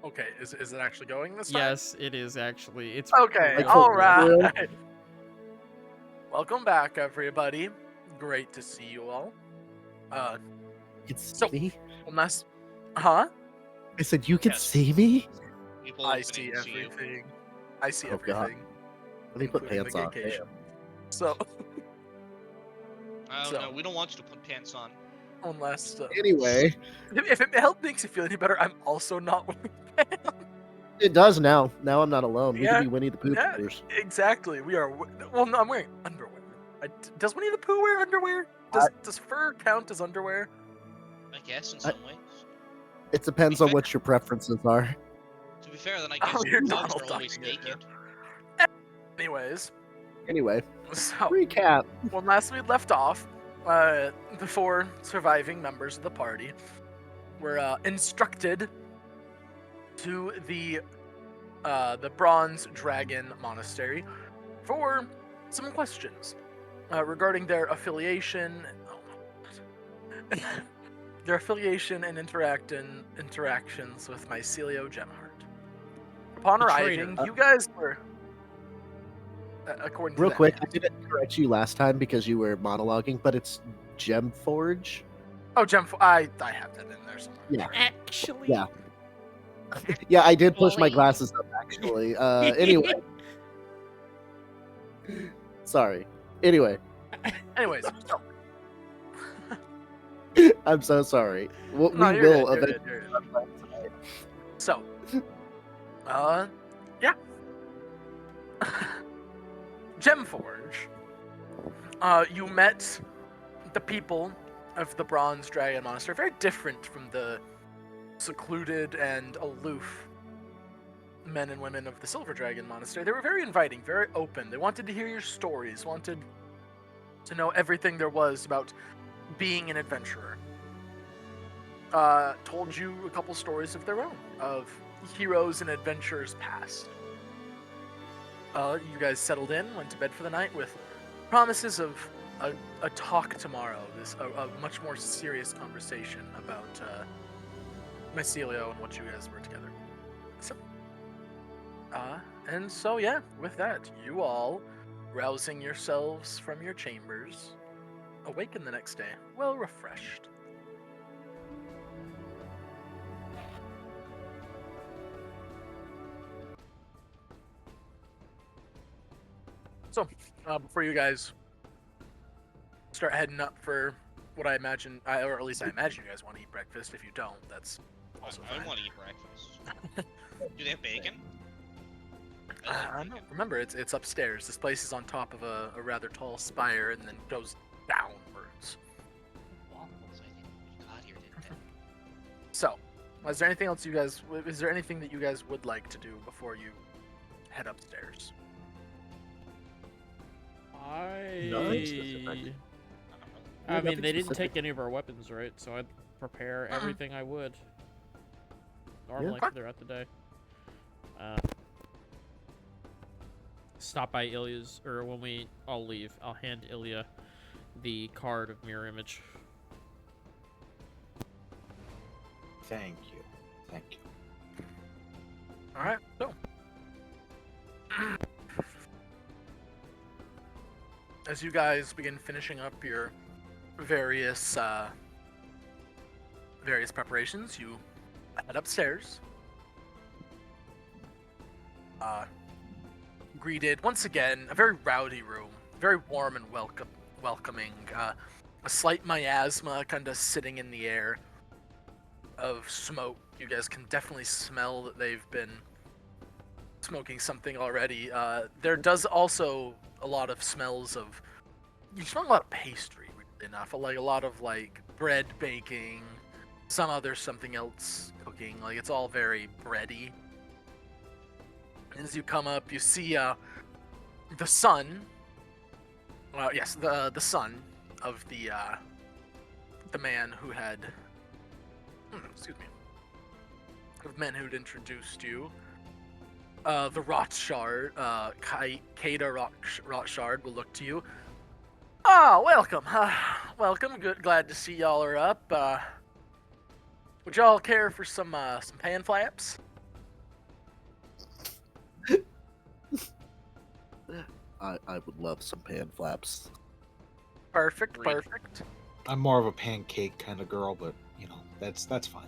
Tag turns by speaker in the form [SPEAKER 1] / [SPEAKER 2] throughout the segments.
[SPEAKER 1] Okay, is it actually going this time?
[SPEAKER 2] Yes, it is actually. It's
[SPEAKER 1] Okay,
[SPEAKER 2] really
[SPEAKER 1] all
[SPEAKER 2] good.
[SPEAKER 1] right. Welcome back, everybody. Great to see you all.
[SPEAKER 3] You can see
[SPEAKER 1] So,
[SPEAKER 3] me?
[SPEAKER 1] unless, huh?
[SPEAKER 3] I said you can
[SPEAKER 4] Yes.
[SPEAKER 3] see me?
[SPEAKER 4] People
[SPEAKER 1] I
[SPEAKER 4] listening
[SPEAKER 1] see
[SPEAKER 4] see you.
[SPEAKER 1] everything. I see
[SPEAKER 3] Oh, God.
[SPEAKER 1] everything,
[SPEAKER 3] Let me put
[SPEAKER 1] including
[SPEAKER 3] pants
[SPEAKER 1] the
[SPEAKER 3] on.
[SPEAKER 1] gaycation. So,
[SPEAKER 4] I don't
[SPEAKER 1] So-
[SPEAKER 4] know. We don't want you to put pants on.
[SPEAKER 1] unless
[SPEAKER 3] Anyway,
[SPEAKER 1] if it makes you feel any better, I'm also not wearing pants.
[SPEAKER 3] it does now. Now I'm not alone. We
[SPEAKER 1] Yeah,
[SPEAKER 3] can be Winnie the Pooh
[SPEAKER 1] yeah.
[SPEAKER 3] brothers.
[SPEAKER 1] Exactly. We are. Well, no, I'm wearing underwear. Does Winnie the Pooh wear underwear? Does fur count as underwear?
[SPEAKER 4] I guess in some ways.
[SPEAKER 3] It depends on what your preferences are.
[SPEAKER 4] To be fair, then I
[SPEAKER 1] Oh,
[SPEAKER 4] guess
[SPEAKER 1] you're
[SPEAKER 4] dogs
[SPEAKER 1] Donald
[SPEAKER 4] are always
[SPEAKER 1] Ducking it,
[SPEAKER 4] naked.
[SPEAKER 1] Anyways,
[SPEAKER 3] Anyway,
[SPEAKER 1] so
[SPEAKER 3] recap.
[SPEAKER 1] when last we left off, the four surviving members of the party were instructed to the Bronze Dragon Monastery for some questions regarding their affiliation. Their affiliation and interactions with Mycelio Gemheart. Upon
[SPEAKER 2] The
[SPEAKER 1] arriving,
[SPEAKER 2] traitor.
[SPEAKER 1] you guys were, according to
[SPEAKER 3] Real
[SPEAKER 1] them,
[SPEAKER 3] quick,
[SPEAKER 1] yes.
[SPEAKER 3] I didn't correct you last time because you were monologuing, but it's Gemforge.
[SPEAKER 1] Oh, I have that in there somewhere.
[SPEAKER 3] Yeah.
[SPEAKER 2] Actually.
[SPEAKER 3] Yeah. Yeah, I did push my
[SPEAKER 2] Actually.
[SPEAKER 3] glasses up, actually. Anyway. Sorry. Anyway,
[SPEAKER 1] Anyways, so,
[SPEAKER 3] I'm so sorry.
[SPEAKER 1] no,
[SPEAKER 3] We
[SPEAKER 1] you're
[SPEAKER 3] will
[SPEAKER 1] good,
[SPEAKER 3] eventually.
[SPEAKER 1] you're good. So, yeah. Gemforge. You met the people of the Bronze Dragon Monastery, very different from the secluded and aloof men and women of the Silver Dragon Monastery. They were very inviting, very open. They wanted to hear your stories, wanted to know everything there was about being an adventurer. Told you a couple stories of their own, of heroes and adventurers past. You guys settled in, went to bed for the night with promises of a talk tomorrow, a much more serious conversation about Mycelio and what you guys were together. And so yeah, with that, you all, rousing yourselves from your chambers, awaken the next day, well refreshed. So, before you guys start heading up for what I imagine, or at least I imagine you guys want to eat breakfast. If you don't, that's also
[SPEAKER 4] I
[SPEAKER 1] fine.
[SPEAKER 4] want to eat breakfast. Do they have bacon?
[SPEAKER 1] I don't remember. It's upstairs. This place is on top of a rather tall spire, and then goes downwards.
[SPEAKER 4] Waffles, I think we got here, didn't they?
[SPEAKER 1] So, is there anything else you guys? Is there anything that you guys would like to do before you head upstairs?
[SPEAKER 2] I
[SPEAKER 3] Nothing
[SPEAKER 2] mean, they didn't
[SPEAKER 3] specific.
[SPEAKER 2] take any of our weapons, right? So I'd prepare everything I would normally
[SPEAKER 1] Okay.
[SPEAKER 2] throughout the day. Stop by Ilya's, or when we all leave, I'll hand Ilya the card of mirror image.
[SPEAKER 5] Thank you.
[SPEAKER 1] All right. So, as you guys begin finishing up your various preparations, you head upstairs. Greeted once again, a very rowdy room, very warm and welcoming. A slight miasma kind of sitting in the air of smoke. You guys can definitely smell that they've been smoking something already. There does also a lot of smells of. You smell a lot of pastry, weirdly enough. Like a lot of like bread baking, something else cooking. Like it's all very bready. As you come up, you see the son. Yes, the son of the man who had. Excuse me. Of men who'd introduced you. The Rothshard, Kada Rothshard will look to you. Ah, welcome. Welcome. Good. Glad to see y'all are up. Would y'all care for some pan flaps?
[SPEAKER 3] I would love some pan flaps.
[SPEAKER 1] Perfect,
[SPEAKER 4] Agreed.
[SPEAKER 1] perfect.
[SPEAKER 5] I'm more of a pancake kind of girl, but that's fine.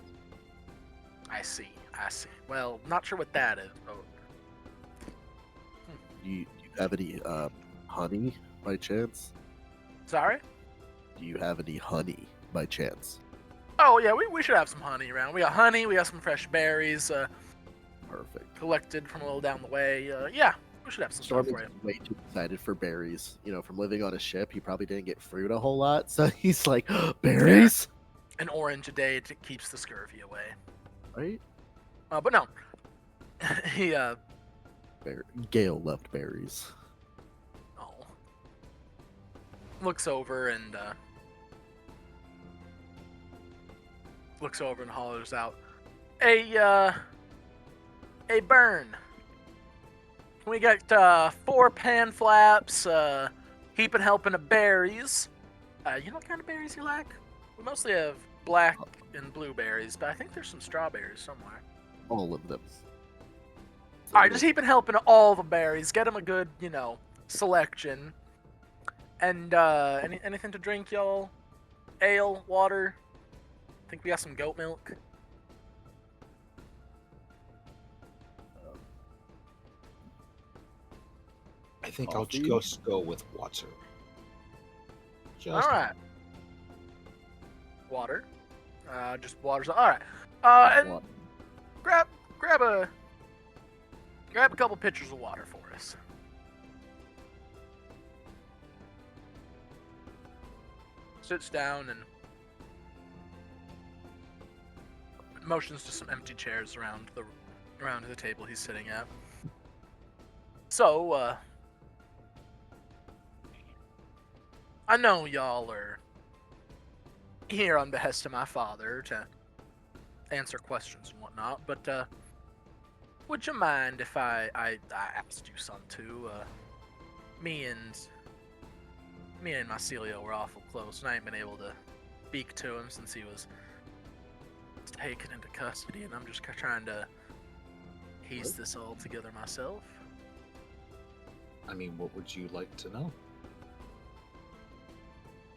[SPEAKER 1] I see, I see. Well, not sure what that is, but
[SPEAKER 3] Do you have any honey by chance?
[SPEAKER 1] sorry.
[SPEAKER 3] Do you have any honey by chance?
[SPEAKER 1] Oh yeah, we should have some honey around. We got honey. We got some fresh berries
[SPEAKER 3] Perfect.
[SPEAKER 1] collected from a little down the way. Yeah, we should have some stuff
[SPEAKER 3] Storm
[SPEAKER 1] for
[SPEAKER 3] is
[SPEAKER 1] you.
[SPEAKER 3] way too excited for berries. From living on a ship, he probably didn't get fruit a whole lot, so he's like, berries,
[SPEAKER 1] An orange a day keeps the scurvy away.
[SPEAKER 3] right?
[SPEAKER 1] But no, he
[SPEAKER 3] Gale loved berries.
[SPEAKER 1] oh, looks over and hollers out, "Hey, Burn. We got 4 pan flaps, heaping helping of berries. You know what kind of berries you like? We mostly have black and blueberries, but I think there's some strawberries somewhere.
[SPEAKER 3] All of them.
[SPEAKER 1] All right, just heaping helping of all the berries. Get them a good, selection. And anything to drink, y'all? Ale, water. Think we got some goat milk.
[SPEAKER 5] I think I'll
[SPEAKER 3] Coffee?
[SPEAKER 5] just go with water.
[SPEAKER 1] All right. Water. Just water's all right. And
[SPEAKER 3] Water.
[SPEAKER 1] grab a couple pitchers of water for us. Sits down and motions to some empty chairs around the table he's sitting at. So, I know y'all are here on behest of my father to answer questions and whatnot, but would you mind if I asked you some too? Me and Mycelio were awful close, and I ain't been able to speak to him since he was taken into custody, and I'm just trying to piece this all together myself.
[SPEAKER 5] I mean, what would you like to know?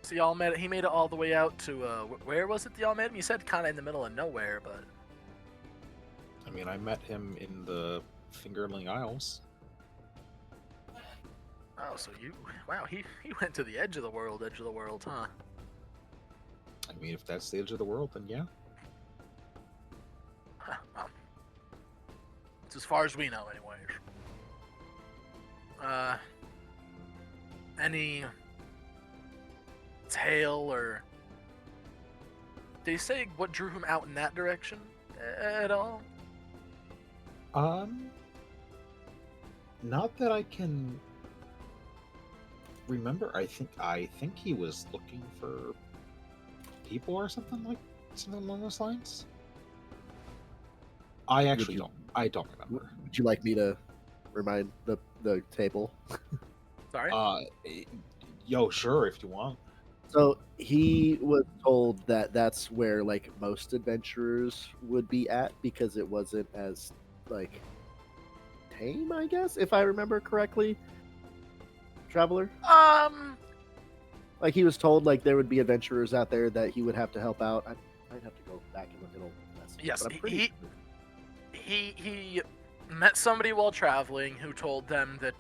[SPEAKER 1] So y'all met. He made it all the way out to where was it that y'all met him? You said kind of in the middle of nowhere, but
[SPEAKER 5] I mean, I met him in the Fingerling Isles.
[SPEAKER 1] oh, so wow, he went to the edge of the world, huh?
[SPEAKER 5] I mean, if that's the edge of the world, then yeah.
[SPEAKER 1] Well, it's as far as we know, anyways. Any tale or did he say what drew him out in that direction at all?
[SPEAKER 5] Not that I can remember. I think he was looking for people or something along those lines. I actually don't. I don't remember.
[SPEAKER 3] Would you like me to remind the table?
[SPEAKER 1] Sorry.
[SPEAKER 5] Yo, sure, if you want.
[SPEAKER 3] So he was told that that's where like most adventurers would be at because it wasn't as like tame, I guess, if I remember correctly. Traveler, like he was told like there would be adventurers out there that he would have to help out. I'd have to go back and look at old messages.
[SPEAKER 1] Yes,
[SPEAKER 3] but I'm pretty sure.
[SPEAKER 1] he met somebody while traveling who told him that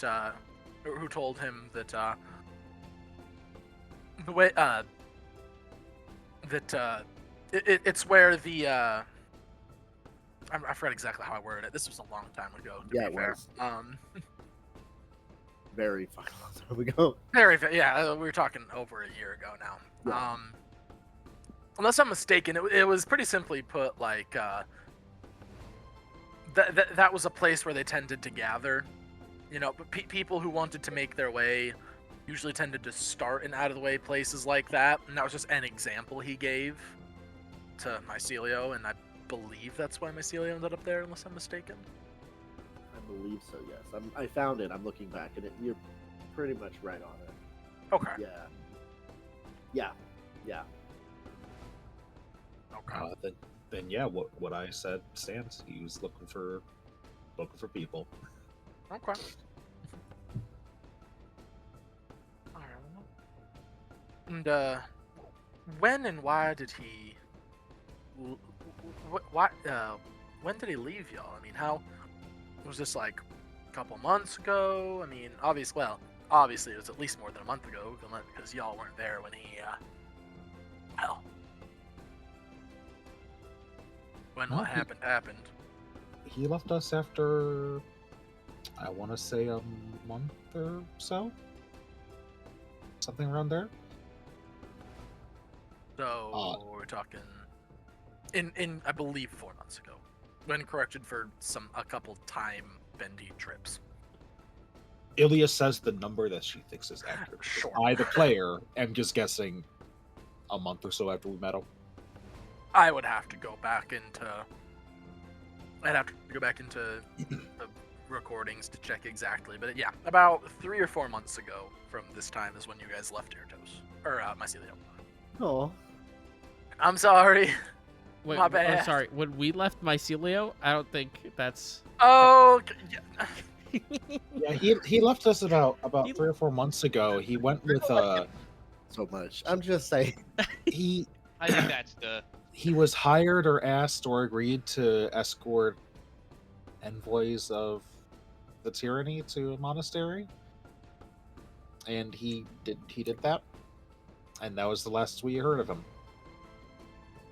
[SPEAKER 1] the way it's where the I forgot exactly how I worded it. This was a long time ago. To
[SPEAKER 3] Yeah,
[SPEAKER 1] be
[SPEAKER 3] it
[SPEAKER 1] fair.
[SPEAKER 3] was. Very fucking long time ago.
[SPEAKER 1] Yeah, we were talking over a year ago now.
[SPEAKER 3] Yeah.
[SPEAKER 1] Unless I'm mistaken, it was pretty simply put like that was a place where they tended to gather. But people who wanted to make their way usually tended to start in out-of-the-way places like that, and that was just an example he gave to Mycelio, and I believe that's why Mycelio ended up there, unless I'm mistaken.
[SPEAKER 3] I believe so. Yes, I found it. I'm looking back, and you're pretty much right on it.
[SPEAKER 1] Okay.
[SPEAKER 3] Yeah.
[SPEAKER 1] Okay.
[SPEAKER 5] Then yeah, what I said stands. He was looking for people.
[SPEAKER 1] Okay. And when and why did he? Why? When did he leave y'all? I mean, how was this like a couple months ago? I mean, obviously it was at least more than a month ago because y'all weren't there when he. Well, when
[SPEAKER 5] No,
[SPEAKER 1] what happened happened.
[SPEAKER 5] He left us after, I want to say, a month or so. Something around there.
[SPEAKER 1] So we're talking in I believe 4 months ago, when corrected for a couple time bendy trips.
[SPEAKER 5] Ilya says the number that she thinks is accurate.
[SPEAKER 1] Sure.
[SPEAKER 5] I, the player, am just guessing a month or so after we met him.
[SPEAKER 1] I would have to go back into. I'd have to go back into the recordings to check exactly, but yeah, about 3 or 4 months ago from this time is when you guys left Ertos or Mycelium.
[SPEAKER 3] Oh,
[SPEAKER 1] I'm sorry.
[SPEAKER 2] Wait,
[SPEAKER 1] My
[SPEAKER 2] oh,
[SPEAKER 1] bad.
[SPEAKER 2] sorry. When we left Mycelio, I don't think that's.
[SPEAKER 1] Oh, yeah.
[SPEAKER 5] Yeah, he left us about
[SPEAKER 2] He-
[SPEAKER 5] 3 or 4 months ago. He went with
[SPEAKER 3] so much. I'm just saying.
[SPEAKER 5] he
[SPEAKER 4] I think that's the.
[SPEAKER 5] he was hired or asked or agreed to escort envoys of the tyranny to a monastery, and he did that, and that was the last we heard of him.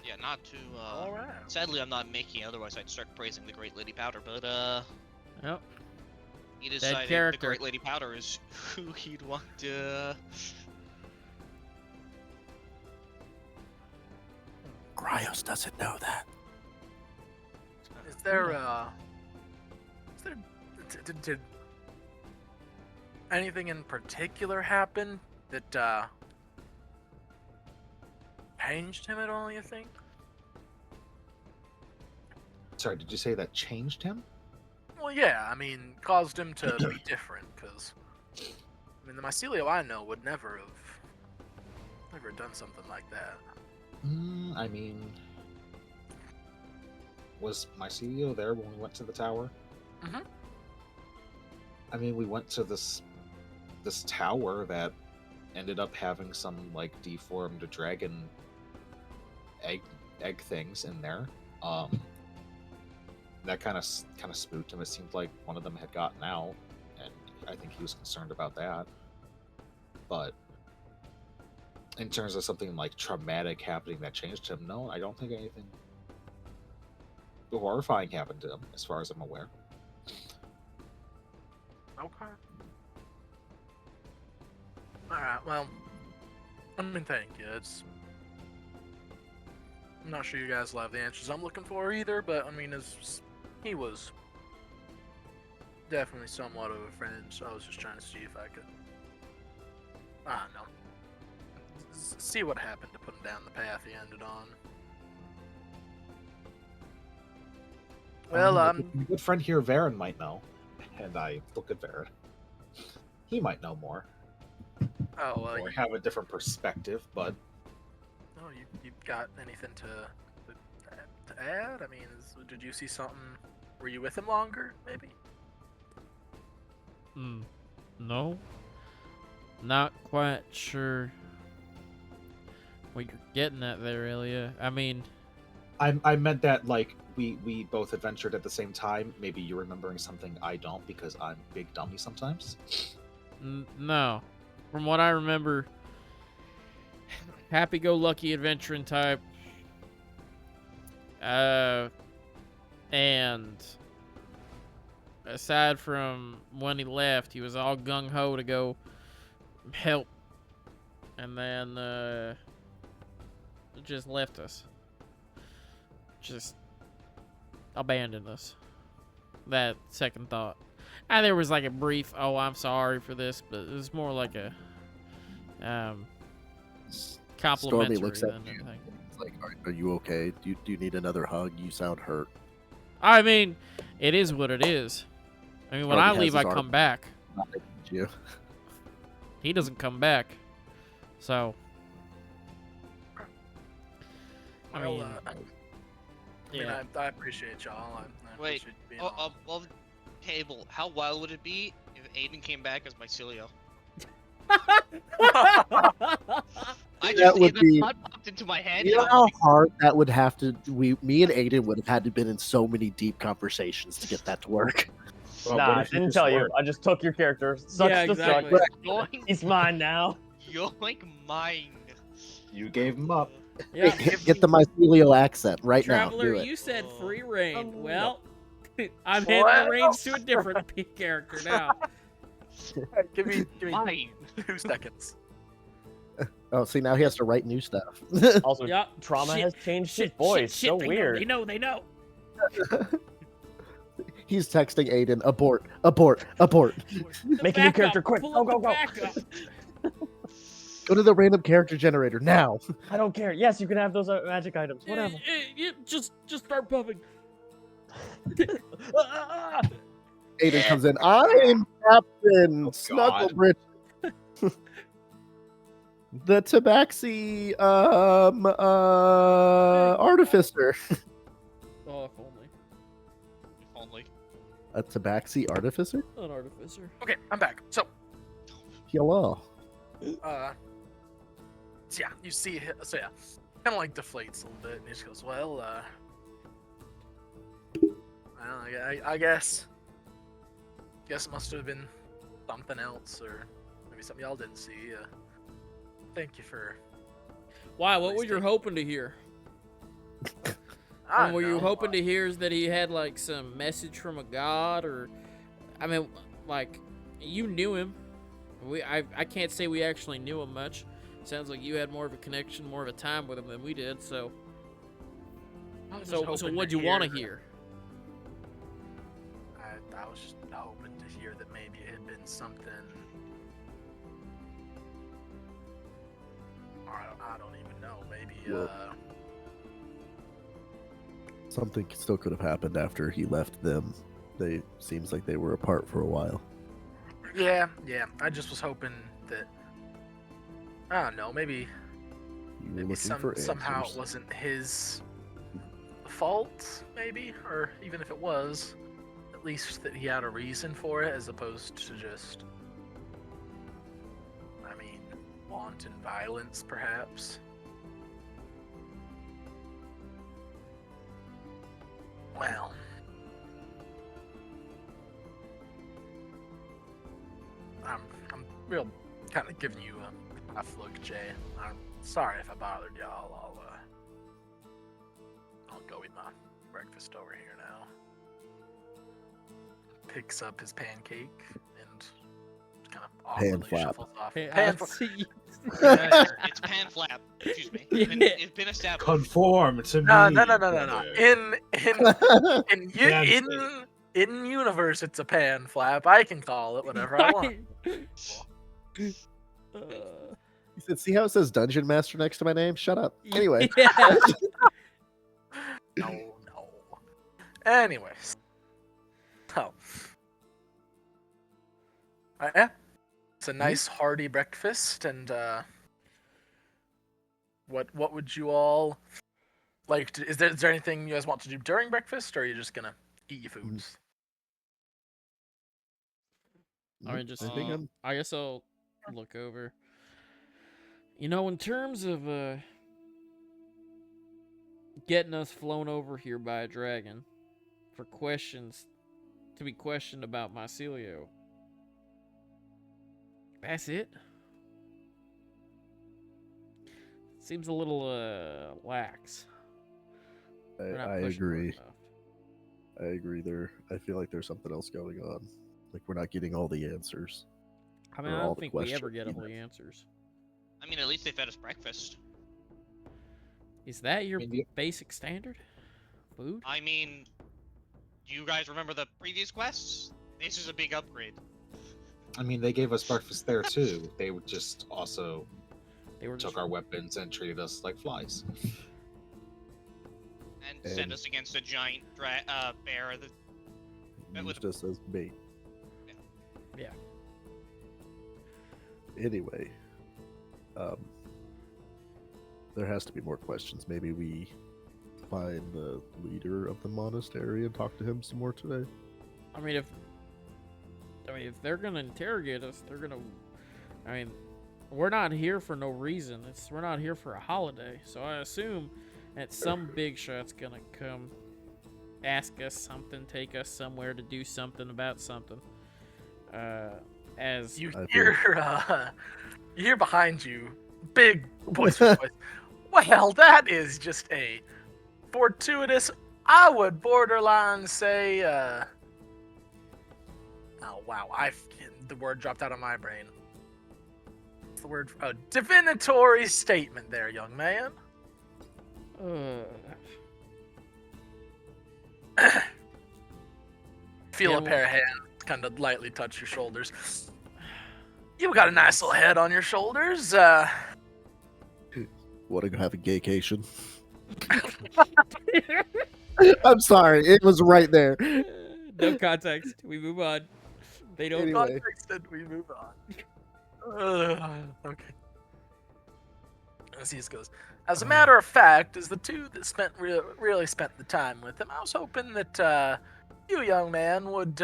[SPEAKER 4] Yeah, not to.
[SPEAKER 1] All right.
[SPEAKER 4] Sadly, I'm not making. Otherwise, I'd start praising the Great Lady Powder. But
[SPEAKER 2] Yep.
[SPEAKER 4] he decided the
[SPEAKER 2] character.
[SPEAKER 4] Great Lady Powder is who he'd want to.
[SPEAKER 3] Cryos doesn't know that.
[SPEAKER 1] Is there did anything in particular happen that changed him at all, you think?
[SPEAKER 5] Sorry, did you say that changed him?
[SPEAKER 1] Well, yeah, I mean, caused him to be different, because I mean, the Mycelio I know would never done something like that.
[SPEAKER 5] I mean, was Mycelio there when we went to the tower?
[SPEAKER 1] Mhm.
[SPEAKER 5] I mean, we went to this tower that ended up having some like deformed dragon egg things in there. That kind of spooked him. It seemed like one of them had gotten out, and I think he was concerned about that. But in terms of something like traumatic happening that changed him, no, I don't think anything horrifying happened to him, as far as I'm aware.
[SPEAKER 1] Okay. Alright, well, I mean, thank you. I'm not sure you guys will have the answers I'm looking for either, but I mean, he was definitely somewhat of a friend, so I was just trying to see if I could, I don't know, see what happened to put him down the path he ended on. Well,
[SPEAKER 5] my good friend here, Varen, might know, and I look at Varen. He might know more,
[SPEAKER 1] oh, well,
[SPEAKER 5] or have a different perspective. But
[SPEAKER 1] you got anything to add? I mean, did you see something? Were you with him longer, maybe?
[SPEAKER 2] No. Not quite sure what you're getting at there, Ilya. I mean,
[SPEAKER 5] I meant that like we both adventured at the same time. Maybe you're remembering something I don't, because I'm big dummy sometimes.
[SPEAKER 2] no. From what I remember, happy-go-lucky adventuring type. And aside from when he left, he was all gung-ho to go help. And then, just left us. Just abandoned us. That second thought. And there was like a brief, oh, I'm sorry for this, but it was more like a complimentary
[SPEAKER 3] Stormy looks at
[SPEAKER 2] than
[SPEAKER 3] you.
[SPEAKER 2] anything.
[SPEAKER 3] It's like, are you okay? Do you need another hug? You sound hurt.
[SPEAKER 2] I mean, it is what it is. I mean, when I
[SPEAKER 3] Already has
[SPEAKER 2] leave, I
[SPEAKER 3] his arm.
[SPEAKER 2] come back.
[SPEAKER 3] Not looking at you.
[SPEAKER 2] He doesn't come back. So, I
[SPEAKER 1] Well,
[SPEAKER 2] mean, yeah.
[SPEAKER 1] I appreciate y'all. I
[SPEAKER 4] Wait,
[SPEAKER 1] appreciate you being
[SPEAKER 4] oh,
[SPEAKER 1] on.
[SPEAKER 4] well, table. How wild would it be if Aiden came back as Mycelio? I
[SPEAKER 3] That
[SPEAKER 4] just
[SPEAKER 3] would
[SPEAKER 4] the
[SPEAKER 3] be-
[SPEAKER 4] thought popped into my head.
[SPEAKER 3] You know
[SPEAKER 4] and
[SPEAKER 3] how hard that would have to. Me and Aiden would have had to been in so many deep conversations to get that to work.
[SPEAKER 5] Well,
[SPEAKER 6] Nah,
[SPEAKER 5] what
[SPEAKER 6] I
[SPEAKER 5] if
[SPEAKER 6] didn't
[SPEAKER 5] just
[SPEAKER 6] tell you.
[SPEAKER 5] weren't?
[SPEAKER 6] I just took your character. Sucks
[SPEAKER 2] Yeah,
[SPEAKER 6] to
[SPEAKER 2] exactly.
[SPEAKER 6] suck.
[SPEAKER 4] Yoink,
[SPEAKER 6] He's mine now.
[SPEAKER 4] yoink mine.
[SPEAKER 5] You gave him up.
[SPEAKER 2] Yeah.
[SPEAKER 3] Get the mycelial accent right
[SPEAKER 2] Traveler,
[SPEAKER 3] now. Do it.
[SPEAKER 2] you said free reign.
[SPEAKER 6] no.
[SPEAKER 2] Well, I'm handing
[SPEAKER 1] What?
[SPEAKER 2] the reins to a different character now.
[SPEAKER 1] give me
[SPEAKER 4] Mine.
[SPEAKER 1] 2 seconds.
[SPEAKER 3] Oh, see, now he has to write new stuff.
[SPEAKER 6] Also,
[SPEAKER 2] Yeah.
[SPEAKER 6] Trauma
[SPEAKER 2] Shit,
[SPEAKER 6] has changed his
[SPEAKER 2] Shit,
[SPEAKER 6] voice.
[SPEAKER 2] shit,
[SPEAKER 6] So
[SPEAKER 2] they
[SPEAKER 6] weird.
[SPEAKER 2] Know, they know.
[SPEAKER 3] He's texting Aiden, abort, abort, abort.
[SPEAKER 6] Make a new character quick.
[SPEAKER 2] Pull
[SPEAKER 6] Go,
[SPEAKER 2] up
[SPEAKER 6] go,
[SPEAKER 2] the
[SPEAKER 6] go.
[SPEAKER 2] backup.
[SPEAKER 3] Go to the random character generator now.
[SPEAKER 6] I don't care. Yes, you can have those magic items. Whatever.
[SPEAKER 2] Just start puffing.
[SPEAKER 3] Aiden comes in. I'm Captain
[SPEAKER 5] Oh,
[SPEAKER 3] Snugglebridge. The Tabaxi artificer.
[SPEAKER 2] Oh, if only.
[SPEAKER 4] Only.
[SPEAKER 3] A Tabaxi artificer?
[SPEAKER 2] An artificer.
[SPEAKER 1] Okay, I'm back. So,
[SPEAKER 3] Hello.
[SPEAKER 1] so yeah, you see, so yeah, kind of like deflates a little bit, and he just goes, well, I guess it must have been something else, or maybe something y'all didn't see. Thank you for.
[SPEAKER 2] Why? What were you hoping to hear?
[SPEAKER 1] I
[SPEAKER 2] And were
[SPEAKER 1] don't
[SPEAKER 2] you
[SPEAKER 1] know,
[SPEAKER 2] hoping to hear is that he had like some message from a god, or, I mean, like, you knew him. I can't say we actually knew him much. Sounds like you had more of a connection, more of a time with him than we did. So
[SPEAKER 1] I was just
[SPEAKER 2] so
[SPEAKER 1] hoping
[SPEAKER 2] what'd
[SPEAKER 1] to
[SPEAKER 2] you want to hear?
[SPEAKER 1] I was just hoping to hear that maybe it had been something. I don't even know. Maybe.
[SPEAKER 3] Well, something still could have happened after he left them. They seems like they were apart for a while.
[SPEAKER 1] Yeah. I just was hoping that. I don't know. Maybe
[SPEAKER 3] You were looking for
[SPEAKER 1] somehow it
[SPEAKER 3] answers.
[SPEAKER 1] wasn't his fault, maybe, or even if it was, at least that he had a reason for it, as opposed to just, I mean, wanton violence, perhaps. Well, I'm real kind of giving you a tough look, Jay. I'm sorry if I bothered y'all. I'll go eat my breakfast over here now. Picks up his pancake and kind of awkwardly
[SPEAKER 3] flap.
[SPEAKER 1] shuffles off.
[SPEAKER 2] Hey,
[SPEAKER 1] Pan
[SPEAKER 2] I
[SPEAKER 1] flap.
[SPEAKER 2] see.
[SPEAKER 4] It's pan flap. Excuse me. It's been established.
[SPEAKER 5] Conform to
[SPEAKER 1] No.
[SPEAKER 5] me. brother.
[SPEAKER 1] In universe, it's a pan flap. I can call it whatever I want.
[SPEAKER 3] He said, "See how it says Dungeon Master next to my name? Shut up." Anyway,
[SPEAKER 2] Yeah.
[SPEAKER 1] No. Anyways. So. Yeah. It's a nice hearty breakfast, and what would you all like to, is there anything you guys want to do during breakfast, or are you just gonna eat your foods?
[SPEAKER 2] I mean, just
[SPEAKER 3] think I'm-
[SPEAKER 2] I guess I'll look over. You know, in terms of getting us flown over here by a dragon for questions to be questioned about Mycelio, that's it. Seems a little lax. We're not
[SPEAKER 3] I
[SPEAKER 2] pushing hard
[SPEAKER 3] agree.
[SPEAKER 2] enough.
[SPEAKER 3] I agree. I feel like there's something else going on. Like we're not getting all the answers.
[SPEAKER 2] I mean,
[SPEAKER 3] for
[SPEAKER 2] I
[SPEAKER 3] all
[SPEAKER 2] don't
[SPEAKER 3] the
[SPEAKER 2] think we ever
[SPEAKER 3] questions
[SPEAKER 2] get all
[SPEAKER 3] either.
[SPEAKER 2] the answers.
[SPEAKER 4] I mean, at least they fed us breakfast.
[SPEAKER 2] Is that your
[SPEAKER 5] I mean,
[SPEAKER 2] basic standard? Food?
[SPEAKER 4] I mean, do you guys remember the previous quests? This is a big upgrade.
[SPEAKER 5] I mean, they gave us breakfast there too. They would just also
[SPEAKER 2] They were
[SPEAKER 5] took
[SPEAKER 2] just
[SPEAKER 5] our weapons and treated us like flies.
[SPEAKER 4] And sent
[SPEAKER 3] And-
[SPEAKER 4] us against a giant bear that
[SPEAKER 3] Used us as bait.
[SPEAKER 2] Yeah.
[SPEAKER 3] Anyway, there has to be more questions. Maybe we find the leader of the monastery and talk to him some more today.
[SPEAKER 2] I mean, if they're gonna interrogate us, they're gonna I mean, we're not here for no reason. We're not here for a holiday. So I assume that some big shot's gonna come ask us something, take us somewhere to do something about something. As
[SPEAKER 1] You
[SPEAKER 3] I
[SPEAKER 1] hear behind you, big boisterous voice. Well, that is just a fortuitous. I would borderline say. Oh wow! The word dropped out of my brain. What's the word? A divinatory statement, there, young man. Feel
[SPEAKER 2] Yeah,
[SPEAKER 1] a pair of hands kind of lightly touch your shoulders. You got a nice little head on your shoulders.
[SPEAKER 3] Want to go have a gaycation? I'm sorry, it was right there.
[SPEAKER 2] No context. We move on. They don't.
[SPEAKER 3] Anyway.
[SPEAKER 1] Context, we move on. Okay. As he goes. As a matter of fact, as the two that really spent the time with him, I was hoping that you, young man, wouldn't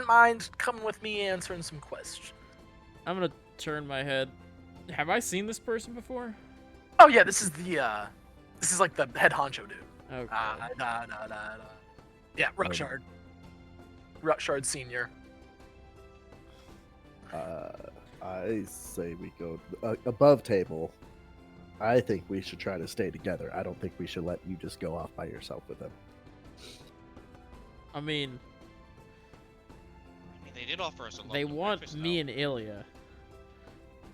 [SPEAKER 1] mind coming with me answering some questions.
[SPEAKER 2] I'm gonna turn my head. Have I seen this person before?
[SPEAKER 1] Oh yeah, this is like the head honcho dude.
[SPEAKER 2] Okay.
[SPEAKER 1] Yeah, Rutshard. Rutshard Senior.
[SPEAKER 3] I say we go above table. I think we should try to stay together. I don't think we should let you just go off by yourself with them.
[SPEAKER 2] I mean,
[SPEAKER 4] They did offer us a
[SPEAKER 2] they
[SPEAKER 4] lovely
[SPEAKER 2] want
[SPEAKER 4] breakfast,
[SPEAKER 2] me
[SPEAKER 4] though.
[SPEAKER 2] and Ilya.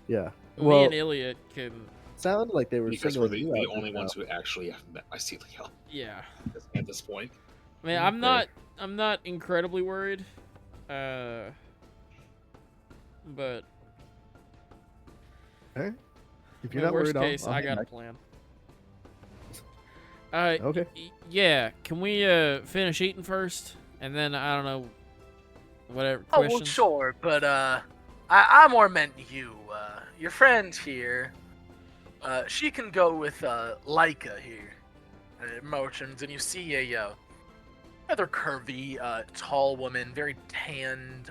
[SPEAKER 3] Yeah.
[SPEAKER 2] Me
[SPEAKER 3] Well,
[SPEAKER 2] and Ilya can.
[SPEAKER 3] sounded like they were
[SPEAKER 5] Because we're
[SPEAKER 3] singling
[SPEAKER 5] the
[SPEAKER 3] you out
[SPEAKER 5] only
[SPEAKER 3] just
[SPEAKER 5] ones
[SPEAKER 3] now.
[SPEAKER 5] who actually have met mycelial
[SPEAKER 2] Yeah.
[SPEAKER 5] at this point.
[SPEAKER 2] I mean, I'm
[SPEAKER 3] Okay.
[SPEAKER 2] not incredibly worried. But
[SPEAKER 3] Okay. If
[SPEAKER 2] in
[SPEAKER 3] you're not
[SPEAKER 2] worst
[SPEAKER 3] worried,
[SPEAKER 2] case,
[SPEAKER 3] I'll
[SPEAKER 2] I
[SPEAKER 3] hang
[SPEAKER 2] got a
[SPEAKER 3] back.
[SPEAKER 2] plan.
[SPEAKER 3] Okay.
[SPEAKER 2] Yeah. Can we finish eating first, and then I don't know, whatever
[SPEAKER 1] Oh well,
[SPEAKER 2] questions?
[SPEAKER 1] sure, but I more meant you. Your friend here. She can go with Leica here. Motions, and you see a rather curvy, tall woman, very tanned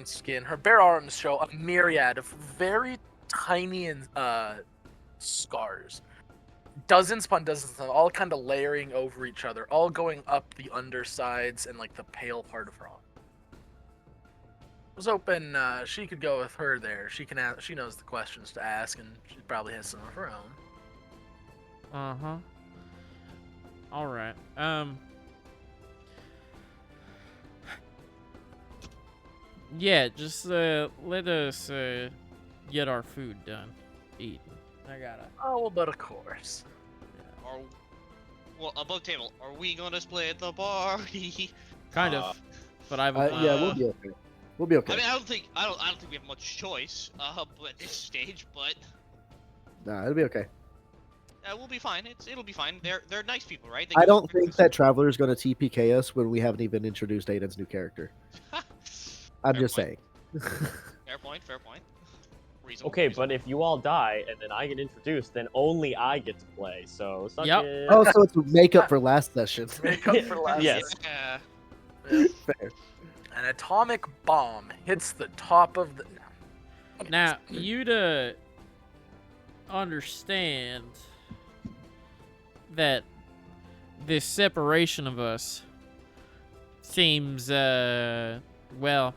[SPEAKER 1] skin. Her bare arms show a myriad of very tiny and scars. Dozens upon dozens of them, all kind of layering over each other, all going up the undersides and like the pale part of her arm. I was hoping she could go with her there. She knows the questions to ask, and she probably has some of her own.
[SPEAKER 2] Uh-huh. All right. Yeah, just let us get our food done. Eating. I gotta.
[SPEAKER 1] Oh, well, but of course.
[SPEAKER 4] Well, above table, are we gonna split the party?
[SPEAKER 2] Kind
[SPEAKER 5] Uh,
[SPEAKER 2] of. But I have a plan.
[SPEAKER 3] Yeah, we'll be okay. We'll be okay.
[SPEAKER 4] I mean, I don't think we have much choice at this stage, but
[SPEAKER 3] Nah, it'll be okay.
[SPEAKER 4] we'll be fine. It'll be fine. They're nice people, right? They
[SPEAKER 3] I
[SPEAKER 4] give us
[SPEAKER 3] don't think
[SPEAKER 4] breakfast.
[SPEAKER 3] that Traveler's going to TPK us when we haven't even introduced Aiden's new character. I'm
[SPEAKER 4] Fair
[SPEAKER 3] just
[SPEAKER 4] point.
[SPEAKER 3] saying.
[SPEAKER 4] Fair point. Reasonable.
[SPEAKER 6] Okay,
[SPEAKER 4] reasonable.
[SPEAKER 6] but if you all die and then I get introduced, then only I get to play. So suck
[SPEAKER 2] Yep.
[SPEAKER 6] it.
[SPEAKER 3] Oh, so it's makeup for last session.
[SPEAKER 1] Make up for last.
[SPEAKER 6] Yes.
[SPEAKER 4] Yeah.
[SPEAKER 3] Fair.
[SPEAKER 1] An atomic bomb hits the top of the.
[SPEAKER 2] Now, you to understand that this separation of us seems, well,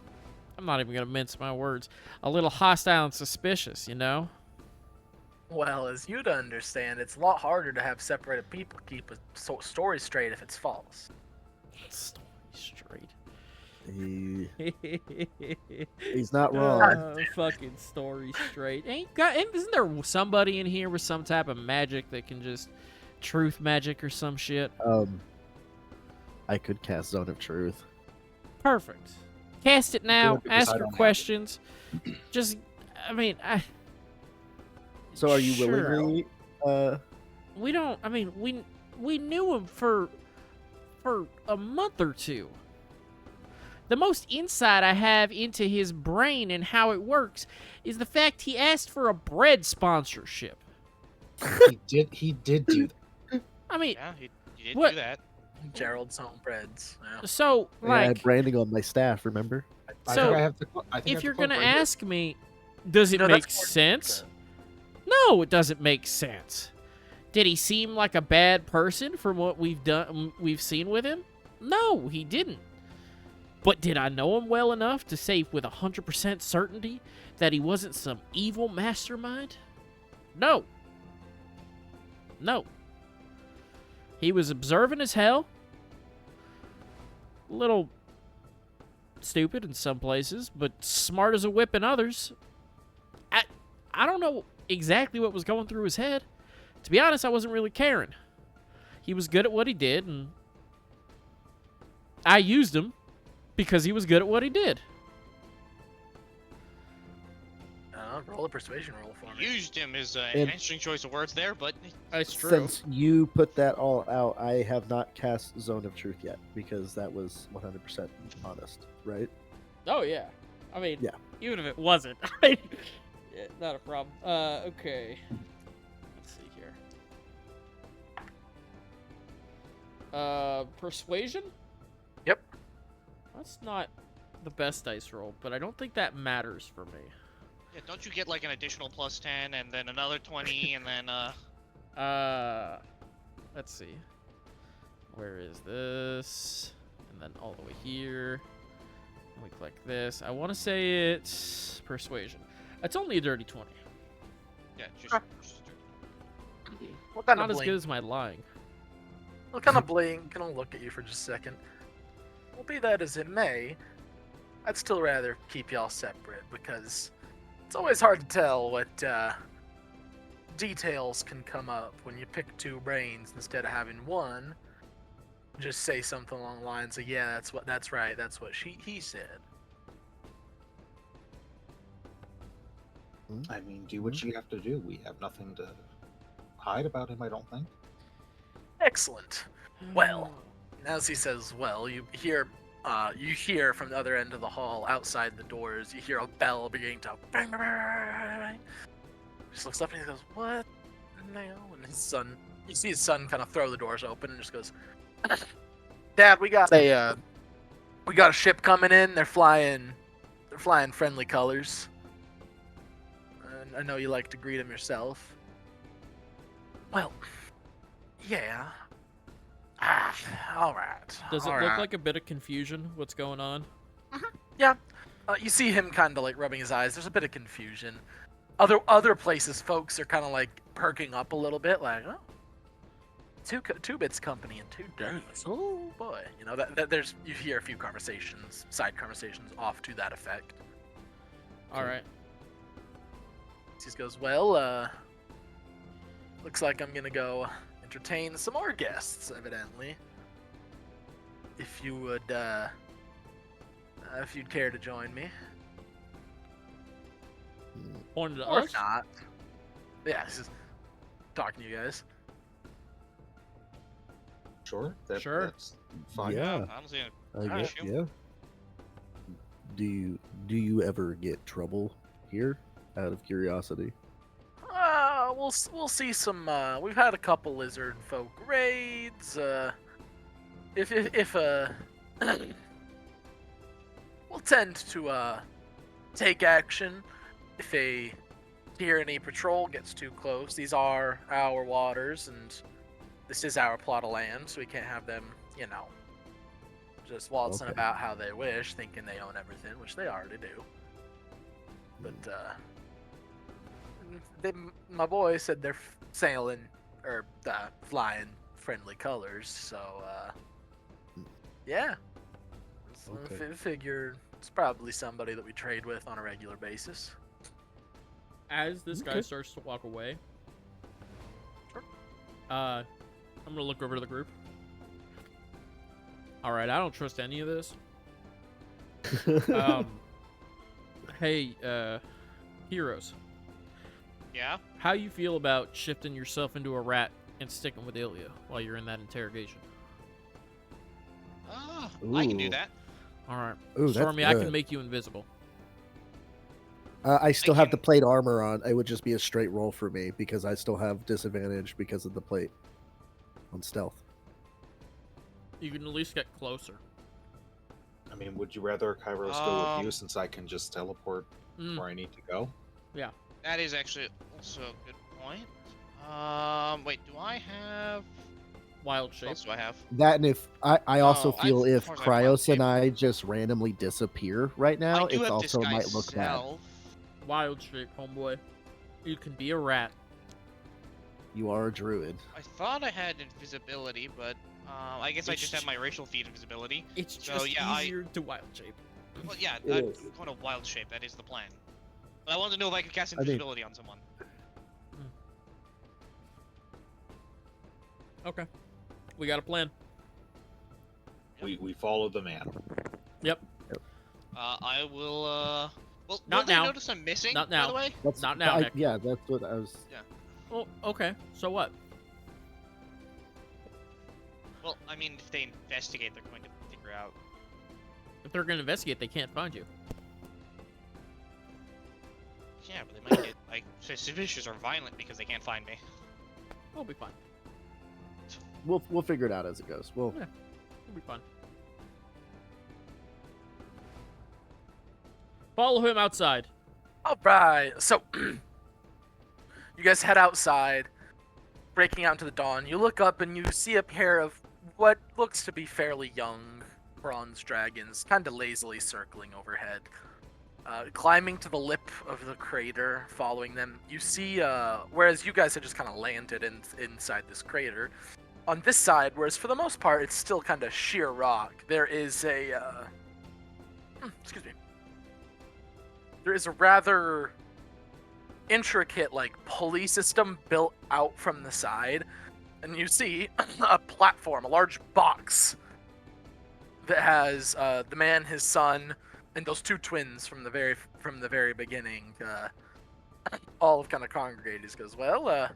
[SPEAKER 2] I'm not even going to mince my words, a little hostile and suspicious, you know?
[SPEAKER 1] Well, as you to understand, it's a lot harder to have separated people keep a story straight if it's false.
[SPEAKER 2] Story straight.
[SPEAKER 3] He's not wrong.
[SPEAKER 2] Fucking story straight. Isn't there somebody in here with some type of magic that can just truth magic or some shit?
[SPEAKER 3] I could cast Zone of Truth.
[SPEAKER 2] Perfect. Cast it now.
[SPEAKER 5] Good, because
[SPEAKER 2] Ask
[SPEAKER 5] I
[SPEAKER 2] your
[SPEAKER 5] don't have it.
[SPEAKER 2] questions. Just, I mean,
[SPEAKER 3] So are you
[SPEAKER 2] Sure.
[SPEAKER 3] willingly?
[SPEAKER 2] we don't. I mean, we knew him for a month or two. The most insight I have into his brain and how it works is the fact he asked for a bread sponsorship.
[SPEAKER 5] He did do that.
[SPEAKER 2] I mean,
[SPEAKER 4] Yeah, you did
[SPEAKER 2] What?
[SPEAKER 4] do that.
[SPEAKER 1] Gerald's homebreads. Yeah.
[SPEAKER 2] So,
[SPEAKER 3] I had
[SPEAKER 2] like,
[SPEAKER 3] branding on my staff, remember?
[SPEAKER 5] I
[SPEAKER 2] So,
[SPEAKER 5] think I have the. I think I have
[SPEAKER 2] if
[SPEAKER 5] the
[SPEAKER 2] you're
[SPEAKER 5] quote
[SPEAKER 2] gonna
[SPEAKER 5] right here.
[SPEAKER 2] ask me, does it
[SPEAKER 1] No,
[SPEAKER 2] make
[SPEAKER 1] that's more
[SPEAKER 2] sense?
[SPEAKER 1] good.
[SPEAKER 2] No, it doesn't make sense. Did he seem like a bad person from what we've seen with him? No, he didn't. But did I know him well enough to say with 100% certainty that he wasn't some evil mastermind? No. No. He was observant as hell. A little stupid in some places, but smart as a whip in others. I don't know exactly what was going through his head. To be honest, I wasn't really caring. He was good at what he did, and I used him because he was good at what he did.
[SPEAKER 1] Roll a persuasion roll for me.
[SPEAKER 4] Used him is an
[SPEAKER 3] And-
[SPEAKER 4] interesting choice of words there, but
[SPEAKER 2] That's true.
[SPEAKER 3] Since you put that all out, I have not cast Zone of Truth yet because that was 100% honest, right?
[SPEAKER 2] Oh, yeah. I mean,
[SPEAKER 3] Yeah.
[SPEAKER 2] even if it wasn't. Yeah, not a problem. Okay. Let's see here. Persuasion?
[SPEAKER 1] Yep.
[SPEAKER 2] That's not the best dice roll, but I don't think that matters for me.
[SPEAKER 4] yeah, don't you get like an additional +10 and then another 20 and then
[SPEAKER 2] Let's see. Where is this? And then all the way here. And we click this. I want to say it's persuasion. It's only a dirty 20.
[SPEAKER 4] yeah, just
[SPEAKER 1] What kind
[SPEAKER 2] Not
[SPEAKER 1] of
[SPEAKER 2] as good as my lying.
[SPEAKER 1] What kind of blink? Can I look at you for just a second? Well, be that as it may, I'd still rather keep y'all separate because it's always hard to tell what details can come up when you pick two brains instead of having one. Just say something along the lines of, "Yeah, that's right. That's what he said."
[SPEAKER 5] I mean, do what you have to do. We have nothing to hide about him, I don't think.
[SPEAKER 1] Excellent. Well, as he says, well, you hear from the other end of the hall, outside the doors, you hear a bell beginning to bang, bang, bang, bang. He just looks up and he goes, "What the hell?" And his son, you see his son kind of throw the doors open and just goes, "Dad, we got a ship coming in. They're flying friendly colors. And I know you like to greet them yourself." "Well, yeah. All right.
[SPEAKER 2] Does it
[SPEAKER 1] all
[SPEAKER 2] look
[SPEAKER 1] right."
[SPEAKER 2] like a bit of confusion? What's going on?
[SPEAKER 1] Yeah. You see him kind of like rubbing his eyes. There's a bit of confusion. Other places, folks are kind of like perking up a little bit, like, "Oh, two bits company in 2 days. Oh boy." You know that there's, you hear a few side conversations off to that effect.
[SPEAKER 2] All right.
[SPEAKER 1] He goes, "Well, looks like I'm gonna go entertain some more guests, evidently. If you would, if you'd care to join me,
[SPEAKER 2] Pointed to
[SPEAKER 1] or
[SPEAKER 2] us?
[SPEAKER 1] not." Yeah, he's just talking to you guys.
[SPEAKER 5] Sure.
[SPEAKER 2] Sure.
[SPEAKER 5] That's fine.
[SPEAKER 3] Yeah.
[SPEAKER 4] honestly,
[SPEAKER 3] I guess,
[SPEAKER 4] shoot.
[SPEAKER 3] yeah. Do you ever get trouble here? Out of curiosity.
[SPEAKER 1] We'll see some. We've had a couple lizard folk raids. If we'll tend to take action if a tyranny patrol gets too close. These are our waters, and this is our plot of land, so we can't have them, just waltzing
[SPEAKER 3] Okay.
[SPEAKER 1] about how they wish, thinking they own everything, which they already do. But my boy said they're sailing or flying friendly colors, so yeah.
[SPEAKER 3] Okay.
[SPEAKER 1] Figure it's probably somebody that we trade with on a regular basis.
[SPEAKER 2] As this guy
[SPEAKER 3] Okay.
[SPEAKER 2] starts to walk away,
[SPEAKER 1] Sure.
[SPEAKER 2] I'm gonna look over to the group. All right, I don't trust any of this. Hey, heroes,
[SPEAKER 4] Yeah.
[SPEAKER 2] how you feel about shifting yourself into a rat and sticking with Ilya while you're in that interrogation?
[SPEAKER 4] I can do
[SPEAKER 3] Ooh.
[SPEAKER 4] that.
[SPEAKER 2] All right,
[SPEAKER 3] Ooh, that's
[SPEAKER 2] Stormy, I can
[SPEAKER 3] good.
[SPEAKER 2] make you invisible.
[SPEAKER 3] I still
[SPEAKER 4] Thank
[SPEAKER 3] have the plate armor on. It would just be a straight roll for me because I still have disadvantage because of the plate on stealth.
[SPEAKER 2] You can at least get closer.
[SPEAKER 5] I mean, would you rather Kairos go with you since I can just teleport
[SPEAKER 2] Mm.
[SPEAKER 5] where I need to go?
[SPEAKER 4] That is actually also a good point. Wait, do I have...
[SPEAKER 2] Wild
[SPEAKER 4] What
[SPEAKER 2] shape.
[SPEAKER 4] else do I have?
[SPEAKER 3] That and if I also
[SPEAKER 4] No,
[SPEAKER 3] feel
[SPEAKER 4] I've-
[SPEAKER 3] if
[SPEAKER 4] of course I have wild
[SPEAKER 3] Cryos and
[SPEAKER 4] shape.
[SPEAKER 3] I just randomly disappear right now,
[SPEAKER 4] I do
[SPEAKER 3] it's
[SPEAKER 4] have
[SPEAKER 3] also
[SPEAKER 4] disguise
[SPEAKER 3] might look bad.
[SPEAKER 4] self.
[SPEAKER 2] Wild shape, homeboy. You can be a rat.
[SPEAKER 3] You are a druid.
[SPEAKER 4] I thought I had invisibility, but I guess I
[SPEAKER 2] It's
[SPEAKER 4] just have my racial feat invisibility.
[SPEAKER 2] It's
[SPEAKER 4] So,
[SPEAKER 2] just
[SPEAKER 4] yeah,
[SPEAKER 2] easier to wild shape.
[SPEAKER 4] Well, yeah,
[SPEAKER 3] It
[SPEAKER 4] I'm
[SPEAKER 3] is.
[SPEAKER 4] going to wild shape. That is the plan. But I wanted to know if I could cast
[SPEAKER 3] I mean-
[SPEAKER 4] invisibility on someone.
[SPEAKER 2] Okay. We got a plan.
[SPEAKER 5] We follow the man.
[SPEAKER 2] Yep.
[SPEAKER 4] I will, Well,
[SPEAKER 2] Not
[SPEAKER 4] will they
[SPEAKER 2] now.
[SPEAKER 4] notice I'm missing,
[SPEAKER 2] Not
[SPEAKER 4] by
[SPEAKER 2] now.
[SPEAKER 4] the way?
[SPEAKER 3] That's
[SPEAKER 2] Not now, Nick.
[SPEAKER 3] Yeah, that's what I was.
[SPEAKER 2] Oh, okay. So what?
[SPEAKER 4] Well, I mean, if they investigate, they're going to figure out.
[SPEAKER 2] If they're gonna investigate, they can't find you.
[SPEAKER 4] Yeah, but they might get, like, suspicious or violent because they can't find me.
[SPEAKER 2] We'll be fine.
[SPEAKER 3] We'll figure it out as it goes.
[SPEAKER 2] We'll be fine. Follow him outside.
[SPEAKER 1] All right. So you guys head outside, breaking out into the dawn. You look up and you see a pair of what looks to be fairly young bronze dragons, kind of lazily circling overhead. Climbing to the lip of the crater, following them, you see, whereas you guys had just kind of landed inside this crater, on this side, whereas for the most part it's still kind of sheer rock, there is a, excuse me, there is a rather intricate, like, pulley system built out from the side, and you see a platform, a large box that has the man, his son, and those two twins from the very beginning, all have kind of congregated. He goes, well,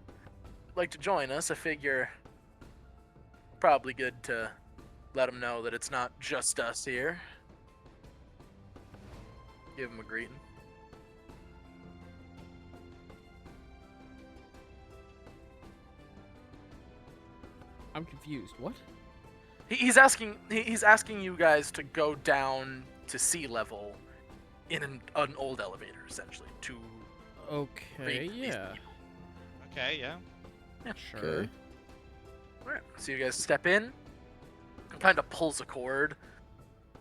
[SPEAKER 1] like to join us. I figure probably good to let them know that it's not just us here. Give him a greeting.
[SPEAKER 2] I'm confused. What?
[SPEAKER 1] He's asking you guys to go down to sea level in an old elevator, essentially, to
[SPEAKER 2] Okay,
[SPEAKER 1] greet these
[SPEAKER 2] yeah.
[SPEAKER 1] people.
[SPEAKER 4] Okay, yeah.
[SPEAKER 2] Sure.
[SPEAKER 3] Okay.
[SPEAKER 1] Alright, so you guys step in, kind of pulls a cord,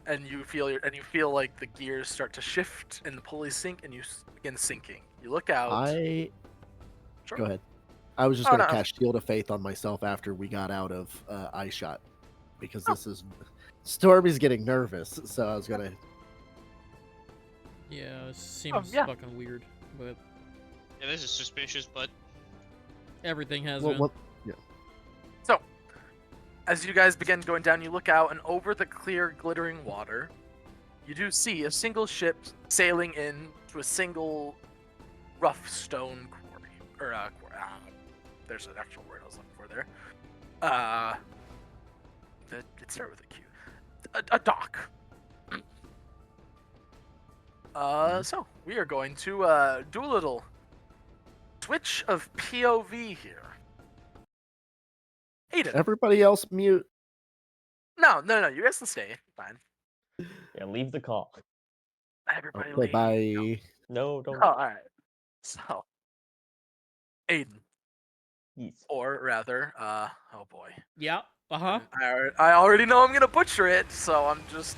[SPEAKER 1] and you feel like the gears start to shift and the pulleys sink, and you begin sinking. You look out. Sure.
[SPEAKER 3] Go ahead. I was just
[SPEAKER 1] Oh,
[SPEAKER 3] gonna
[SPEAKER 1] no.
[SPEAKER 3] cast Shield of Faith on myself after we got out of Eye Shot, because this is Stormy's getting nervous, so I was gonna.
[SPEAKER 2] Yeah, it seems
[SPEAKER 1] yeah.
[SPEAKER 2] fucking weird, but
[SPEAKER 4] Yeah, this is suspicious, but
[SPEAKER 2] everything has
[SPEAKER 3] Well,
[SPEAKER 2] been.
[SPEAKER 3] well,
[SPEAKER 1] So, as you guys begin going down, you look out, and over the clear, glittering water, you do see a single ship sailing in to a single rough stone quarry. Or, there's an actual word I was looking for there. It started with a Q. A dock. So, we are going to do a little switch of POV here. Aiden.
[SPEAKER 3] everybody else mute.
[SPEAKER 1] No, you guys can stay. Fine.
[SPEAKER 6] Yeah, leave the call.
[SPEAKER 1] Everybody
[SPEAKER 3] Okay,
[SPEAKER 1] leave.
[SPEAKER 3] bye.
[SPEAKER 6] No, don't.
[SPEAKER 1] Oh, alright. So, Aiden,
[SPEAKER 6] Yes.
[SPEAKER 1] or rather, oh boy.
[SPEAKER 2] Yeah. Uh-huh.
[SPEAKER 1] I already know I'm gonna butcher it, so I'm just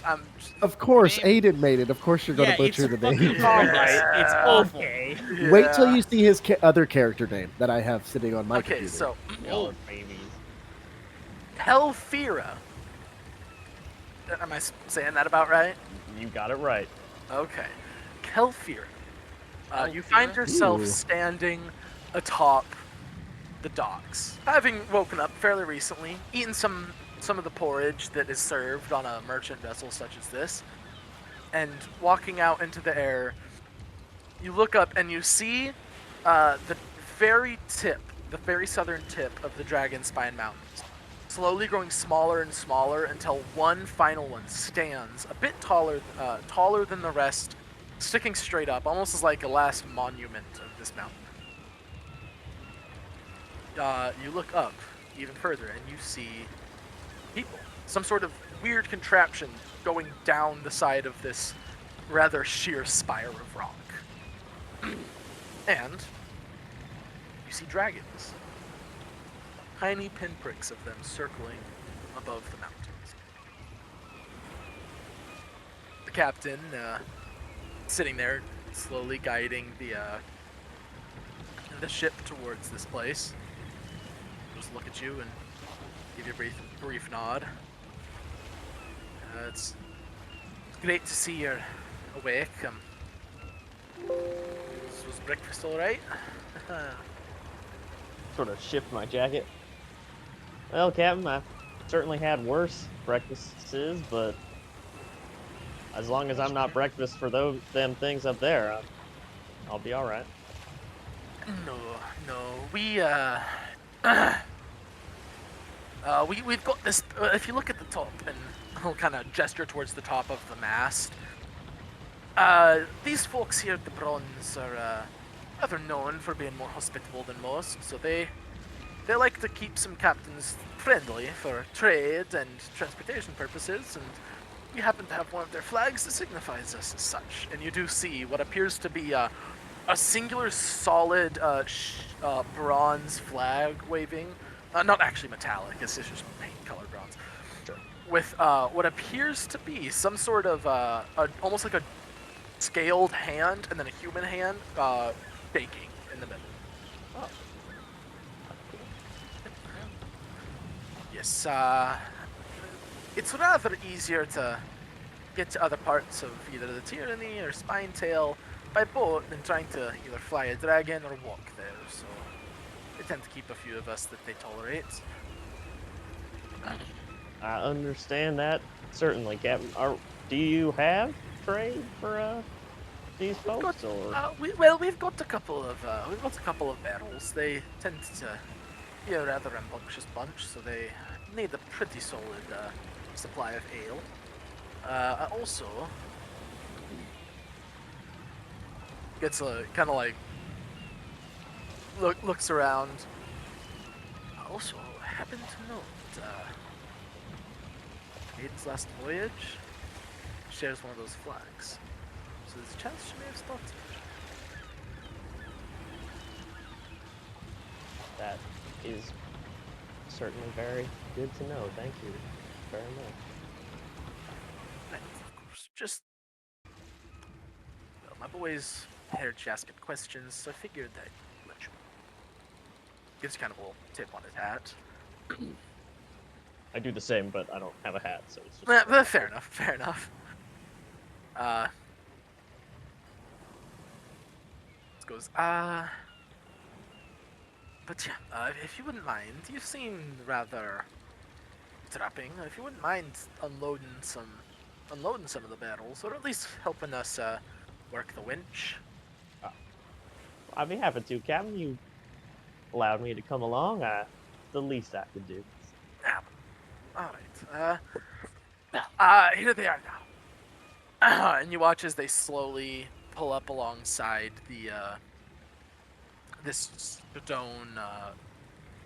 [SPEAKER 3] Of course,
[SPEAKER 4] Name-
[SPEAKER 3] Aiden made it. Of course, you're gonna
[SPEAKER 2] Yeah,
[SPEAKER 3] butcher
[SPEAKER 2] it's
[SPEAKER 3] the
[SPEAKER 2] fucking
[SPEAKER 3] name.
[SPEAKER 2] Right. It's awful.
[SPEAKER 6] Okay.
[SPEAKER 3] Wait till
[SPEAKER 1] yeah.
[SPEAKER 3] you see his other character name that I have sitting on my
[SPEAKER 1] Okay,
[SPEAKER 3] computer.
[SPEAKER 1] so,
[SPEAKER 6] Y'all are babies.
[SPEAKER 1] Helfira. Am I saying that about right?
[SPEAKER 6] You got it right.
[SPEAKER 1] Okay. Kelfira. You find yourself
[SPEAKER 3] Ooh.
[SPEAKER 1] standing atop the docks, having woken up fairly recently, eaten some of the porridge that is served on a merchant vessel such as this, and walking out into the air, you look up and you see the very southern tip of the Dragon Spine Mountains, slowly growing smaller and smaller until one final one stands a bit taller than the rest, sticking straight up, almost as like a last monument of this mountain. You look up even further and you see people some sort of weird contraption going down the side of this rather sheer spire of rock. And you see dragons. Tiny pinpricks of them circling above the mountains. The captain, sitting there, slowly guiding the ship towards this place. Just look at you and give you a brief nod. It's great to see you're awake. Was breakfast all right?
[SPEAKER 6] Sort of shift my jacket. Well, Captain, I've certainly had worse breakfasts, but as long as I'm not breakfast for them things up there, I'll be all right.
[SPEAKER 1] No, we've got this. If you look at the top, and I'll kind of gesture towards the top of the mast. These folks here at the Bronze are rather known for being more hospitable than most, so they like to keep some captains friendly for trade and transportation purposes, and we happen to have one of their flags that signifies us as such. And you do see what appears to be a singular solid bronze flag waving. Not actually metallic, it's just paint color bronze.
[SPEAKER 6] Sure.
[SPEAKER 1] With what appears to be some sort of almost like a scaled hand and then a human hand baking in the middle.
[SPEAKER 6] Oh.
[SPEAKER 1] Yes, it's rather easier to get to other parts of either the Tyranny or Spinetail by boat than trying to either fly a dragon or walk there, so they tend to keep a few of us that they tolerate.
[SPEAKER 6] I understand that, certainly, Captain. Do you have trade for these folks, or?
[SPEAKER 1] We've got a couple of barrels. They tend to be a rather rambunctious bunch, so they need a pretty solid supply of ale. Also, gets a kind of like looks around. Also, happen to note Aiden's last voyage shares one of those flags, so there's a chance she may have spotted it.
[SPEAKER 6] That is certainly very good to know. Thank you very much.
[SPEAKER 1] And of course, just well, my boys heard you asking questions, so I figured I'd let you. Gives kind of a little tip on his hat.
[SPEAKER 6] I do the same, but I don't have a hat, so it's just...
[SPEAKER 1] Fair enough. This goes, but yeah, if you wouldn't mind, you seem rather trapping. If you wouldn't mind unloading some of the barrels, or at least helping us work the winch.
[SPEAKER 6] I'd be happy to, Captain. You allowed me to come along. The least I could do.
[SPEAKER 1] Alright, here they are now. And you watch as they slowly pull up alongside the, this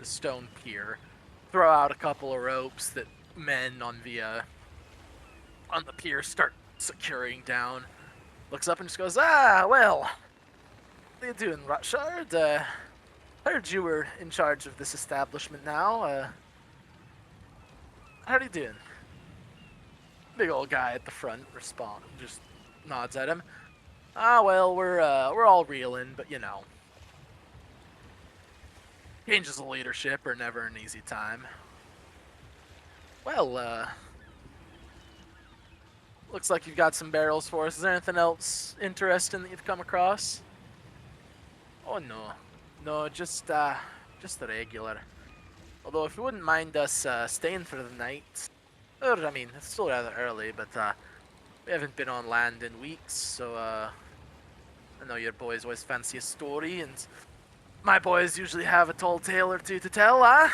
[SPEAKER 1] stone pier, throw out a couple of ropes that men on the pier start securing down. Looks up and just goes, well, what are you doing, Rutshard? Heard you were in charge of this establishment now. How are you doing? Big old guy at the front just nods at him. Well, we're all reeling, but you know, changes of leadership are never an easy time. Well, looks like you've got some barrels for us. Is there anything else interesting that you've come across? Oh no, just the regular. Although, if you wouldn't mind us staying for the night, or I mean, it's still rather early, but we haven't been on land in weeks, so I know your boys always fancy a story, and my boys usually have a tall tale or two to tell, huh?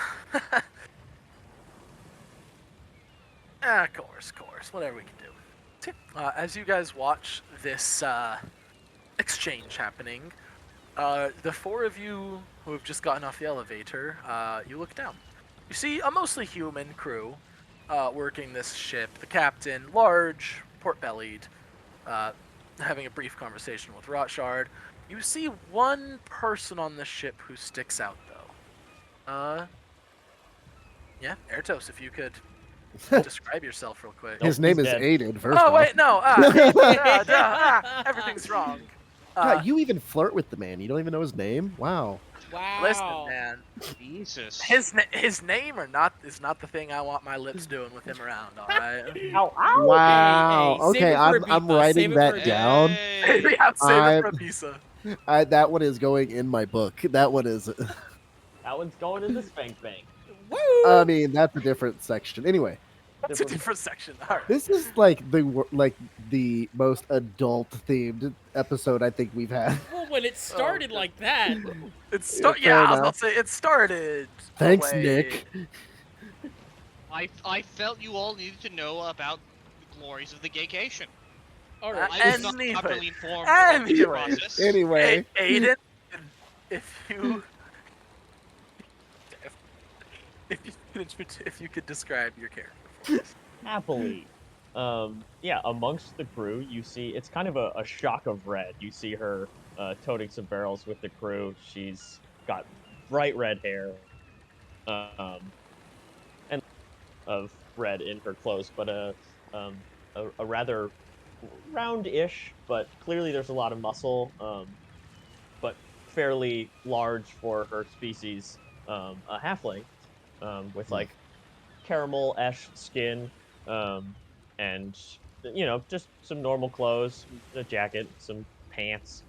[SPEAKER 1] Of course, whatever we can do. As you guys watch this exchange happening, the four of you who have just gotten off the elevator, you look down. You see a mostly human crew, working this ship. The captain, large, port-bellied, having a brief conversation with Rotshard. You see one person on the ship who sticks out, though. Yeah, Ertos, if you could describe yourself real quick.
[SPEAKER 3] His
[SPEAKER 6] Nope,
[SPEAKER 3] name
[SPEAKER 6] he's
[SPEAKER 3] is
[SPEAKER 6] dead.
[SPEAKER 3] Aiden. First
[SPEAKER 1] Oh
[SPEAKER 3] off.
[SPEAKER 1] wait, no. Everything's wrong.
[SPEAKER 3] God, you even flirt with the man. You don't even know his name. Wow.
[SPEAKER 2] Wow.
[SPEAKER 1] Listen, man.
[SPEAKER 4] Jesus.
[SPEAKER 1] His name is not the thing I want my lips doing with him around. All right.
[SPEAKER 6] Ow, ow!
[SPEAKER 3] Wow.
[SPEAKER 2] Hey, save
[SPEAKER 3] okay,
[SPEAKER 2] it for a
[SPEAKER 3] I'm
[SPEAKER 2] beepa,
[SPEAKER 3] writing
[SPEAKER 2] save it for
[SPEAKER 3] that
[SPEAKER 2] a beepa.
[SPEAKER 3] down.
[SPEAKER 4] Hey.
[SPEAKER 1] Yeah, save it for a
[SPEAKER 3] I'm-
[SPEAKER 1] pizza.
[SPEAKER 3] That one is going in my book. That one is.
[SPEAKER 6] That one's going in the spank bank.
[SPEAKER 2] Woo!
[SPEAKER 3] I mean, that's a different section. Anyway,
[SPEAKER 1] That's a different section. All right.
[SPEAKER 3] this is like the most adult themed episode I think we've had.
[SPEAKER 2] Well, when it started like that,
[SPEAKER 3] Fair
[SPEAKER 1] I was about
[SPEAKER 3] enough.
[SPEAKER 1] to say it started.
[SPEAKER 3] Thanks,
[SPEAKER 1] away.
[SPEAKER 3] Nick.
[SPEAKER 4] I felt you all needed to know about the glories of the gaycation.
[SPEAKER 2] all right.
[SPEAKER 4] I was
[SPEAKER 1] And
[SPEAKER 4] not
[SPEAKER 1] neither.
[SPEAKER 4] properly informed of the
[SPEAKER 1] Anyway.
[SPEAKER 4] process.
[SPEAKER 3] Anyway,
[SPEAKER 1] Aiden, if you could describe your character.
[SPEAKER 6] Happily. Yeah, amongst the crew, you see it's kind of a shock of red. You see her toting some barrels with the crew. She's got bright red hair, and of red in her clothes, but a rather round-ish, but clearly there's a lot of muscle, but fairly large for her species, a halfling, with like caramel-ash skin, and just some normal clothes, a jacket, some pants.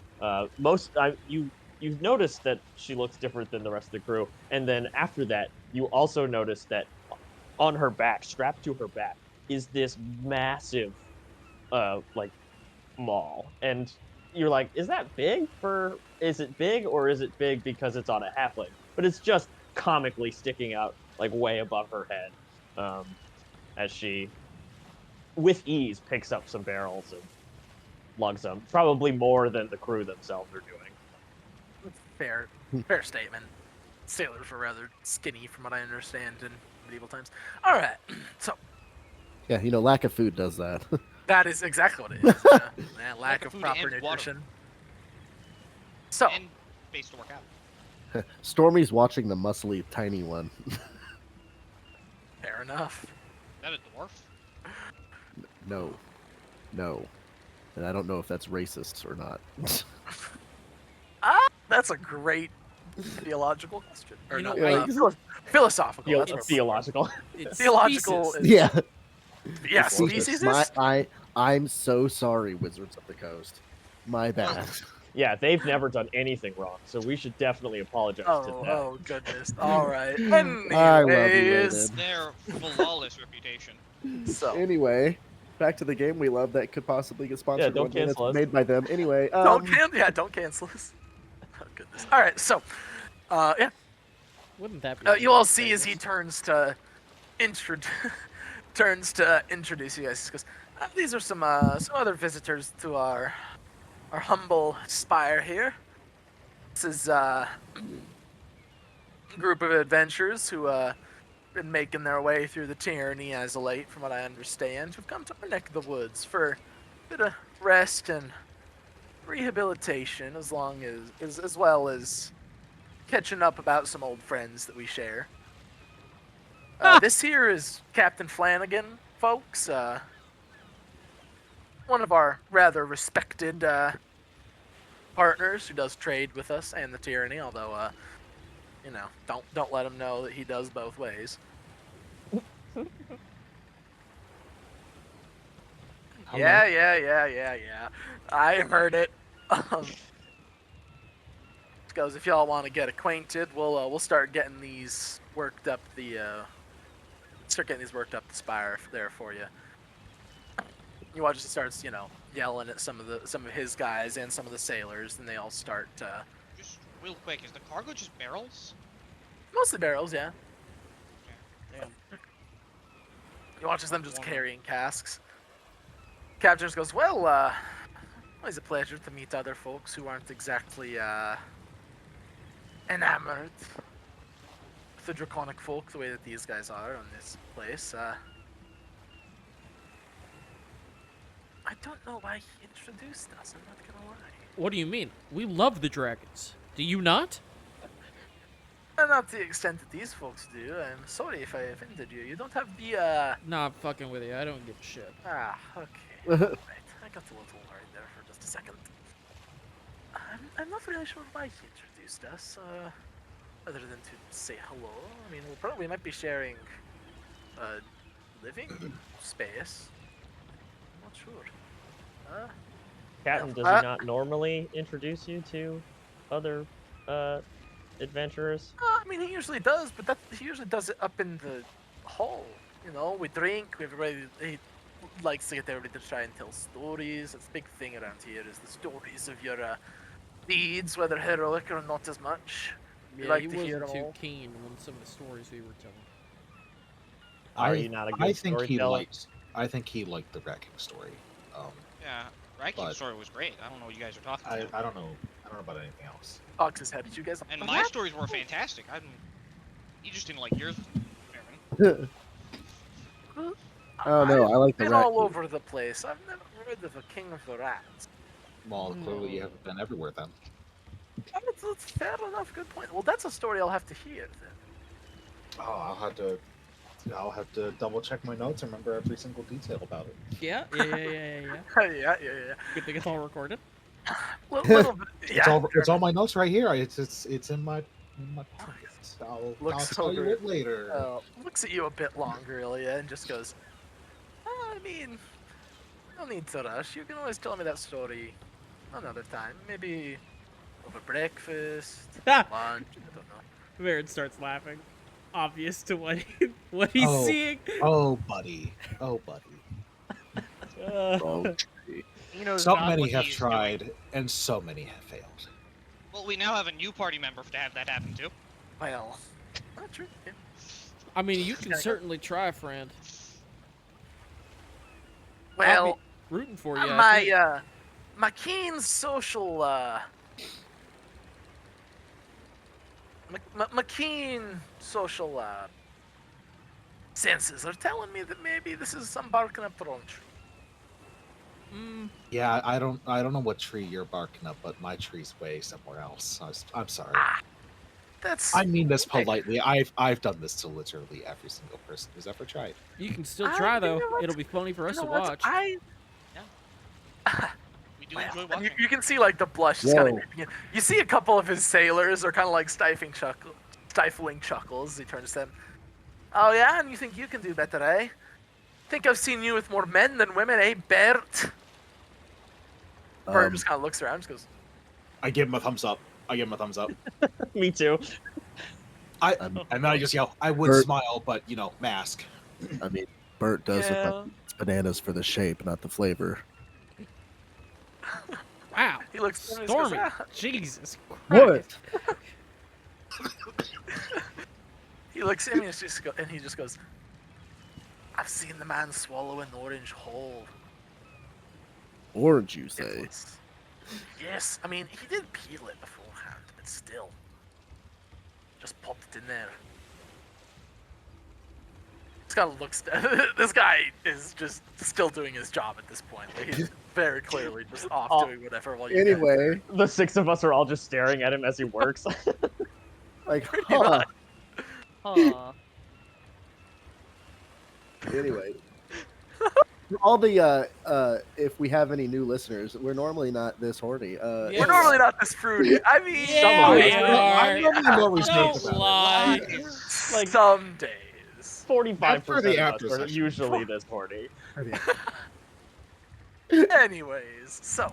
[SPEAKER 6] You've noticed that she looks different than the rest of the crew, and then after that, you also notice that on her back, strapped to her back, is this massive, like, maul, and you're like, is it big or is it big because it's on a halfling? But it's just comically sticking out like way above her head, as she, with ease, picks up some barrels and lugs them. Probably more than the crew themselves are doing.
[SPEAKER 1] Fair statement. Sailors were rather skinny, from what I understand, in medieval times. All right, so
[SPEAKER 3] yeah, lack of food does that.
[SPEAKER 1] that is exactly what it is. Yeah. Lack of
[SPEAKER 4] food
[SPEAKER 1] proper
[SPEAKER 4] and water.
[SPEAKER 1] nutrition. So,
[SPEAKER 4] And space to work out.
[SPEAKER 3] Stormy's watching the muscly tiny one.
[SPEAKER 1] fair enough.
[SPEAKER 4] Is that a dwarf?
[SPEAKER 3] No, and I don't know if that's racist or not.
[SPEAKER 1] That's a great theological question. Or
[SPEAKER 2] You
[SPEAKER 1] no,
[SPEAKER 2] know,
[SPEAKER 1] philosophical. That's what-
[SPEAKER 6] Theological.
[SPEAKER 2] it's
[SPEAKER 1] Theological
[SPEAKER 2] species.
[SPEAKER 1] is-
[SPEAKER 3] yeah,
[SPEAKER 1] Yeah,
[SPEAKER 3] Thesis.
[SPEAKER 1] species.
[SPEAKER 3] I'm so sorry, Wizards of the Coast. My bad.
[SPEAKER 6] Yeah, they've never done anything wrong, so we should definitely apologize to them.
[SPEAKER 1] Oh goodness. All right.
[SPEAKER 3] I love you,
[SPEAKER 1] Anyways,
[SPEAKER 3] Aiden.
[SPEAKER 4] Their flawless reputation.
[SPEAKER 1] so
[SPEAKER 3] Anyway, back to the game we love that could possibly get sponsored.
[SPEAKER 6] don't
[SPEAKER 3] one day. That's
[SPEAKER 6] cancel us.
[SPEAKER 3] made by them. Anyway,
[SPEAKER 1] don't cancel us. Oh goodness. All right. So, yeah.
[SPEAKER 2] Wouldn't that be?
[SPEAKER 1] You all see as he turns to introduce you guys. He goes, these are some other visitors to our humble spire here. This is a group of adventurers who been making their way through the tyranny as of late, from what I understand. Who've come to our neck of the woods for a bit of rest and rehabilitation, as well as catching up about some old friends that we share. This here is Captain Flanagan, folks. One of our rather respected partners who does trade with us and the tyranny, although don't let him know that he does both ways. Yeah. I heard it. Goes, if y'all want to get acquainted, we'll start getting these worked up the spire there for you. You watch as he starts, yelling at some of his guys and some of the sailors, and they all start.
[SPEAKER 4] Just real quick, is the cargo just barrels?
[SPEAKER 1] Mostly barrels, yeah. You watch as them just
[SPEAKER 4] Wonderful.
[SPEAKER 1] carrying casks. Captain just goes, well, always a pleasure to meet other folks who aren't exactly enamored with the draconic folk the way that these guys are on this place. don't know why he introduced us. I'm not gonna lie.
[SPEAKER 2] What do you mean? We love the dragons. Do you not?
[SPEAKER 1] Not to the extent that these folks do. I'm sorry if I offended you. You don't have the
[SPEAKER 2] Nah, I'm fucking with you. I don't give a shit.
[SPEAKER 1] Okay. Right. I got a little worried there for just a second. I'm not really sure why he introduced us. Other than to say hello. I mean, we might be sharing living space. I'm not sure.
[SPEAKER 6] Captain, does he not normally introduce you to other adventurers?
[SPEAKER 1] I mean, he usually does, but he usually does it up in the hall. You know, we drink. He likes to get everybody to try and tell stories. It's a big thing around here is the stories of your deeds, whether heroic or not as much. We
[SPEAKER 2] Yeah,
[SPEAKER 1] like
[SPEAKER 2] he
[SPEAKER 1] to hear
[SPEAKER 2] wasn't
[SPEAKER 1] them
[SPEAKER 2] too
[SPEAKER 1] all.
[SPEAKER 2] keen on some of the stories we were telling.
[SPEAKER 6] Are you not a good
[SPEAKER 5] I think
[SPEAKER 6] storyteller?
[SPEAKER 5] I think he liked the wrecking story.
[SPEAKER 4] Yeah, Racking's
[SPEAKER 5] But-
[SPEAKER 4] story was great. I don't know what you guys are talking
[SPEAKER 5] I
[SPEAKER 4] about.
[SPEAKER 5] don't know. I don't know about anything else.
[SPEAKER 1] Fox his head at you guys.
[SPEAKER 4] And my stories were fantastic. You just didn't like yours, Aaron.
[SPEAKER 3] Oh no, I like the
[SPEAKER 1] been
[SPEAKER 3] rat.
[SPEAKER 1] all
[SPEAKER 3] King.
[SPEAKER 1] over the place. I've never heard of a king of the rats.
[SPEAKER 5] Well, clearly you haven't been everywhere then.
[SPEAKER 1] That's fair enough. Good point. Well, that's a story I'll have to hear then.
[SPEAKER 5] Oh, I'll have to double check my notes and remember every single detail about it.
[SPEAKER 2] Yeah.
[SPEAKER 1] Yeah.
[SPEAKER 2] Good thing it's all recorded.
[SPEAKER 1] Little bit. Yeah.
[SPEAKER 5] It's all my notes right here. It's in my pockets. I'll
[SPEAKER 1] Looks
[SPEAKER 5] tell you
[SPEAKER 1] over-
[SPEAKER 5] it later.
[SPEAKER 1] Looks at you a bit longer, Ilya, and just goes, I mean, no need to rush. You can always tell me that story another time. Maybe over breakfast, lunch, I don't know.
[SPEAKER 2] Baron starts laughing. Obvious to what he's
[SPEAKER 5] Oh.
[SPEAKER 2] seeing.
[SPEAKER 5] Oh, buddy. Oh, buddy.
[SPEAKER 3] Oh,
[SPEAKER 4] He knows
[SPEAKER 5] So
[SPEAKER 4] not
[SPEAKER 5] many
[SPEAKER 4] what
[SPEAKER 5] have
[SPEAKER 4] he's
[SPEAKER 5] tried,
[SPEAKER 4] doing.
[SPEAKER 5] and so many have failed.
[SPEAKER 4] Well, we now have a new party member to have that happen to.
[SPEAKER 1] Well, not true. Yeah.
[SPEAKER 2] I mean, you can certainly try, friend. I'll
[SPEAKER 1] Well,
[SPEAKER 2] be rooting for you. I think.
[SPEAKER 1] my keen social my keen social senses are telling me that maybe this is some barking up the wrong tree.
[SPEAKER 5] Yeah, I don't know what tree you're barking up, but my tree's way somewhere else. I'm sorry.
[SPEAKER 1] That's
[SPEAKER 5] I mean this politely. I've done this to literally every single person who's ever tried.
[SPEAKER 2] You can still
[SPEAKER 1] I-
[SPEAKER 2] try
[SPEAKER 1] you
[SPEAKER 2] though.
[SPEAKER 1] know what?
[SPEAKER 2] It'll be funny for us
[SPEAKER 1] You
[SPEAKER 2] to
[SPEAKER 1] know what?
[SPEAKER 2] watch.
[SPEAKER 4] We do
[SPEAKER 1] Well,
[SPEAKER 4] enjoy
[SPEAKER 1] and
[SPEAKER 4] watching.
[SPEAKER 1] you can see like the blush is kind of
[SPEAKER 3] Whoa.
[SPEAKER 1] creeping in. You see a couple of his sailors are kind of like stifling chuckles. He turns to them. Oh yeah, and you think you can do better, eh? Think I've seen you with more men than women, eh, Bert? Bert just kind of looks around, and just goes,
[SPEAKER 5] I give him a thumbs up.
[SPEAKER 6] Me too.
[SPEAKER 5] And then I just yell, I would
[SPEAKER 3] Bert-
[SPEAKER 5] smile, but mask.
[SPEAKER 3] I mean, Bert does look
[SPEAKER 1] yeah.
[SPEAKER 3] like it's bananas for the shape, not the flavor.
[SPEAKER 2] Wow.
[SPEAKER 1] He looks at him and he just goes,
[SPEAKER 2] Stormy.
[SPEAKER 1] "Ah."
[SPEAKER 2] Jesus
[SPEAKER 3] What?
[SPEAKER 2] Christ.
[SPEAKER 1] He looks at me and he just goes, I've seen the man swallow an orange whole.
[SPEAKER 3] Orange, you
[SPEAKER 1] It
[SPEAKER 3] say?
[SPEAKER 1] was- Yes, I mean, he did peel it beforehand, but still. Just popped it in there. This guy looks. This guy is just still doing his job at this point. Like, he's very clearly just off
[SPEAKER 6] Oh.
[SPEAKER 1] doing whatever while you guys-
[SPEAKER 3] Anyway,
[SPEAKER 6] The six of us are all just staring at him as he works.
[SPEAKER 3] like,
[SPEAKER 1] Pretty
[SPEAKER 3] huh.
[SPEAKER 1] much.
[SPEAKER 6] Aw.
[SPEAKER 3] Anyway, for all the if we have any new listeners, we're normally not this horny.
[SPEAKER 2] Yeah.
[SPEAKER 1] We're normally not this fruity. I mean,
[SPEAKER 2] Yeah,
[SPEAKER 1] some
[SPEAKER 2] we
[SPEAKER 1] days.
[SPEAKER 2] are.
[SPEAKER 5] I'm normally always
[SPEAKER 2] Don't
[SPEAKER 5] joking about
[SPEAKER 2] lie.
[SPEAKER 6] Like-
[SPEAKER 1] Some days.
[SPEAKER 6] 45%
[SPEAKER 5] After the
[SPEAKER 6] of
[SPEAKER 5] after
[SPEAKER 6] us are
[SPEAKER 5] session.
[SPEAKER 6] usually this horny.
[SPEAKER 1] Anyways, so.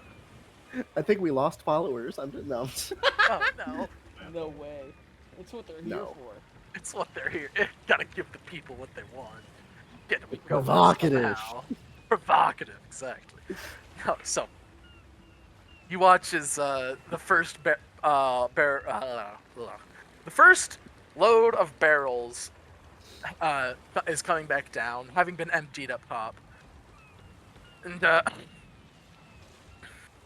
[SPEAKER 3] I think we lost followers. I'm just no.
[SPEAKER 1] Oh no.
[SPEAKER 2] No way. That's what they're here
[SPEAKER 3] No.
[SPEAKER 2] for.
[SPEAKER 1] It's what they're here. Gotta give the people what they want. Get them going
[SPEAKER 3] Provocative.
[SPEAKER 1] somehow. Provocative, exactly. No, so you watch as the first the first load of barrels is coming back down, having been emptied up top, and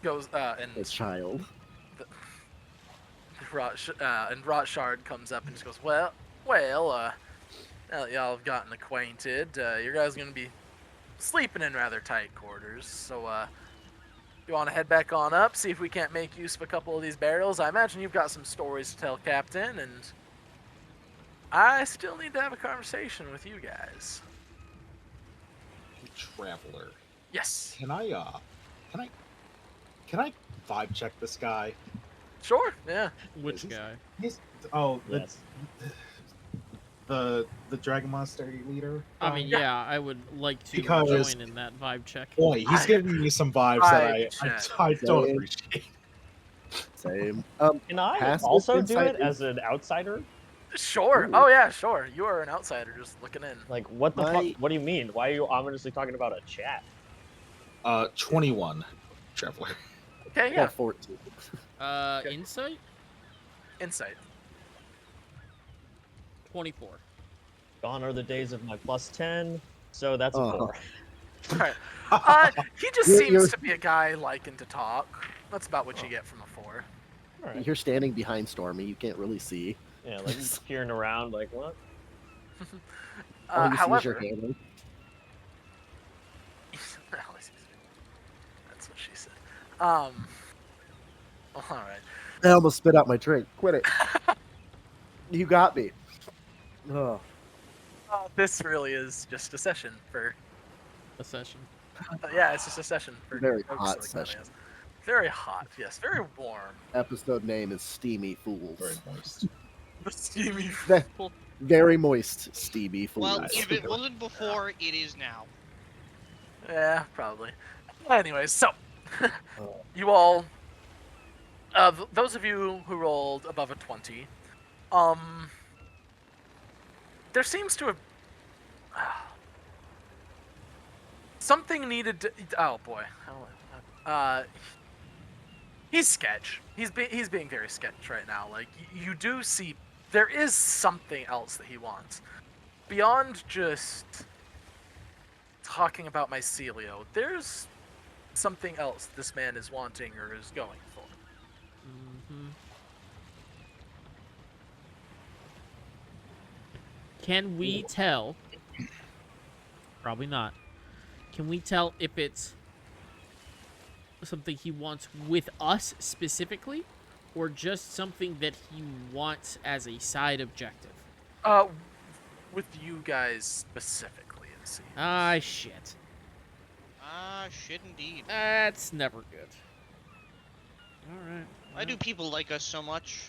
[SPEAKER 1] goes and
[SPEAKER 3] A child.
[SPEAKER 1] and Rotshard comes up and just goes, well, now that y'all have gotten acquainted, you guys are gonna be sleeping in rather tight quarters. So, you want to head back on up, see if we can't make use of a couple of these barrels? I imagine you've got some stories to tell, Captain, and I still need to have a conversation with you guys.
[SPEAKER 5] Traveler.
[SPEAKER 1] Yes.
[SPEAKER 5] Can I vibe check this guy?
[SPEAKER 1] Sure. Yeah.
[SPEAKER 2] Which guy?
[SPEAKER 5] He's
[SPEAKER 6] Yes.
[SPEAKER 5] the Dragon Monastery leader.
[SPEAKER 2] I mean, yeah, I would like to
[SPEAKER 5] Because-
[SPEAKER 2] join in that vibe check.
[SPEAKER 5] Boy, he's giving me some vibes that I don't
[SPEAKER 3] Same.
[SPEAKER 5] appreciate.
[SPEAKER 3] Same.
[SPEAKER 6] Can I
[SPEAKER 3] Passive
[SPEAKER 6] also do
[SPEAKER 3] insight
[SPEAKER 6] it as an outsider?
[SPEAKER 1] Sure.
[SPEAKER 3] Ooh.
[SPEAKER 1] Oh yeah, sure. You are an outsider just looking in.
[SPEAKER 6] Like, what the
[SPEAKER 3] My-
[SPEAKER 6] fuck? What do you mean? Why are you ominously talking about a chat?
[SPEAKER 5] 21, Traveler.
[SPEAKER 1] Okay.
[SPEAKER 3] Yeah,
[SPEAKER 1] Yeah.
[SPEAKER 3] 14.
[SPEAKER 2] Insight?
[SPEAKER 1] Insight.
[SPEAKER 2] 24.
[SPEAKER 6] Gone are the days of my +10, so that's a
[SPEAKER 3] Uh-huh.
[SPEAKER 6] 4.
[SPEAKER 1] All right. He just
[SPEAKER 3] You're-
[SPEAKER 1] seems
[SPEAKER 3] you're-
[SPEAKER 1] to be a guy liking to talk. That's about what you get from a 4.
[SPEAKER 6] Alright.
[SPEAKER 3] You're standing behind Stormy. You can't really see.
[SPEAKER 6] Yeah, like peering around, like what?
[SPEAKER 3] All you see is your
[SPEAKER 1] However,
[SPEAKER 3] hand.
[SPEAKER 1] that's what she said. All right.
[SPEAKER 3] I almost spit out my drink. Quit it. You got me. Oh,
[SPEAKER 1] This really is just a session for.
[SPEAKER 2] A session.
[SPEAKER 1] Yeah, it's just a session for.
[SPEAKER 3] Very
[SPEAKER 1] folks
[SPEAKER 3] hot
[SPEAKER 1] like
[SPEAKER 3] session.
[SPEAKER 1] us. Very hot. Yes. Very warm.
[SPEAKER 3] episode name is Steamy Fools.
[SPEAKER 5] Very moist.
[SPEAKER 1] The steamy.
[SPEAKER 3] Ve- Very moist, Steamy Fools.
[SPEAKER 4] Well, if it wasn't before, it is now.
[SPEAKER 1] Yeah, probably. Anyways, so
[SPEAKER 3] Oh.
[SPEAKER 1] you all, those of you who rolled above a 20, there seems to have something needed to. Oh boy, he's sketch. He's being very sketch right now. Like you do see, there is something else that he wants beyond just talking about mycelio. There's something else this man is wanting or is going for.
[SPEAKER 2] Mm-hmm. Can we tell? Probably not. Can we tell if it's something he wants with us specifically, or just something that he wants as a side objective?
[SPEAKER 1] With you guys specifically, it seems.
[SPEAKER 2] Ah, shit.
[SPEAKER 4] Ah, shit indeed.
[SPEAKER 2] That's never good. Alright.
[SPEAKER 4] Why do people like us so much?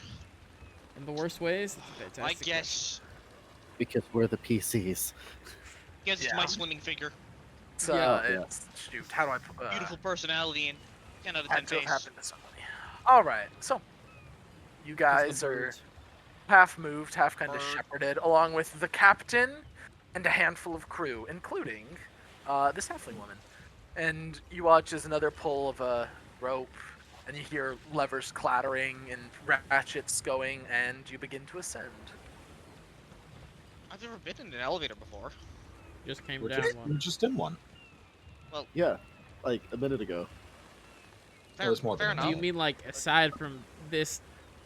[SPEAKER 2] In the worst ways? That's a
[SPEAKER 4] I
[SPEAKER 2] fantastic
[SPEAKER 4] guess.
[SPEAKER 3] Because we're the PCs.
[SPEAKER 4] Guess it's
[SPEAKER 1] Yeah.
[SPEAKER 4] my swimming figure.
[SPEAKER 1] It's,
[SPEAKER 2] Yeah.
[SPEAKER 1] it's shoot. How do I put?
[SPEAKER 4] Beautiful personality and 10 out of 10
[SPEAKER 1] Had to have
[SPEAKER 4] face.
[SPEAKER 1] happened to somebody. All right, so you guys are half moved, half kind of
[SPEAKER 4] Bird.
[SPEAKER 1] shepherded, along with the captain and a handful of crew, including this halfling woman. And you watch as another pull of a rope, and you hear levers clattering and ratchets going, and you begin to ascend.
[SPEAKER 4] I've never been in an elevator before.
[SPEAKER 2] Just came
[SPEAKER 5] We're
[SPEAKER 2] down
[SPEAKER 5] just,
[SPEAKER 2] one.
[SPEAKER 5] we're just in one.
[SPEAKER 3] Yeah, like a minute ago.
[SPEAKER 4] Fair,
[SPEAKER 5] was more
[SPEAKER 4] fair
[SPEAKER 5] than
[SPEAKER 2] Do
[SPEAKER 4] enough.
[SPEAKER 2] you mean like aside from this,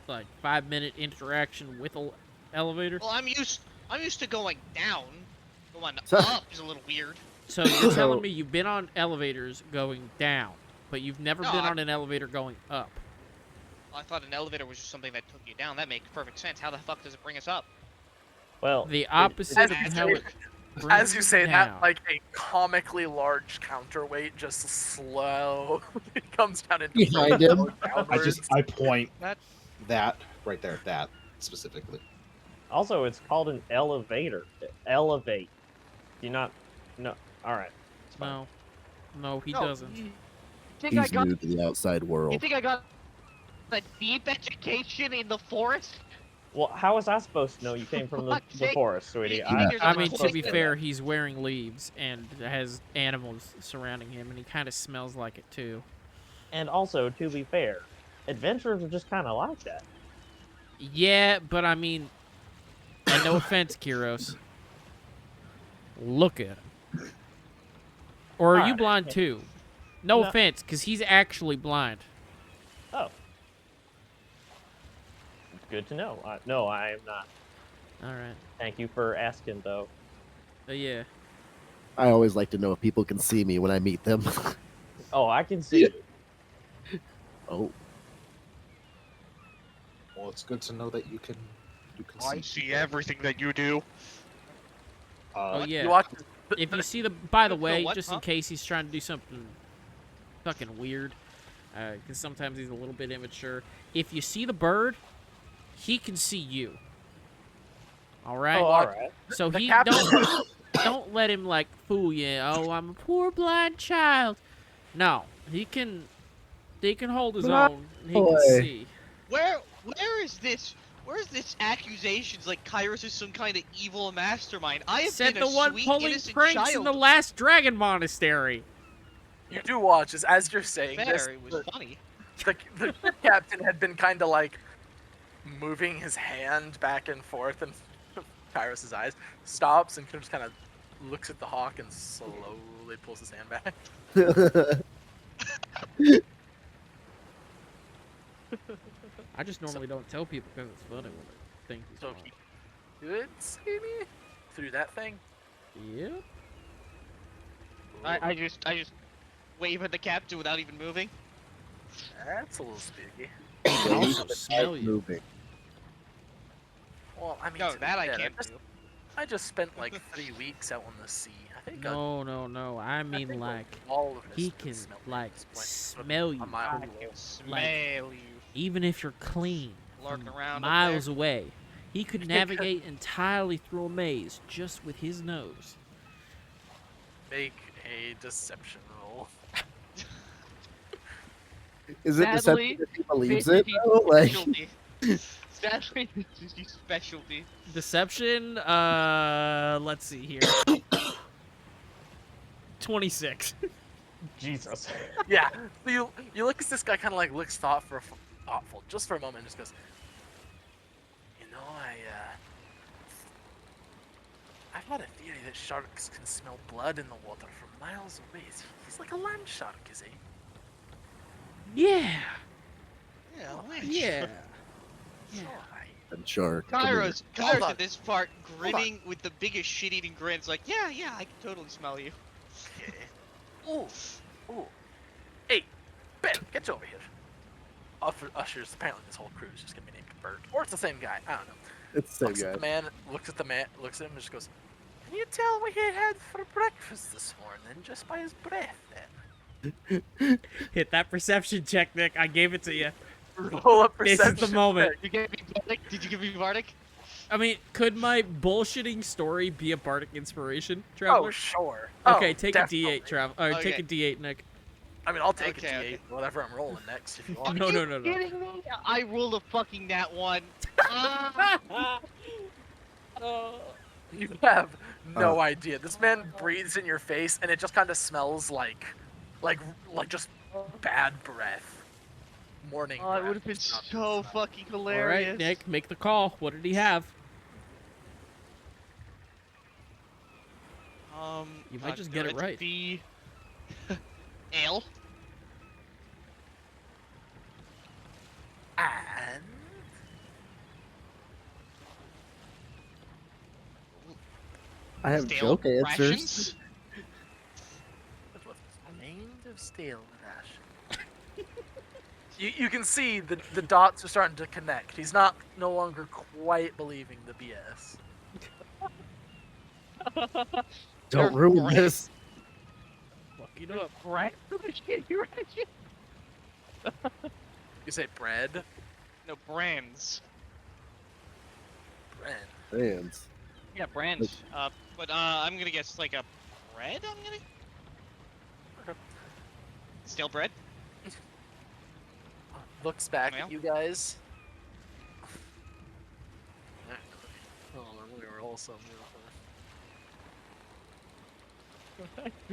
[SPEAKER 2] like 5-minute interaction with an elevator?
[SPEAKER 4] Well, I'm used to going down. Going
[SPEAKER 3] So-
[SPEAKER 4] up is a little weird.
[SPEAKER 2] So you're telling
[SPEAKER 3] So-
[SPEAKER 2] me you've been on elevators going down, but you've never
[SPEAKER 4] No,
[SPEAKER 2] been
[SPEAKER 4] I-
[SPEAKER 2] on an elevator going up.
[SPEAKER 4] I thought an elevator was just something that took you down. That makes perfect sense. How the fuck does it bring us up?
[SPEAKER 6] Well,
[SPEAKER 2] The opposite of
[SPEAKER 1] As
[SPEAKER 2] how
[SPEAKER 1] you-
[SPEAKER 2] it
[SPEAKER 1] As
[SPEAKER 2] brings
[SPEAKER 1] you say
[SPEAKER 2] down.
[SPEAKER 1] that, like a comically large counterweight just slow comes down and
[SPEAKER 3] Behind him.
[SPEAKER 5] I point
[SPEAKER 4] That-
[SPEAKER 5] that right there, that specifically.
[SPEAKER 6] also it's called an elevator. Elevate. Do you not? No. All right. It's fine.
[SPEAKER 2] No, he doesn't.
[SPEAKER 7] You think I
[SPEAKER 3] He's
[SPEAKER 7] got?
[SPEAKER 3] new to the outside
[SPEAKER 7] You
[SPEAKER 3] world.
[SPEAKER 7] think I got a deep education in the forest?
[SPEAKER 6] Well, how was I supposed to know you came from the
[SPEAKER 7] Fuck's sake.
[SPEAKER 6] forest, sweetie?
[SPEAKER 7] You think there's
[SPEAKER 2] I
[SPEAKER 7] a
[SPEAKER 2] mean, to
[SPEAKER 7] point
[SPEAKER 2] be
[SPEAKER 7] to
[SPEAKER 2] fair, he's wearing leaves and has animals surrounding him, and he kind of smells like it too.
[SPEAKER 6] And also, to be fair, adventurers are just kind of like that.
[SPEAKER 2] Yeah, but I mean, and no offense, Kiros. Look at him. Or are you
[SPEAKER 6] Alright.
[SPEAKER 2] blind too? No
[SPEAKER 6] No.
[SPEAKER 2] offense, because he's actually blind.
[SPEAKER 6] Oh. Good to know. No, I am not.
[SPEAKER 2] All right.
[SPEAKER 6] Thank you for asking, though.
[SPEAKER 2] But yeah.
[SPEAKER 3] I always like to know if people can see me when I meet them.
[SPEAKER 6] Oh, I can see you.
[SPEAKER 3] Oh,
[SPEAKER 5] Well, it's good to know that you can
[SPEAKER 4] I
[SPEAKER 5] see.
[SPEAKER 4] see everything that you do.
[SPEAKER 2] Oh
[SPEAKER 1] You
[SPEAKER 2] yeah.
[SPEAKER 1] watch.
[SPEAKER 2] If you see the, by the
[SPEAKER 4] The
[SPEAKER 2] way,
[SPEAKER 4] what,
[SPEAKER 2] just
[SPEAKER 4] huh?
[SPEAKER 2] in case he's trying to do something fucking weird, because sometimes he's a little bit immature. If you see the bird, he can see you. All right.
[SPEAKER 6] Oh, all right.
[SPEAKER 2] So
[SPEAKER 1] the
[SPEAKER 2] he
[SPEAKER 1] captain-
[SPEAKER 2] don't let him like fool you. Oh, I'm a poor blind child. No, he can hold his own. And he can
[SPEAKER 3] boy.
[SPEAKER 2] see.
[SPEAKER 4] Where is this? Where's this accusations like Kairos is some kind of evil mastermind? I have
[SPEAKER 2] Said
[SPEAKER 4] been
[SPEAKER 2] the
[SPEAKER 4] a
[SPEAKER 2] one
[SPEAKER 4] sweet,
[SPEAKER 2] pulling
[SPEAKER 4] innocent
[SPEAKER 2] pranks in
[SPEAKER 4] child.
[SPEAKER 2] the last Dragon Monastery.
[SPEAKER 1] You do watch as you're saying
[SPEAKER 4] Fair,
[SPEAKER 1] this.
[SPEAKER 4] it was funny.
[SPEAKER 1] The captain had been kind of like moving his hand back and forth, and Kyros's eyes stops and just kind of looks at the hawk and slowly pulls his hand back.
[SPEAKER 2] I just normally don't tell people because it's funny when they think he's
[SPEAKER 1] So
[SPEAKER 2] wrong.
[SPEAKER 1] he could see me through that thing.
[SPEAKER 2] Yeah.
[SPEAKER 4] I just wave at the captain without even moving.
[SPEAKER 1] That's a little spooky.
[SPEAKER 2] He can also smell you.
[SPEAKER 3] moving.
[SPEAKER 1] Well, I mean,
[SPEAKER 4] No,
[SPEAKER 1] to be
[SPEAKER 4] that I
[SPEAKER 1] fair,
[SPEAKER 4] can't
[SPEAKER 1] just-
[SPEAKER 4] do.
[SPEAKER 1] I just spent like 3 weeks out on the sea. I think
[SPEAKER 2] No. I mean,
[SPEAKER 1] think
[SPEAKER 2] like,
[SPEAKER 1] all of this
[SPEAKER 2] he
[SPEAKER 1] could
[SPEAKER 2] can,
[SPEAKER 1] smell
[SPEAKER 2] like,
[SPEAKER 1] this place.
[SPEAKER 2] smell you.
[SPEAKER 1] A mile
[SPEAKER 4] I
[SPEAKER 1] away.
[SPEAKER 4] can smell you
[SPEAKER 2] Even if you're clean,
[SPEAKER 4] lurking
[SPEAKER 2] from
[SPEAKER 4] around
[SPEAKER 2] miles
[SPEAKER 4] up
[SPEAKER 2] away. He could navigate entirely through a maze just with his nose.
[SPEAKER 1] Make a deception roll.
[SPEAKER 3] Is it
[SPEAKER 7] Sadly,
[SPEAKER 3] deceptive if he believes
[SPEAKER 7] this
[SPEAKER 3] it?
[SPEAKER 7] is
[SPEAKER 3] Though? Like,
[SPEAKER 7] specialty. Sadly, this is his specialty.
[SPEAKER 2] Deception, let's see here. 26.
[SPEAKER 6] Jesus.
[SPEAKER 1] Yeah. So you look at this guy, kind of like looks thoughtful just for a moment, and just goes, you know, I've had a theory that sharks can smell blood in the water from miles away. He's like a land shark, is he?
[SPEAKER 2] Yeah.
[SPEAKER 4] there. Yeah, wait.
[SPEAKER 2] Yeah.
[SPEAKER 1] So I
[SPEAKER 3] I'm sure. come here.
[SPEAKER 4] Kairos
[SPEAKER 1] Hold on.
[SPEAKER 4] at this part grinning with the biggest shit-eating grins, like, yeah, I can totally smell you.
[SPEAKER 1] okay. Ooh. Hey, Ben, get you over here. Ushers. Apparently, this whole crew is just gonna be named Bert, or it's the same guy. I don't know.
[SPEAKER 3] It's the
[SPEAKER 1] Looks
[SPEAKER 3] same
[SPEAKER 1] at
[SPEAKER 3] guy.
[SPEAKER 1] the man. Looks at him, and just goes, "Can you tell what he had for breakfast this morning just by his breath?" Then
[SPEAKER 2] Hit that perception check, Nick. I gave it to you.
[SPEAKER 1] roll up
[SPEAKER 2] This
[SPEAKER 1] perception.
[SPEAKER 2] is the moment.
[SPEAKER 1] check.
[SPEAKER 4] Did you give me Bardic? Did you give me Bardic?
[SPEAKER 2] I mean, could my bullshitting story be a bardic inspiration, Traveler?
[SPEAKER 1] Oh sure.
[SPEAKER 2] Okay,
[SPEAKER 1] Oh,
[SPEAKER 2] take
[SPEAKER 1] definitely.
[SPEAKER 2] a D8, Travel. Or take
[SPEAKER 4] Okay.
[SPEAKER 2] a D8, Nick.
[SPEAKER 1] I mean, I'll take
[SPEAKER 4] Okay,
[SPEAKER 1] a D8,
[SPEAKER 4] okay.
[SPEAKER 1] whatever I'm rolling next, if you want.
[SPEAKER 2] No.
[SPEAKER 4] Kidding me? I rolled a fucking nat one.
[SPEAKER 1] You have no idea. This man breathes in your face, and it just kind of smells like just bad breath. Morning.
[SPEAKER 4] Oh, it
[SPEAKER 1] breath.
[SPEAKER 4] would have been
[SPEAKER 1] It's not
[SPEAKER 4] so
[SPEAKER 1] good smell.
[SPEAKER 4] fucking
[SPEAKER 2] All
[SPEAKER 4] hilarious.
[SPEAKER 2] right, Nick, make the call. What did he have? You might just get it
[SPEAKER 4] it's
[SPEAKER 2] right.
[SPEAKER 4] The ale.
[SPEAKER 1] And
[SPEAKER 3] I have
[SPEAKER 4] Stale
[SPEAKER 3] joke answers.
[SPEAKER 4] rations?
[SPEAKER 1] that's what's named of stale ration. You can see the dots are starting to connect. He's no longer quite believing the BS.
[SPEAKER 3] Don't ruin
[SPEAKER 4] Right.
[SPEAKER 3] this.
[SPEAKER 1] You know,
[SPEAKER 7] Right?
[SPEAKER 1] you say bread,
[SPEAKER 4] No, brands.
[SPEAKER 1] bread.
[SPEAKER 3] Fans.
[SPEAKER 7] Yeah, brands.
[SPEAKER 4] But I'm gonna guess like a bread.
[SPEAKER 1] Okay.
[SPEAKER 4] Stale bread.
[SPEAKER 1] Looks back
[SPEAKER 4] Mail?
[SPEAKER 1] at you guys. Oh, let me roll some.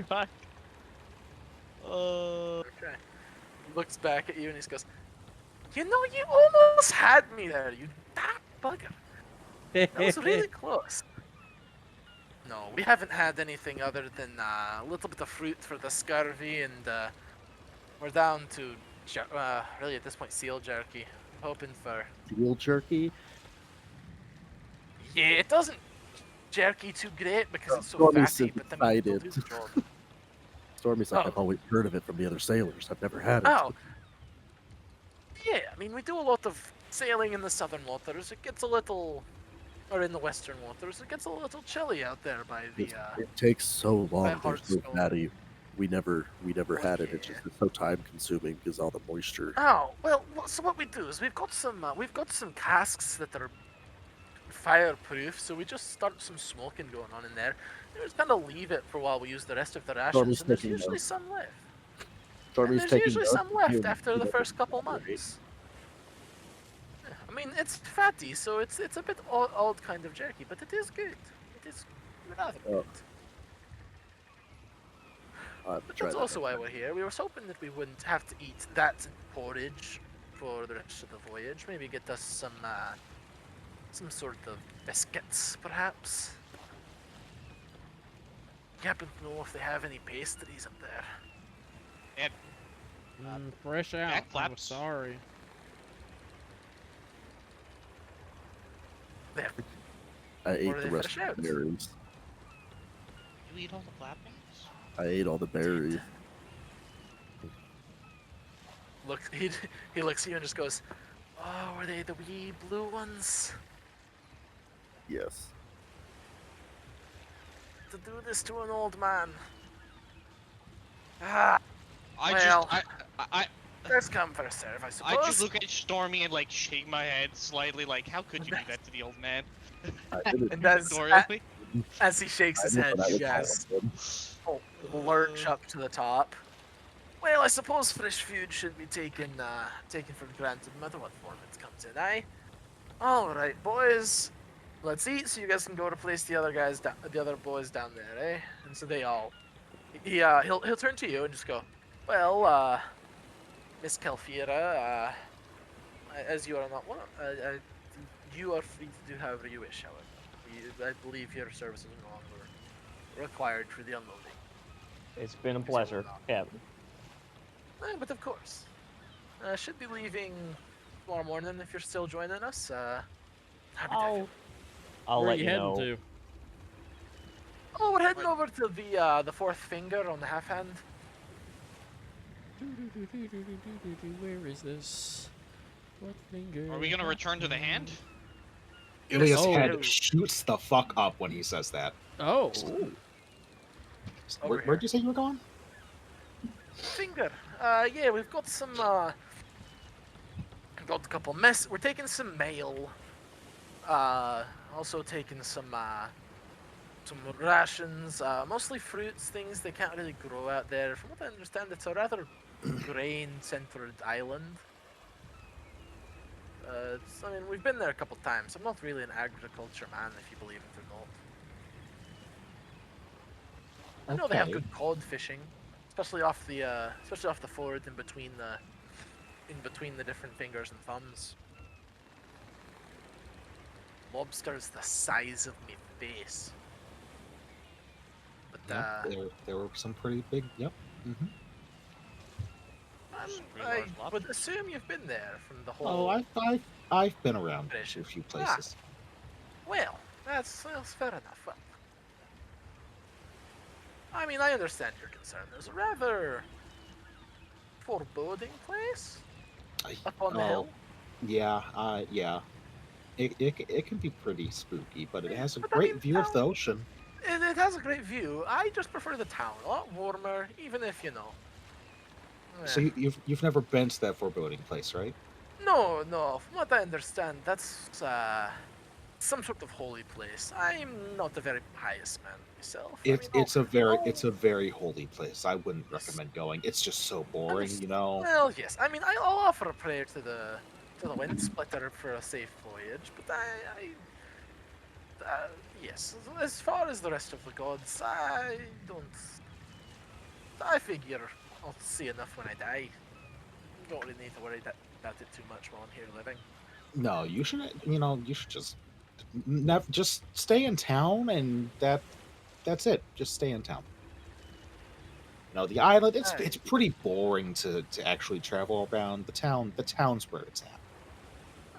[SPEAKER 7] God.
[SPEAKER 1] Okay. Looks back at you and he goes, "You know, you almost had me there, you that bugger. That was really close." No, we haven't had anything other than a little bit of fruit for the scurvy, and we're down to really at this point seal jerky. Hoping for
[SPEAKER 3] Seal jerky.
[SPEAKER 1] yeah, it doesn't jerky too great because it's so
[SPEAKER 3] Stormy's
[SPEAKER 1] fatty, but I mean, it'll do
[SPEAKER 3] excited.
[SPEAKER 1] the job.
[SPEAKER 3] Stormy's like,
[SPEAKER 1] Oh.
[SPEAKER 3] I've always heard of it from the other sailors. I've never had it.
[SPEAKER 1] Oh. Yeah, I mean, we do a lot of sailing in the southern waters. It gets a little, or in the western waters, it gets a little chilly out there by the.
[SPEAKER 3] It takes so long. They're so
[SPEAKER 1] Hearthstone.
[SPEAKER 3] fatty. We never had it. It's
[SPEAKER 1] Yeah.
[SPEAKER 3] just so time consuming because all the moisture.
[SPEAKER 1] Oh well, so what we do is we've got some casks that are fireproof, so we just start some smoking going on in there. We just kind of leave it for a while we use the rest of the rations,
[SPEAKER 3] Stormy's
[SPEAKER 1] and there's
[SPEAKER 3] taking
[SPEAKER 1] usually
[SPEAKER 3] notes.
[SPEAKER 1] some left.
[SPEAKER 3] Stormy's
[SPEAKER 1] There's
[SPEAKER 3] taking
[SPEAKER 1] usually
[SPEAKER 3] notes.
[SPEAKER 1] some left
[SPEAKER 3] You-
[SPEAKER 1] after
[SPEAKER 3] you
[SPEAKER 1] the
[SPEAKER 3] know,
[SPEAKER 1] first couple
[SPEAKER 3] great.
[SPEAKER 1] months. Yeah, I mean, it's fatty, so it's a bit odd kind of jerky, but it is good. It is rather
[SPEAKER 3] Oh.
[SPEAKER 1] good.
[SPEAKER 3] I'll have to
[SPEAKER 1] But
[SPEAKER 3] try
[SPEAKER 1] that's
[SPEAKER 3] that
[SPEAKER 1] also
[SPEAKER 3] next
[SPEAKER 1] why
[SPEAKER 3] time.
[SPEAKER 1] we're here. We were hoping that we wouldn't have to eat that porridge for the rest of the voyage. Maybe get us some sort of biscuits, perhaps. You happen to know if they have any pastries up there?
[SPEAKER 2] Fresh out.
[SPEAKER 4] Jack
[SPEAKER 2] I'm
[SPEAKER 4] flaps.
[SPEAKER 2] sorry.
[SPEAKER 1] There.
[SPEAKER 3] I ate
[SPEAKER 1] Or
[SPEAKER 3] the
[SPEAKER 1] they
[SPEAKER 3] rest
[SPEAKER 1] finish
[SPEAKER 3] of the
[SPEAKER 1] out.
[SPEAKER 3] berries.
[SPEAKER 4] You eat all the flappings?
[SPEAKER 3] I ate all the berries.
[SPEAKER 1] Look, he looks at you and just goes, "Oh, were they the wee blue ones?
[SPEAKER 3] Yes.
[SPEAKER 1] To do this to an old man? Ah,
[SPEAKER 4] I
[SPEAKER 1] Well.
[SPEAKER 4] just, I
[SPEAKER 1] first come, first serve, I suppose."
[SPEAKER 4] I just look at Stormy and like shake my head slightly, like, how could you do that to the old man?
[SPEAKER 3] I did it.
[SPEAKER 1] And as he shakes
[SPEAKER 3] I
[SPEAKER 1] his
[SPEAKER 3] did
[SPEAKER 1] head,
[SPEAKER 3] what I
[SPEAKER 1] you
[SPEAKER 3] was
[SPEAKER 1] guys
[SPEAKER 3] told.
[SPEAKER 1] lurch up to the top. Well, I suppose fresh food should be taken for granted, no matter what form it comes in, eh? All right, boys, let's eat, so you guys can go to place the other boys down there, eh? And so they all, he'll turn to you and just go, "Well, Miss Calfira, as you are not one, you are free to do however you wish. However, I believe your services are no longer required for the unloading."
[SPEAKER 6] It's been a pleasure, Captain.
[SPEAKER 1] But of course, should be leaving tomorrow morning if you're still joining us. Happy to have you.
[SPEAKER 6] I'll
[SPEAKER 2] Where are
[SPEAKER 6] let
[SPEAKER 2] you
[SPEAKER 6] you
[SPEAKER 2] heading
[SPEAKER 6] know.
[SPEAKER 2] to?
[SPEAKER 1] Oh, we're heading over to the fourth finger on the half hand.
[SPEAKER 2] Where is this? What finger?
[SPEAKER 4] Are we gonna return to the hand?
[SPEAKER 5] Ilias'
[SPEAKER 2] Oh.
[SPEAKER 5] head shoots the fuck up when he says that.
[SPEAKER 2] Oh.
[SPEAKER 1] Over here.
[SPEAKER 5] Where'd you say you were going?
[SPEAKER 1] Finger. Yeah, we've got some. Got a couple mess. We're taking some mail. Also taking some rations. Mostly fruits, things they can't really grow out there. From what I understand, it's a rather grain-centered island. I mean, we've been there a couple times. I'm not really an agriculture man, if you believe it or not. I know they have
[SPEAKER 5] Okay.
[SPEAKER 1] good cod fishing, especially off the ford in between the different fingers and thumbs. Lobsters the size of me face. But
[SPEAKER 5] Yeah, there were some pretty big. Yep. Mm-hmm.
[SPEAKER 4] Pretty
[SPEAKER 1] I
[SPEAKER 4] large lobster.
[SPEAKER 1] would assume you've been there from the whole.
[SPEAKER 5] Oh, I've been around
[SPEAKER 1] Fish.
[SPEAKER 5] to a few places.
[SPEAKER 1] Well, that's fair enough. Well, I mean, I understand your concern. There's a rather foreboding place up on the
[SPEAKER 5] Oh,
[SPEAKER 1] hill.
[SPEAKER 5] Yeah, yeah. It can be pretty spooky, but it has a
[SPEAKER 1] But I
[SPEAKER 5] great
[SPEAKER 1] mean,
[SPEAKER 5] view of the
[SPEAKER 1] town-
[SPEAKER 5] ocean.
[SPEAKER 1] It has a great view. I just prefer the town. A lot warmer, even if, you know.
[SPEAKER 5] So
[SPEAKER 1] eh.
[SPEAKER 5] you've never been to that foreboding place, right?
[SPEAKER 1] No. From what I understand, that's some sort of holy place. I'm not a very pious man myself.
[SPEAKER 5] It's a very holy place. I wouldn't recommend going. It's just so boring, you know.
[SPEAKER 1] Well, yes. I mean, I'll offer a prayer to the wind splitter for a safe voyage, but yes. As far as the rest of the gods, I don't. I figure I'll see enough when I die. Don't really need to worry about it too much while I'm here living.
[SPEAKER 5] No, you should just just stay in town, and that's it. Just stay in town. No, the island it's
[SPEAKER 1] Alright.
[SPEAKER 5] it's pretty boring to actually travel around. The town's where it's at.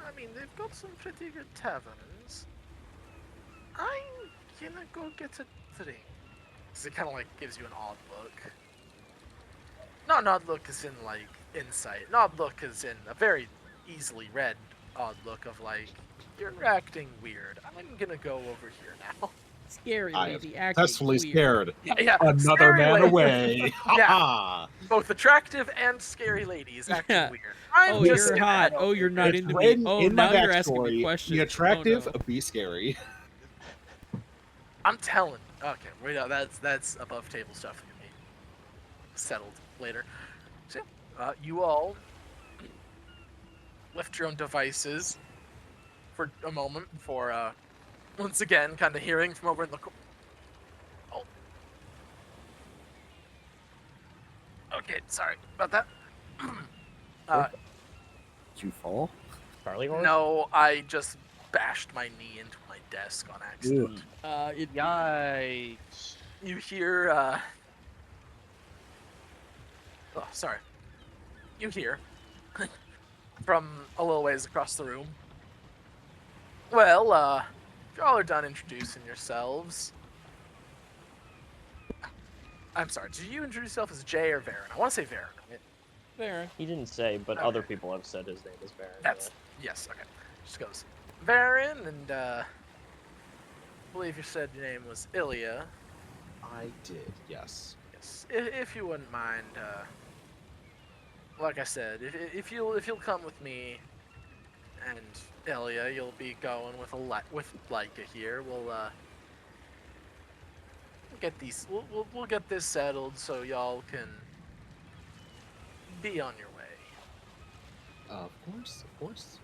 [SPEAKER 1] I mean, they've got some pretty good taverns. I'm gonna go get a drink. So it kind of like gives you an odd look. Not an odd look as in like insight. An odd look as in a very easily read odd look of like, you're acting weird. I'm gonna go over here now.
[SPEAKER 2] Scary
[SPEAKER 5] I have
[SPEAKER 2] lady acting
[SPEAKER 5] successfully
[SPEAKER 2] weird.
[SPEAKER 5] scared
[SPEAKER 1] Yeah,
[SPEAKER 5] another
[SPEAKER 1] scary
[SPEAKER 5] man
[SPEAKER 1] lady.
[SPEAKER 5] away.
[SPEAKER 1] Yeah.
[SPEAKER 5] Ha
[SPEAKER 1] Both attractive and scary ladies acting
[SPEAKER 2] Yeah.
[SPEAKER 1] weird. I'm
[SPEAKER 2] Oh,
[SPEAKER 1] just
[SPEAKER 2] you're
[SPEAKER 1] gonna
[SPEAKER 2] hot.
[SPEAKER 1] head
[SPEAKER 2] Oh,
[SPEAKER 1] over
[SPEAKER 2] you're
[SPEAKER 1] here.
[SPEAKER 2] not
[SPEAKER 5] It's
[SPEAKER 2] into me.
[SPEAKER 5] written
[SPEAKER 2] Oh,
[SPEAKER 5] in my
[SPEAKER 2] now you're asking me
[SPEAKER 5] backstory,
[SPEAKER 2] questions.
[SPEAKER 5] Be attractive,
[SPEAKER 2] Oh, no.
[SPEAKER 5] be scary.
[SPEAKER 1] I'm telling. Okay, wait, no, that's above table stuff that can be settled later. So, you all left your own devices for a moment before, once again, kind of hearing from over in the. Oh. Okay, sorry about that.
[SPEAKER 3] Did you fall?
[SPEAKER 6] Charlie horse?
[SPEAKER 1] No, I just bashed my knee into my desk on accident.
[SPEAKER 4] Yikes.
[SPEAKER 1] You hear, oh, sorry. You hear from a little ways across the room. Well, if y'all are done introducing yourselves. I'm sorry, did you introduce yourself as Jay or Varen? I want to say Varen. Right?
[SPEAKER 2] There.
[SPEAKER 6] He didn't say, but
[SPEAKER 1] Okay.
[SPEAKER 6] other people have said his name is Baron.
[SPEAKER 1] That's, yes, okay. Just goes Varen, and, I believe you said your name was Ilya.
[SPEAKER 5] I did, yes.
[SPEAKER 1] Yes, if you wouldn't mind, like I said, if you'll come with me and Ilya, you'll be going with Leica here. We'll get these. We'll get this settled so y'all can be on your way.
[SPEAKER 5] Of course, of course.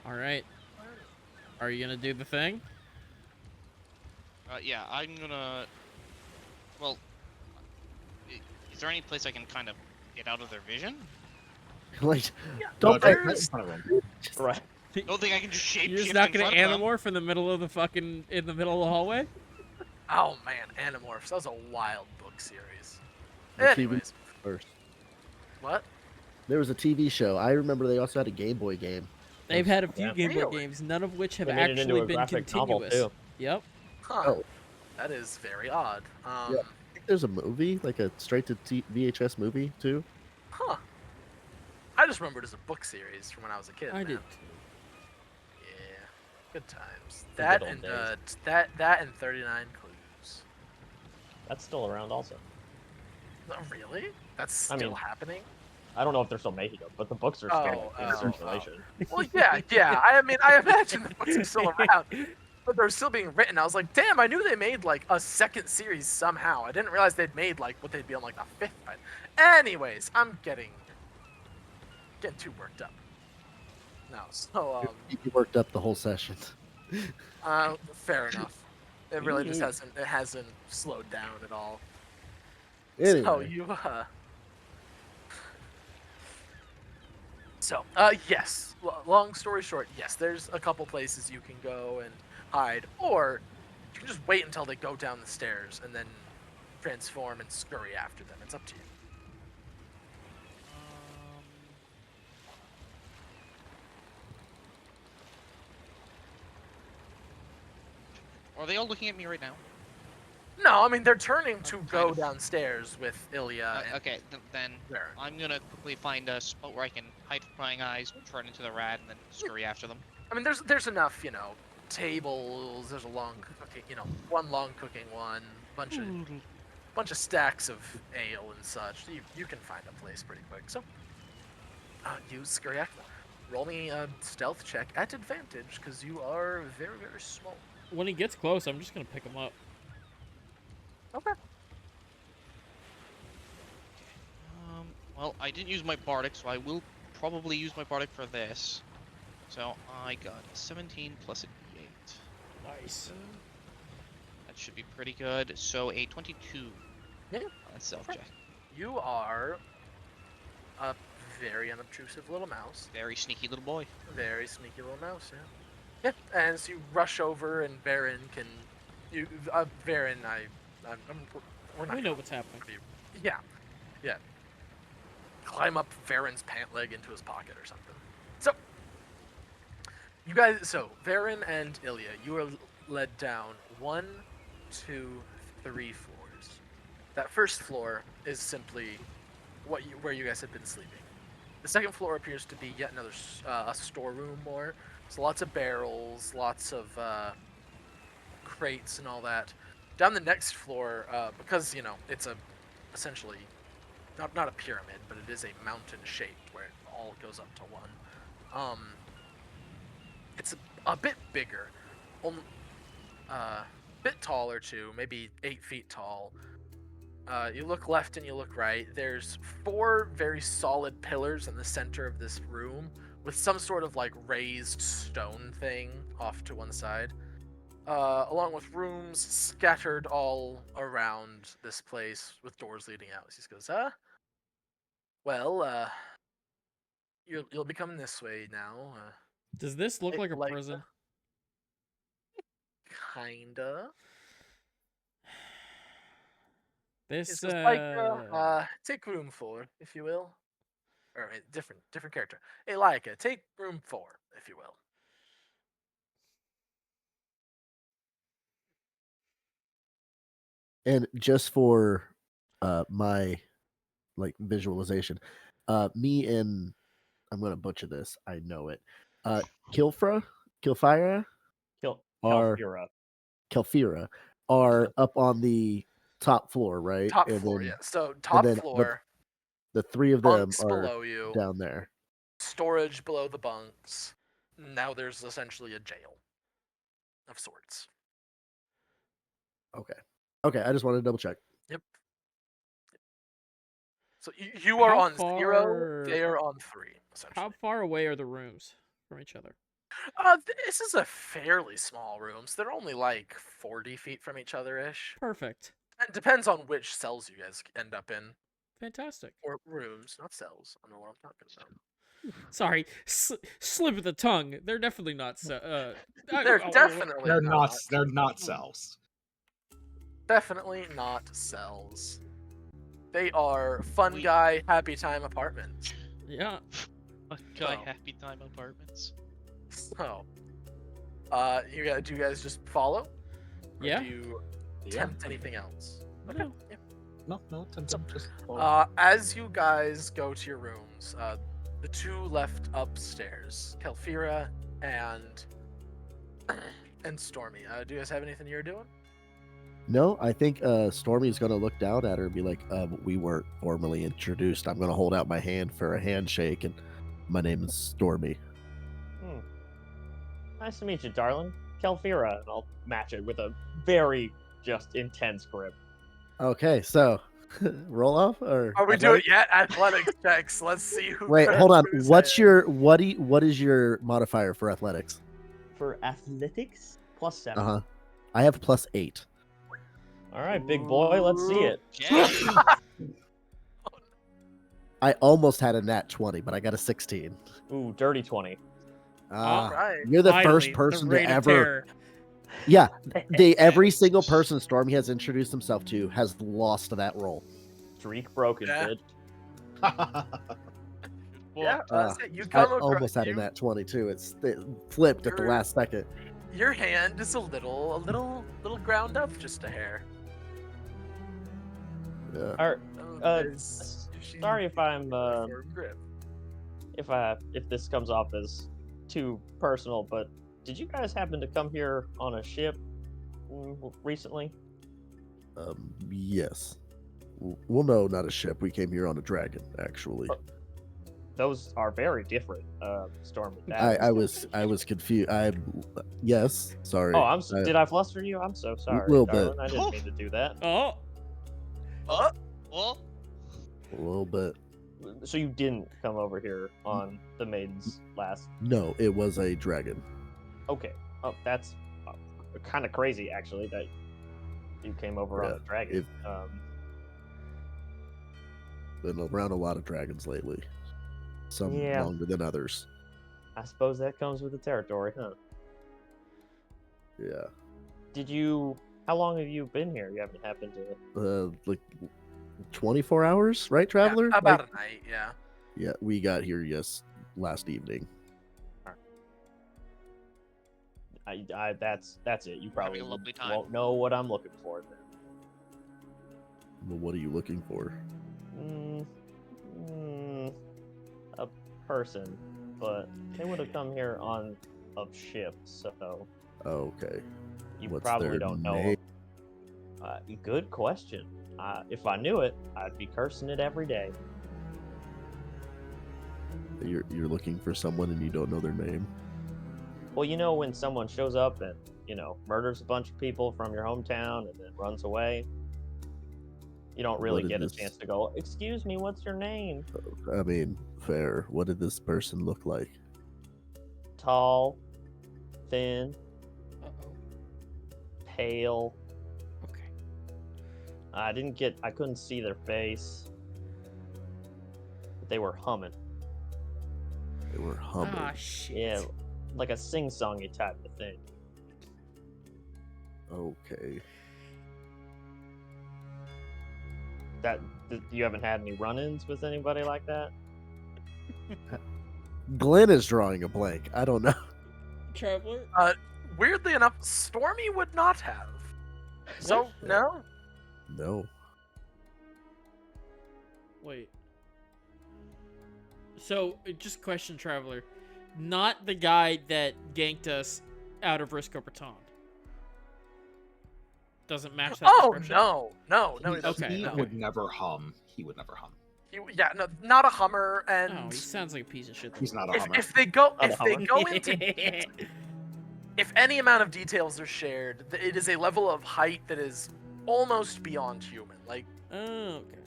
[SPEAKER 2] All right. Are you gonna do the thing?
[SPEAKER 4] Yeah, I'm gonna. Well, is there any place I can kind of get out of their vision?
[SPEAKER 3] Like,
[SPEAKER 1] Yeah,
[SPEAKER 3] don't
[SPEAKER 5] Right
[SPEAKER 1] there's-
[SPEAKER 5] in front of him.
[SPEAKER 6] Right.
[SPEAKER 4] Don't think I can just shape
[SPEAKER 2] You're just
[SPEAKER 4] shift
[SPEAKER 2] not
[SPEAKER 4] in
[SPEAKER 2] gonna
[SPEAKER 4] front of them.
[SPEAKER 2] animorph in the middle of the fucking in the middle of the hallway?
[SPEAKER 1] Oh man, Animorphs. That was a wild book series.
[SPEAKER 3] The TV
[SPEAKER 1] Anyways,
[SPEAKER 3] first.
[SPEAKER 1] what?
[SPEAKER 3] There was a TV show. I remember they also had a Game Boy game.
[SPEAKER 2] They've had a few
[SPEAKER 6] Yeah.
[SPEAKER 2] Game Boy
[SPEAKER 1] Really?
[SPEAKER 2] games, none of which have
[SPEAKER 6] They made it into
[SPEAKER 2] actually
[SPEAKER 6] a
[SPEAKER 2] been
[SPEAKER 6] graphic novel,
[SPEAKER 2] continuous.
[SPEAKER 6] too.
[SPEAKER 2] Yep.
[SPEAKER 1] Huh.
[SPEAKER 3] Oh.
[SPEAKER 1] That is very odd.
[SPEAKER 3] Yeah. I think there's a movie, like a straight to VHS movie too.
[SPEAKER 1] Huh. I just remembered it as a book series from when I was a kid.
[SPEAKER 2] I
[SPEAKER 1] man.
[SPEAKER 2] did.
[SPEAKER 1] Yeah. Good times.
[SPEAKER 6] The
[SPEAKER 1] That
[SPEAKER 6] good old
[SPEAKER 1] and
[SPEAKER 6] days.
[SPEAKER 1] that and 39 Clues.
[SPEAKER 6] That's still around also.
[SPEAKER 1] Oh, really? That's
[SPEAKER 6] I
[SPEAKER 1] still
[SPEAKER 6] mean-
[SPEAKER 1] happening?
[SPEAKER 6] I don't know if they're still making them, but the books are still in
[SPEAKER 1] oh.
[SPEAKER 6] circulation.
[SPEAKER 1] Well, yeah. I mean, I imagine the books are still around, but they're still being written. I was like, damn, I knew they made like a second series somehow. I didn't realize they'd made like what they'd be on like the fifth one. Anyways, I'm getting too worked up. No, so
[SPEAKER 3] You worked up the whole session.
[SPEAKER 1] fair enough. It really just hasn't slowed down at all.
[SPEAKER 3] Anyway,
[SPEAKER 1] So you yes. Long story short, yes. There's a couple places you can go and hide, or you can just wait until they go down the stairs and then transform and scurry after them. It's up to you.
[SPEAKER 4] Are they all looking at me right now?
[SPEAKER 1] No, I mean they're turning to
[SPEAKER 4] Kind
[SPEAKER 1] go
[SPEAKER 4] of.
[SPEAKER 1] downstairs with Ilya and
[SPEAKER 4] Okay, then
[SPEAKER 1] Varen.
[SPEAKER 4] I'm gonna quickly find a spot where I can hide from prying eyes, turn into the rat, and then scurry after them.
[SPEAKER 1] I mean, there's enough, tables. There's a long cooking, one long cooking one, bunch of stacks of ale and such. You can find a place pretty quick. So, you scurry after them. Roll me a stealth check at advantage because you are very, very small.
[SPEAKER 2] When he gets close, I'm just gonna pick him up.
[SPEAKER 1] Okay.
[SPEAKER 4] Well, I didn't use my bardic, so I will probably use my bardic for this. So I got a 17 plus a d8.
[SPEAKER 2] Nice.
[SPEAKER 4] That should be pretty good. So a 22
[SPEAKER 1] Yeah.
[SPEAKER 4] on stealth
[SPEAKER 1] Okay.
[SPEAKER 4] check.
[SPEAKER 1] You are a very unobtrusive little mouse.
[SPEAKER 4] Very sneaky little boy.
[SPEAKER 1] Very sneaky little mouse, yeah. Yeah, and so you rush over, and Varen can. Varen, we're not.
[SPEAKER 2] We know what's happening.
[SPEAKER 1] Yeah. Climb up Varen's pant leg into his pocket or something. So, you guys. So Varen and Ilya, you are led down 1, 2, 3 floors. That first floor is simply where you guys have been sleeping. The second floor appears to be yet another a storeroom more. So lots of barrels, lots of crates and all that. Down the next floor, because it's essentially not a pyramid, but it is a mountain shaped where it all goes up to one. It's a bit bigger, bit taller too, maybe 8 feet tall. You look left and you look right. There's 4 very solid pillars in the center of this room with some sort of like raised stone thing off to one side. Along with rooms scattered all around this place with doors leading out. He just goes, well, you'll be coming this way now.
[SPEAKER 2] Does this look like a prison?
[SPEAKER 1] Kinda.
[SPEAKER 2] This
[SPEAKER 1] It's just like take room 4, if you will. Or different character. Hey, Laika, take room 4, if you will.
[SPEAKER 3] And just for my like visualization, me and I'm gonna butcher this. I know it. Kilfira are
[SPEAKER 6] Kelfira.
[SPEAKER 3] are up on the top floor, right?
[SPEAKER 1] Top
[SPEAKER 3] And
[SPEAKER 1] floor,
[SPEAKER 3] then,
[SPEAKER 1] yeah. So top
[SPEAKER 3] then
[SPEAKER 1] floor.
[SPEAKER 3] The 3 of them
[SPEAKER 1] Bunks
[SPEAKER 3] are
[SPEAKER 1] below you.
[SPEAKER 3] down there.
[SPEAKER 1] Storage below the bunks. Now there's essentially a jail of sorts.
[SPEAKER 3] Okay. I just wanted to double check.
[SPEAKER 1] Yep. So you are
[SPEAKER 2] How
[SPEAKER 1] on 0. They are on 3. Essentially.
[SPEAKER 2] How far away are the rooms from each other?
[SPEAKER 1] This is a fairly small room, so they're only like 40 feet from each other ish.
[SPEAKER 2] Perfect.
[SPEAKER 1] It depends on which cells you guys end up in.
[SPEAKER 2] Fantastic.
[SPEAKER 1] Or rooms, not cells. I don't know what I'm talking about.
[SPEAKER 2] Sorry, slip of the tongue. They're definitely not.
[SPEAKER 1] They're definitely not.
[SPEAKER 5] They're not cells.
[SPEAKER 1] Definitely not cells. They are fun guy, happy time apartments.
[SPEAKER 2] Yeah.
[SPEAKER 4] Fun guy, happy time apartments.
[SPEAKER 1] So, do you guys just follow? Or
[SPEAKER 2] Yeah.
[SPEAKER 1] Do you attempt anything else? Okay.
[SPEAKER 2] No.
[SPEAKER 1] Yeah.
[SPEAKER 5] No, just
[SPEAKER 1] As you guys go to your rooms, the 2 left upstairs, Kelfira and Stormy. Do you guys have anything you're doing?
[SPEAKER 3] No, I think Stormy's gonna look down at her and be like, we weren't formally introduced. I'm gonna hold out my hand for a handshake, and my name is Stormy.
[SPEAKER 6] Nice to meet you, darling. Kelfira, and I'll match it with a very just intense grip.
[SPEAKER 3] Okay, so roll off or
[SPEAKER 1] Are we doing yet? Athletics checks. Let's see who.
[SPEAKER 3] Wait, hold on.
[SPEAKER 1] who's
[SPEAKER 3] What
[SPEAKER 1] ahead.
[SPEAKER 3] is your modifier for athletics?
[SPEAKER 6] For athletics, +7.
[SPEAKER 3] I have +8.
[SPEAKER 6] All right, big boy, let's see it.
[SPEAKER 3] I almost had a nat 20, but I got a 16.
[SPEAKER 6] Ooh, dirty 20.
[SPEAKER 1] All right.
[SPEAKER 3] You're the
[SPEAKER 2] Finally,
[SPEAKER 3] first person
[SPEAKER 2] the
[SPEAKER 3] to
[SPEAKER 2] reign of
[SPEAKER 3] ever.
[SPEAKER 2] terror.
[SPEAKER 3] Yeah, every single person Stormy has introduced himself to has lost to that roll.
[SPEAKER 6] Streak broken,
[SPEAKER 1] Yeah.
[SPEAKER 6] kid.
[SPEAKER 1] Yeah, you
[SPEAKER 3] I
[SPEAKER 1] come
[SPEAKER 3] almost had a nat 20 too. It flipped at the last second.
[SPEAKER 1] Your hand is a little ground up, just a hair.
[SPEAKER 3] Yeah.
[SPEAKER 6] Sorry if I'm if this comes off as too personal, but did you guys happen to come here on a ship recently?
[SPEAKER 3] Yes. Well, no, not a ship. We came here on a dragon, actually.
[SPEAKER 6] Those are very different, Storm.
[SPEAKER 3] I was confused. Yes, sorry.
[SPEAKER 6] Oh, did I fluster you? I'm so sorry,
[SPEAKER 3] little
[SPEAKER 6] darling.
[SPEAKER 3] bit.
[SPEAKER 6] I didn't mean to do that.
[SPEAKER 2] Oh.
[SPEAKER 4] Well,
[SPEAKER 3] A little bit.
[SPEAKER 6] So you didn't come over here on the Maiden's last?
[SPEAKER 3] No, it was a dragon.
[SPEAKER 6] Okay. Oh, that's kind of crazy, actually, that you came over on a dragon.
[SPEAKER 3] Been around a lot of dragons lately. Some longer than others.
[SPEAKER 6] I suppose that comes with the territory, huh?
[SPEAKER 3] Yeah.
[SPEAKER 6] How long have you been here? You haven't happened to...
[SPEAKER 3] Like 24 hours, right, Traveler?
[SPEAKER 1] Yeah, about a night, yeah.
[SPEAKER 3] Yeah, we got here last evening.
[SPEAKER 6] That's it. You probably
[SPEAKER 4] a lovely time.
[SPEAKER 6] won't know what I'm looking for then.
[SPEAKER 3] Well, what are you looking for?
[SPEAKER 6] A person, but they would have come here on a ship, so
[SPEAKER 3] Oh, okay.
[SPEAKER 6] you
[SPEAKER 3] What's
[SPEAKER 6] probably
[SPEAKER 3] their
[SPEAKER 6] don't know.
[SPEAKER 3] name?
[SPEAKER 6] Good question. If I knew it, I'd be cursing it every day.
[SPEAKER 3] You're looking for someone and you don't know their name?
[SPEAKER 6] Well, you know when someone shows up and, murders a bunch of people from your hometown and then runs away, you don't really
[SPEAKER 3] What
[SPEAKER 6] get a
[SPEAKER 3] is
[SPEAKER 6] chance
[SPEAKER 3] this?
[SPEAKER 6] to go, excuse me, what's your name?
[SPEAKER 3] I mean, fair. What did this person look like?
[SPEAKER 6] Tall, thin,
[SPEAKER 2] Uh-oh.
[SPEAKER 6] pale.
[SPEAKER 2] Okay.
[SPEAKER 6] I couldn't see their face. But they were humming.
[SPEAKER 3] They were humming.
[SPEAKER 2] Ah, shit.
[SPEAKER 6] Yeah, like a sing-songy type of thing.
[SPEAKER 3] Okay.
[SPEAKER 6] You haven't had any run-ins with anybody like that?
[SPEAKER 3] Glenn is drawing a blank. I don't know.
[SPEAKER 2] Traveler?
[SPEAKER 1] Weirdly enough, Stormy would not have. So,
[SPEAKER 2] What?
[SPEAKER 1] no.
[SPEAKER 3] No.
[SPEAKER 2] Wait. So, just question, Traveler. Not the guy that ganked us out of Risco Breton. Doesn't match that
[SPEAKER 1] Oh,
[SPEAKER 2] description?
[SPEAKER 1] no, he
[SPEAKER 5] He,
[SPEAKER 1] doesn't.
[SPEAKER 2] Okay,
[SPEAKER 5] he
[SPEAKER 1] no.
[SPEAKER 5] would never hum. He would never hum.
[SPEAKER 1] No, not a Hummer,
[SPEAKER 2] Oh,
[SPEAKER 1] and
[SPEAKER 2] he sounds like a piece of shit.
[SPEAKER 5] He's not a hummer.
[SPEAKER 1] if they go
[SPEAKER 6] Not a
[SPEAKER 1] if they
[SPEAKER 6] Hummer.
[SPEAKER 1] go into if any amount of details are shared, it is a level of height that is almost beyond human. Like
[SPEAKER 2] Oh, okay.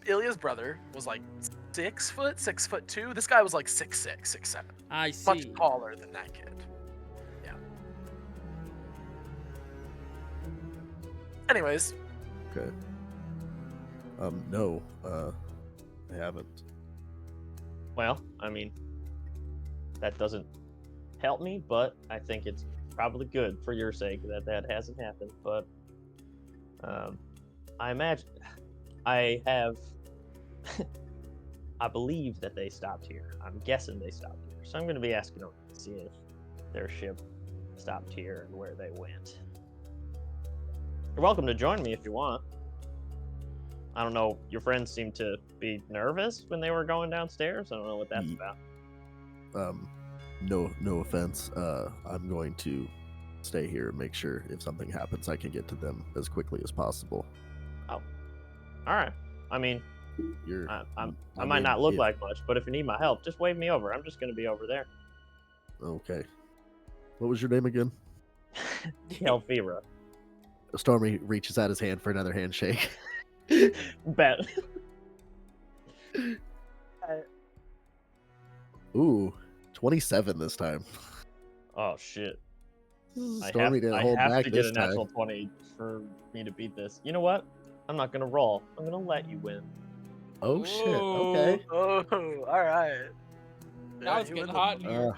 [SPEAKER 1] Ilya's brother was like 6 foot, 6'2". This guy was like 6'6", 6'7".
[SPEAKER 2] I see.
[SPEAKER 1] Much taller than that kid. Yeah. Anyways,
[SPEAKER 3] Okay. No. I haven't.
[SPEAKER 6] Well, I mean, that doesn't help me, but I think it's probably good for your sake that hasn't happened. But I imagine I have. I believe that they stopped here. I'm guessing they stopped here, so I'm going to be asking them to see if their ship stopped here and where they went. You're welcome to join me if you want. I don't know. Your friends seem to be nervous when they were going downstairs. I don't know what that's about.
[SPEAKER 3] No offense. I'm going to stay here and make sure if something happens, I can get to them as quickly as possible.
[SPEAKER 6] All right. I mean, I
[SPEAKER 3] I
[SPEAKER 6] might
[SPEAKER 3] mean,
[SPEAKER 6] not look
[SPEAKER 3] if-
[SPEAKER 6] like much, but if you need my help, just wave me over. I'm just going to be over there.
[SPEAKER 3] Okay. What was your name again?
[SPEAKER 6] Elvira.
[SPEAKER 3] Stormy reaches out his hand for another handshake.
[SPEAKER 6] Bet.
[SPEAKER 3] Ooh, 27 this time.
[SPEAKER 6] Oh, shit.
[SPEAKER 3] Stormy didn't
[SPEAKER 6] I
[SPEAKER 3] hold
[SPEAKER 6] have
[SPEAKER 3] back
[SPEAKER 6] to get
[SPEAKER 3] this
[SPEAKER 6] a
[SPEAKER 3] time.
[SPEAKER 6] natural 20 for me to beat this. You know what? I'm not going to roll. I'm going to let you win.
[SPEAKER 3] Oh shit. Okay.
[SPEAKER 1] oh, all right.
[SPEAKER 2] Now it's getting hot in here.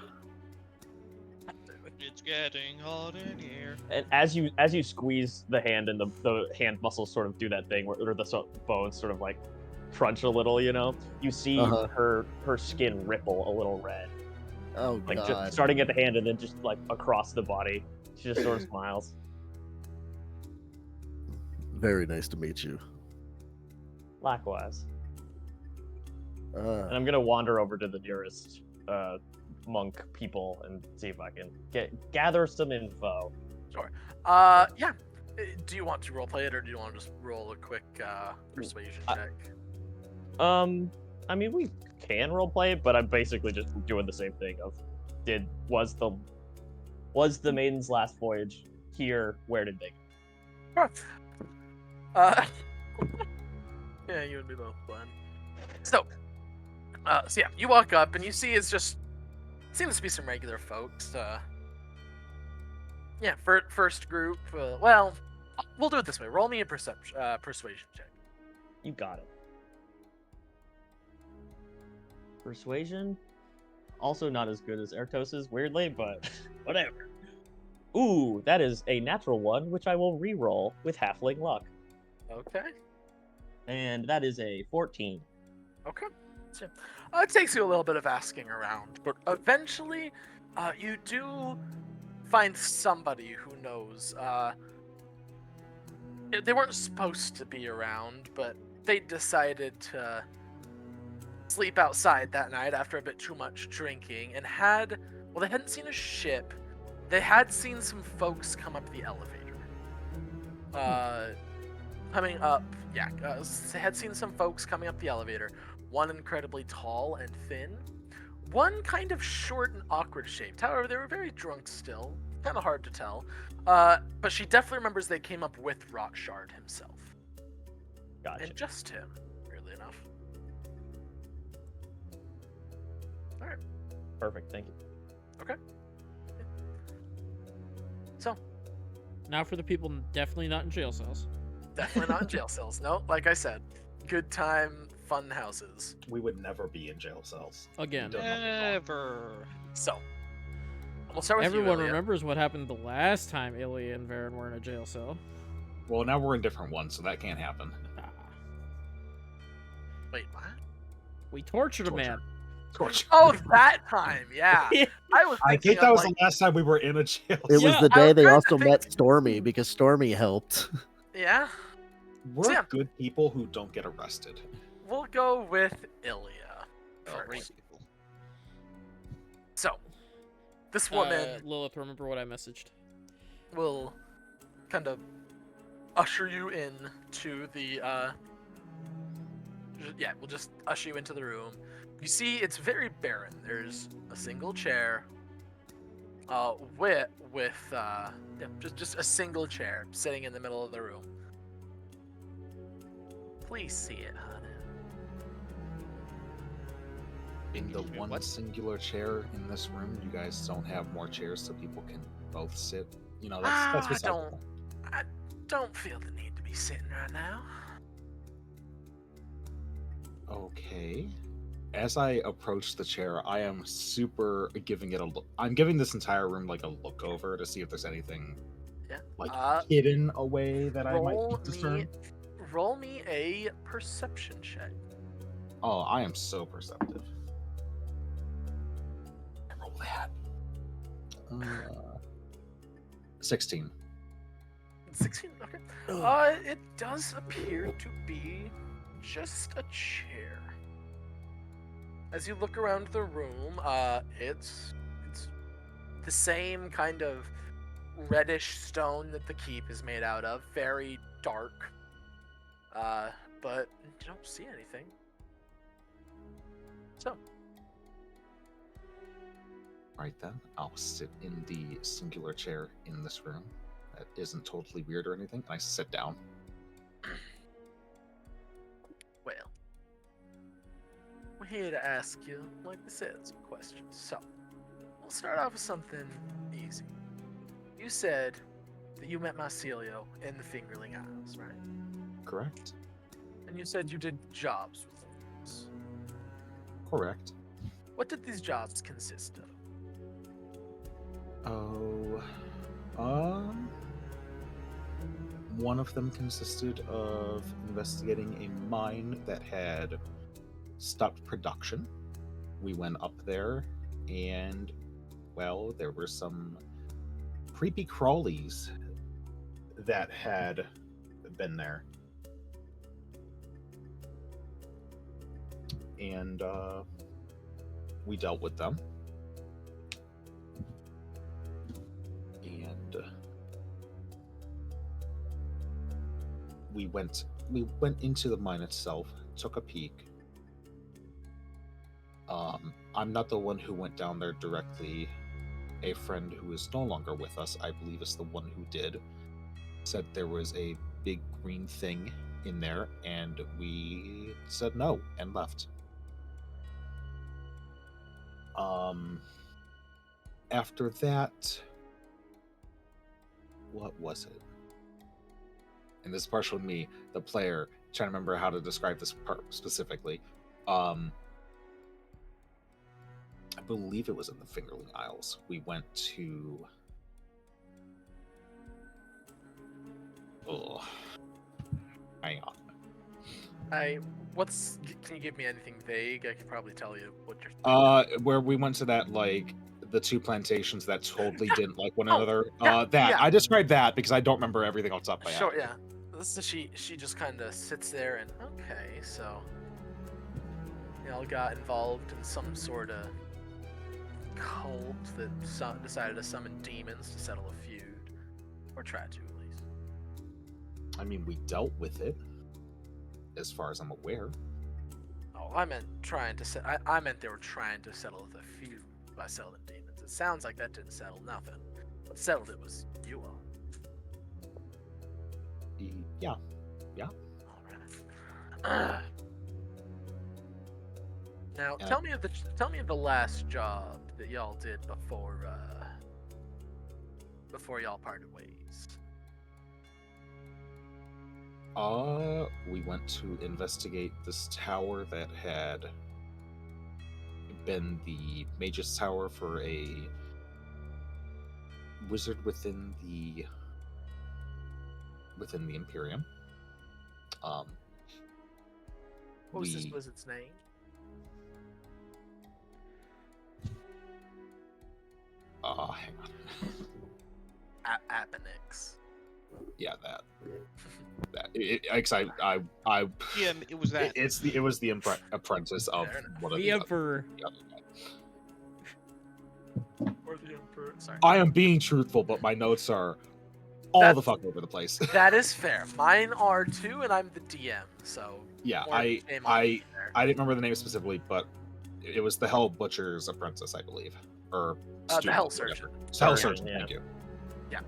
[SPEAKER 4] It's getting hot in here.
[SPEAKER 6] And as you squeeze the hand and the hand muscles sort of do that thing where the bones sort of like crunch a little, you see her skin ripple a little red.
[SPEAKER 3] Oh
[SPEAKER 6] Like
[SPEAKER 3] god.
[SPEAKER 6] just starting at the hand and then just like across the body. She just sort of smiles.
[SPEAKER 3] Very nice to meet you.
[SPEAKER 6] Likewise. And I'm gonna wander over to the nearest monk people and see if I can gather some info.
[SPEAKER 1] Yeah. Do you want to roleplay it, or do you want to just roll a quick persuasion check?
[SPEAKER 6] I mean, we can roleplay it, but I'm basically just doing the same thing of was the maiden's last voyage here? Where did they go?
[SPEAKER 1] Yeah, you and me both, Glenn. So yeah, you walk up and you see seems to be some regular folks. Yeah, first group. Well, we'll do it this way. Roll me a persuasion check.
[SPEAKER 6] You got it. Persuasion, also not as good as Ertos's, weirdly, but whatever. Ooh, that is a natural one, which I will re-roll with halfling luck.
[SPEAKER 1] Okay.
[SPEAKER 6] And that is a 14.
[SPEAKER 1] Okay. So, it takes you a little bit of asking around, but eventually, you do find somebody who knows. They weren't supposed to be around, but they decided to sleep outside that night after a bit too much drinking, and they hadn't seen a ship. They had seen some folks come up the elevator. Coming up, they had seen some folks coming up the elevator. One incredibly tall and thin, one kind of short and awkward shaped. However, they were very drunk still, kind of hard to tell. But she definitely remembers they came up with Rotshard himself.
[SPEAKER 6] Gotcha.
[SPEAKER 1] And just him, weirdly enough. Alright.
[SPEAKER 6] Perfect. Thank you.
[SPEAKER 1] Okay. So,
[SPEAKER 2] Now for the people definitely not in jail cells.
[SPEAKER 1] definitely not in jail cells. No, like I said, good time, fun houses.
[SPEAKER 5] We would never be in jail cells.
[SPEAKER 2] Again.
[SPEAKER 5] Don't know.
[SPEAKER 4] Never.
[SPEAKER 1] So, we'll start with
[SPEAKER 2] Everyone
[SPEAKER 1] you, Ilya.
[SPEAKER 2] remembers what happened the last time Ilya and Varen were in a jail cell.
[SPEAKER 5] Well, now we're in different ones, so that can't happen.
[SPEAKER 2] Ah.
[SPEAKER 1] Wait, what?
[SPEAKER 2] We tortured a man.
[SPEAKER 5] Torture.
[SPEAKER 1] Oh, that time, yeah.
[SPEAKER 5] I think that was the last time we were in a jail
[SPEAKER 3] It
[SPEAKER 5] cell.
[SPEAKER 3] was the
[SPEAKER 1] I
[SPEAKER 3] day
[SPEAKER 1] was
[SPEAKER 3] they
[SPEAKER 1] trying to
[SPEAKER 3] also
[SPEAKER 1] think-
[SPEAKER 3] met Stormy because Stormy helped.
[SPEAKER 1] Yeah,
[SPEAKER 5] We're
[SPEAKER 1] Yeah.
[SPEAKER 5] good people who don't get arrested.
[SPEAKER 1] we'll go with Ilya
[SPEAKER 4] Oh,
[SPEAKER 1] first.
[SPEAKER 4] great people.
[SPEAKER 1] So, this woman
[SPEAKER 2] Lilith, remember what I messaged.
[SPEAKER 1] will kind of usher you in to the we'll just usher you into the room. You see, it's very barren. There's a single chair just a single chair sitting in the middle of the room. Please see it, honey.
[SPEAKER 5] In the
[SPEAKER 4] Wait,
[SPEAKER 5] one
[SPEAKER 4] what?
[SPEAKER 5] singular chair in this room, you guys don't have more chairs so people can both sit. You know, that's
[SPEAKER 1] I
[SPEAKER 5] respectable.
[SPEAKER 1] don't feel the need to be sitting right now.
[SPEAKER 5] Okay. As I approach the chair, I am super giving it a look. I'm giving this entire room like a look over to see if there's anything
[SPEAKER 1] Yeah.
[SPEAKER 5] like hidden away that I
[SPEAKER 1] Roll
[SPEAKER 5] might discern.
[SPEAKER 1] roll me a perception check.
[SPEAKER 5] Oh, I am so perceptive. Roll that. 16.
[SPEAKER 1] 16. Okay. It does appear to be just a chair. As you look around the room, it's the same kind of reddish stone that the keep is made out of, very dark. But you don't see anything. So,
[SPEAKER 5] Right then, I'll sit in the singular chair in this room. That isn't totally weird or anything. I sit down.
[SPEAKER 1] well, we're here to ask you, like I said, some questions. So, we'll start off with something easy. You said that you met Marsilio in the Fingerling Isles, right?
[SPEAKER 5] Correct?
[SPEAKER 1] And you said you did jobs with folks.
[SPEAKER 5] Correct.
[SPEAKER 1] What did these jobs consist of?
[SPEAKER 5] One of them consisted of investigating a mine that had stopped production. We went up there, and, well, there were some creepy crawlies that had been there. And, we dealt with them. And we went into the mine itself, took a peek. I'm not the one who went down there directly. A friend who is no longer with us, I believe, is the one who did. Said there was a big green thing in there, and we said no and left. After that, what was it? And this is partial to me, the player, trying to remember how to describe this part specifically. I believe it was in the Fingerling Isles. We went to... Oh, hang on.
[SPEAKER 1] Can you give me anything vague? I could probably tell you what you're thinking.
[SPEAKER 5] Where we went to that, like, the two plantations that totally didn't like one
[SPEAKER 1] Oh,
[SPEAKER 5] another.
[SPEAKER 1] yeah, yeah.
[SPEAKER 5] I described that because I don't remember everything off the top of my head.
[SPEAKER 1] Sure, yeah. This is, she just kind of sits there and okay, so y'all got involved in some sort of cult that decided to summon demons to settle a feud, or try to at least.
[SPEAKER 5] I mean, we dealt with it, as far as I'm aware.
[SPEAKER 1] Oh, I meant trying to I meant they were trying to settle the feud by selling demons. It sounds like that didn't settle nothing. What settled it was you all.
[SPEAKER 5] Yeah.
[SPEAKER 1] Alright. Now,
[SPEAKER 5] Yeah.
[SPEAKER 1] tell me of the last job that y'all did before y'all parted ways.
[SPEAKER 5] We went to investigate this tower that had been the mage's tower for a wizard within the Imperium.
[SPEAKER 1] What was this wizard's name?
[SPEAKER 5] Hang on.
[SPEAKER 1] Appenix.
[SPEAKER 5] Yeah, that. I
[SPEAKER 4] Yeah, it was that.
[SPEAKER 5] it was the apprentice of
[SPEAKER 1] Fair enough.
[SPEAKER 5] one of
[SPEAKER 2] The
[SPEAKER 5] the
[SPEAKER 2] Emperor.
[SPEAKER 5] other guys.
[SPEAKER 1] Or the Emperor. Sorry.
[SPEAKER 5] I am being truthful, but my notes are all the fuck over the place.
[SPEAKER 1] That is fair. Mine are too, and I'm the DM, so.
[SPEAKER 5] Yeah,
[SPEAKER 1] more
[SPEAKER 5] I
[SPEAKER 1] shame on me there.
[SPEAKER 5] didn't remember the name specifically, but it was the Hell Butcher's apprentice, I believe, or
[SPEAKER 1] The
[SPEAKER 5] student,
[SPEAKER 1] Hell
[SPEAKER 5] whatever.
[SPEAKER 1] Surgeon.
[SPEAKER 5] Hell
[SPEAKER 6] Surgeon,
[SPEAKER 5] Surgeon.
[SPEAKER 6] yeah.
[SPEAKER 5] Thank you.
[SPEAKER 1] Yeah.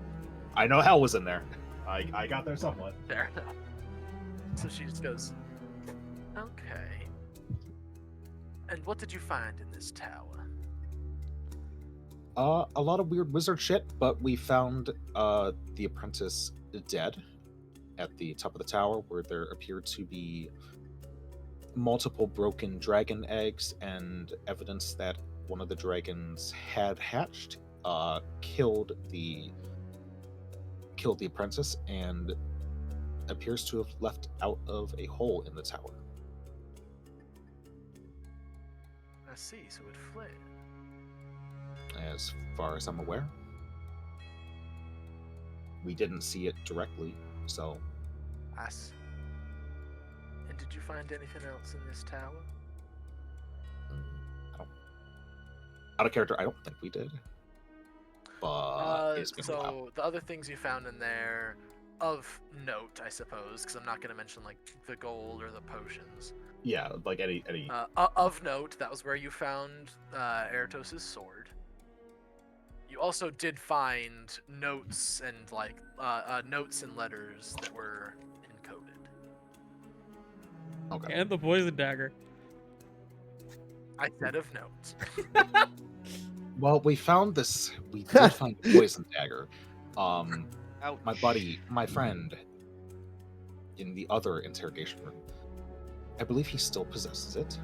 [SPEAKER 5] I know Hell was in there. I got there somewhat.
[SPEAKER 1] Fair enough. So she just goes, okay. And what did you find in this tower?
[SPEAKER 5] A lot of weird wizard shit, but we found the apprentice dead at the top of the tower, where there appeared to be multiple broken dragon eggs and evidence that one of the dragons had hatched, killed the apprentice, and appears to have left out of a hole in the tower.
[SPEAKER 1] I see, so it fled.
[SPEAKER 5] As far as I'm aware, we didn't see it directly, so
[SPEAKER 1] I see. And did you find anything else in this tower?
[SPEAKER 5] out of character, I don't think we did. But it's been a while.
[SPEAKER 1] So the other things you found in there of note, I suppose, because I'm not going to mention like the gold or the potions.
[SPEAKER 5] Yeah, like any
[SPEAKER 1] Of note, that was where you found Eratos's sword. You also did find notes and like notes and letters that were encoded.
[SPEAKER 5] Okay.
[SPEAKER 2] And the poison dagger.
[SPEAKER 1] I said of note.
[SPEAKER 5] Well, we found this. We did find the poison dagger.
[SPEAKER 4] Ouch.
[SPEAKER 5] My buddy, my friend, in the other interrogation room, I believe he still possesses it.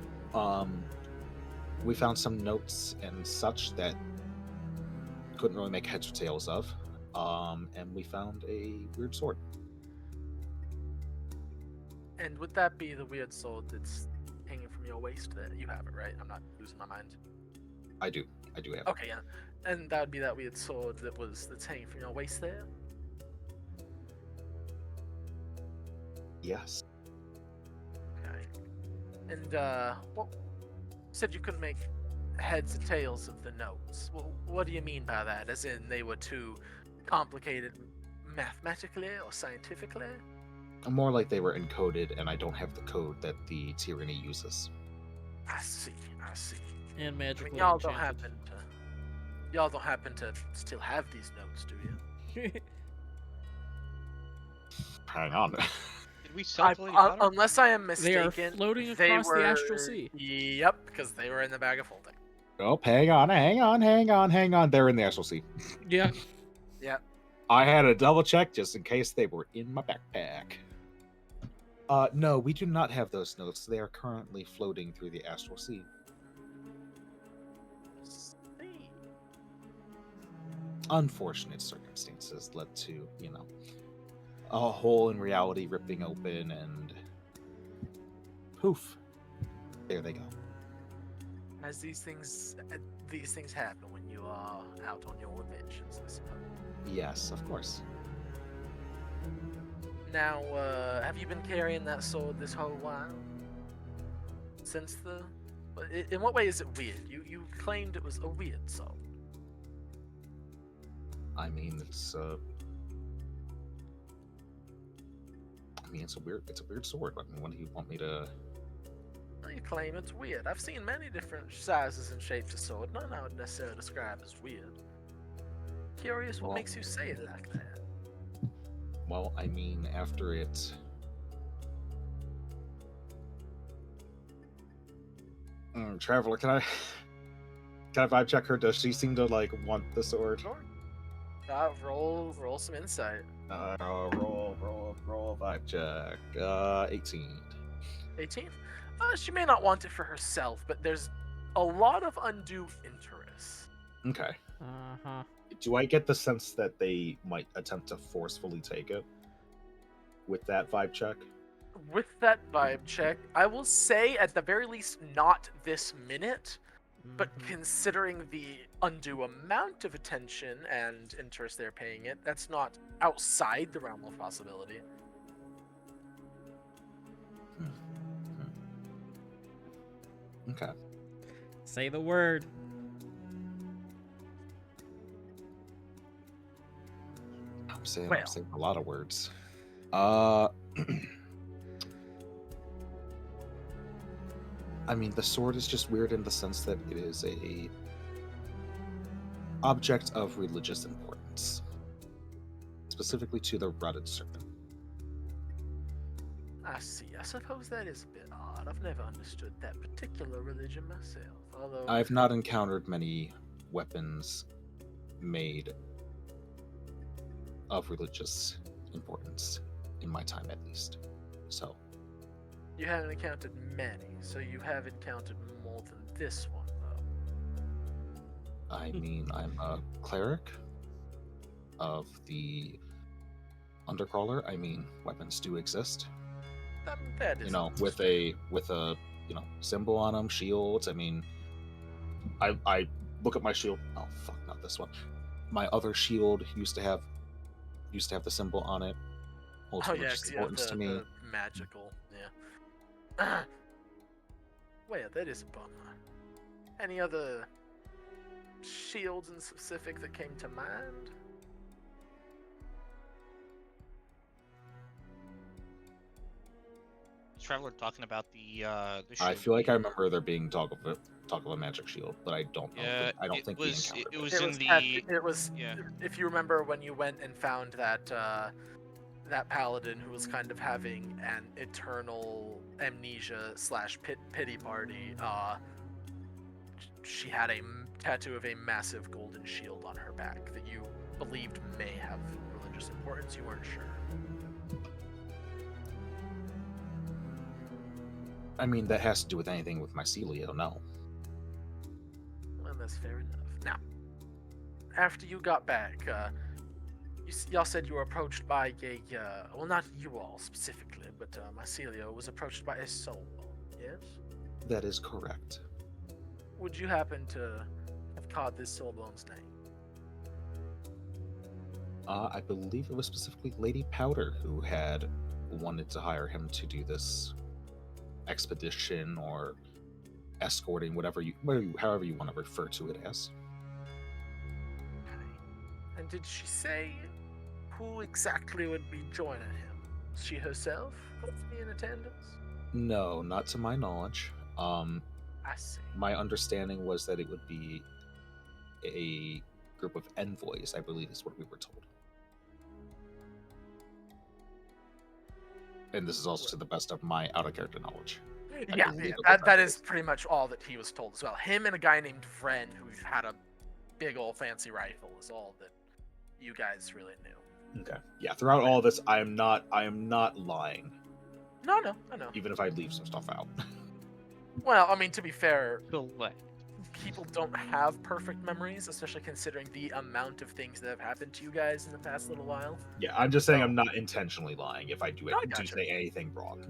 [SPEAKER 5] We found some notes and such that couldn't really make heads or tails of. And we found a weird sword.
[SPEAKER 1] And would that be the weird sword that's hanging from your waist there? You have it, right? I'm not losing my mind.
[SPEAKER 5] I do have it.
[SPEAKER 1] Okay, yeah. And that would be that weird sword that's hanging from your waist there?
[SPEAKER 5] Yes.
[SPEAKER 1] Okay. And what said you couldn't make heads or tails of the notes? Well, what do you mean by that? As in they were too complicated mathematically or scientifically?
[SPEAKER 5] More like they were encoded, and I don't have the code that the tyranny uses.
[SPEAKER 1] I see.
[SPEAKER 2] And
[SPEAKER 1] I mean,
[SPEAKER 2] magically
[SPEAKER 1] y'all don't
[SPEAKER 2] enchanted.
[SPEAKER 1] happen to still have these notes, do you?
[SPEAKER 5] Hang on.
[SPEAKER 4] Did we circulate powder?
[SPEAKER 1] Unless I am
[SPEAKER 2] They are
[SPEAKER 1] mistaken,
[SPEAKER 2] floating
[SPEAKER 1] they
[SPEAKER 2] across
[SPEAKER 1] were,
[SPEAKER 2] the astral sea.
[SPEAKER 1] Yep, because they were in the bag of holding.
[SPEAKER 5] Oh, hang on. They're in the astral sea.
[SPEAKER 2] Yeah.
[SPEAKER 1] Yeah.
[SPEAKER 5] I had to double check just in case they were in my backpack. No, we do not have those notes. They are currently floating through the astral sea. Unfortunate circumstances led to, a hole in reality ripping open, and poof, there they go.
[SPEAKER 1] As these things happen when you are out on your adventures, I suppose.
[SPEAKER 5] Yes, of course.
[SPEAKER 1] Now, have you been carrying that sword this whole while? Since the... In what way is it weird? You claimed it was a weird sword.
[SPEAKER 5] I mean, it's it's a weird sword. I mean, when do you want me to?
[SPEAKER 1] You claim it's weird. I've seen many different sizes and shapes of sword. None I would necessarily describe as weird. Curious what
[SPEAKER 5] Well-
[SPEAKER 1] makes you say it like that.
[SPEAKER 5] Well, I mean, after it. Traveler, can I vibe check her? Does she seem to like want the sword?
[SPEAKER 1] Sure. Roll some insight.
[SPEAKER 5] Roll vibe check. 18.
[SPEAKER 1] 18. She may not want it for herself, but there's a lot of undue interest.
[SPEAKER 5] Okay.
[SPEAKER 2] Uh-huh.
[SPEAKER 5] Do I get the sense that they might attempt to forcefully take it with that vibe check?
[SPEAKER 1] With that vibe check, I will say at the very least not this minute, but
[SPEAKER 2] Mhm.
[SPEAKER 1] considering the undue amount of attention and interest they're paying it, that's not outside the realm of possibility.
[SPEAKER 5] Okay.
[SPEAKER 2] Say the word.
[SPEAKER 5] I'm saying
[SPEAKER 1] Well.
[SPEAKER 5] a lot of words. I mean, the sword is just weird in the sense that it is a object of religious importance, specifically to the rotted serpent.
[SPEAKER 1] I see. I suppose that is a bit odd. I've never understood that particular religion myself, although...
[SPEAKER 5] I've not encountered many weapons made of religious importance in my time, at least. So,
[SPEAKER 1] You haven't encountered many, so you have encountered more than this one, though.
[SPEAKER 5] I mean, I'm a cleric of the Undercrawler. I mean, weapons do exist.
[SPEAKER 1] That is...
[SPEAKER 5] You know, with a symbol on them, shields. I mean, I look at my shield. Oh fuck, not this one. My other shield used to have the symbol on it. Holds
[SPEAKER 1] Oh yeah,
[SPEAKER 5] religious
[SPEAKER 1] 'cause you have
[SPEAKER 5] importance to me.
[SPEAKER 1] the magical, yeah. Well, that is a bummer. Any other shields in specific that came to mind?
[SPEAKER 4] Traveler talking about the
[SPEAKER 5] I
[SPEAKER 4] shield
[SPEAKER 5] feel like I
[SPEAKER 4] being-
[SPEAKER 5] remember there being talk of a magic shield, but I don't know.
[SPEAKER 4] Yeah,
[SPEAKER 5] I don't
[SPEAKER 4] it
[SPEAKER 5] think
[SPEAKER 4] was
[SPEAKER 5] we encountered
[SPEAKER 4] it
[SPEAKER 5] it.
[SPEAKER 4] was
[SPEAKER 1] It
[SPEAKER 4] in
[SPEAKER 1] was
[SPEAKER 4] the
[SPEAKER 1] it was
[SPEAKER 4] yeah.
[SPEAKER 1] if you remember when you went and found that paladin who was kind of having an eternal amnesia / pity party. She had a tattoo of a massive golden shield on her back that you believed may have religious importance. You weren't sure.
[SPEAKER 5] I mean, that has to do with anything with mycelio, no.
[SPEAKER 1] Well, that's fair enough. Now, after you got back, y'all said you were approached by well, not you all specifically, but Mycelio was approached by a soul bone, yes?
[SPEAKER 5] That is correct.
[SPEAKER 1] Would you happen to have caught this soul bone's name?
[SPEAKER 5] I believe it was specifically Lady Powder who had wanted to hire him to do this expedition or escorting, however you want to refer to it as.
[SPEAKER 1] Okay. And did she say who exactly would be joining him? She herself would be in attendance?
[SPEAKER 5] No, not to my knowledge.
[SPEAKER 1] I see.
[SPEAKER 5] My understanding was that it would be a group of envoys, I believe is what we were told. And this is also to the best of my out-of-character knowledge.
[SPEAKER 1] Yeah,
[SPEAKER 5] believe it
[SPEAKER 1] that,
[SPEAKER 5] was
[SPEAKER 1] that is pretty much all that he was told as well. Him and a guy named Fren who had a big old fancy rifle is all that you guys really knew.
[SPEAKER 5] Okay. Yeah, throughout all of this, I am not lying,
[SPEAKER 1] No, I know.
[SPEAKER 5] even if I leave some stuff out.
[SPEAKER 1] Well, I mean, to be fair,
[SPEAKER 4] Collect.
[SPEAKER 1] people don't have perfect memories, especially considering the amount of things that have happened to you guys in the past little while.
[SPEAKER 5] Yeah, I'm just saying I'm not intentionally lying if I do
[SPEAKER 1] No, I
[SPEAKER 5] do
[SPEAKER 1] gotcha.
[SPEAKER 5] say anything wrong.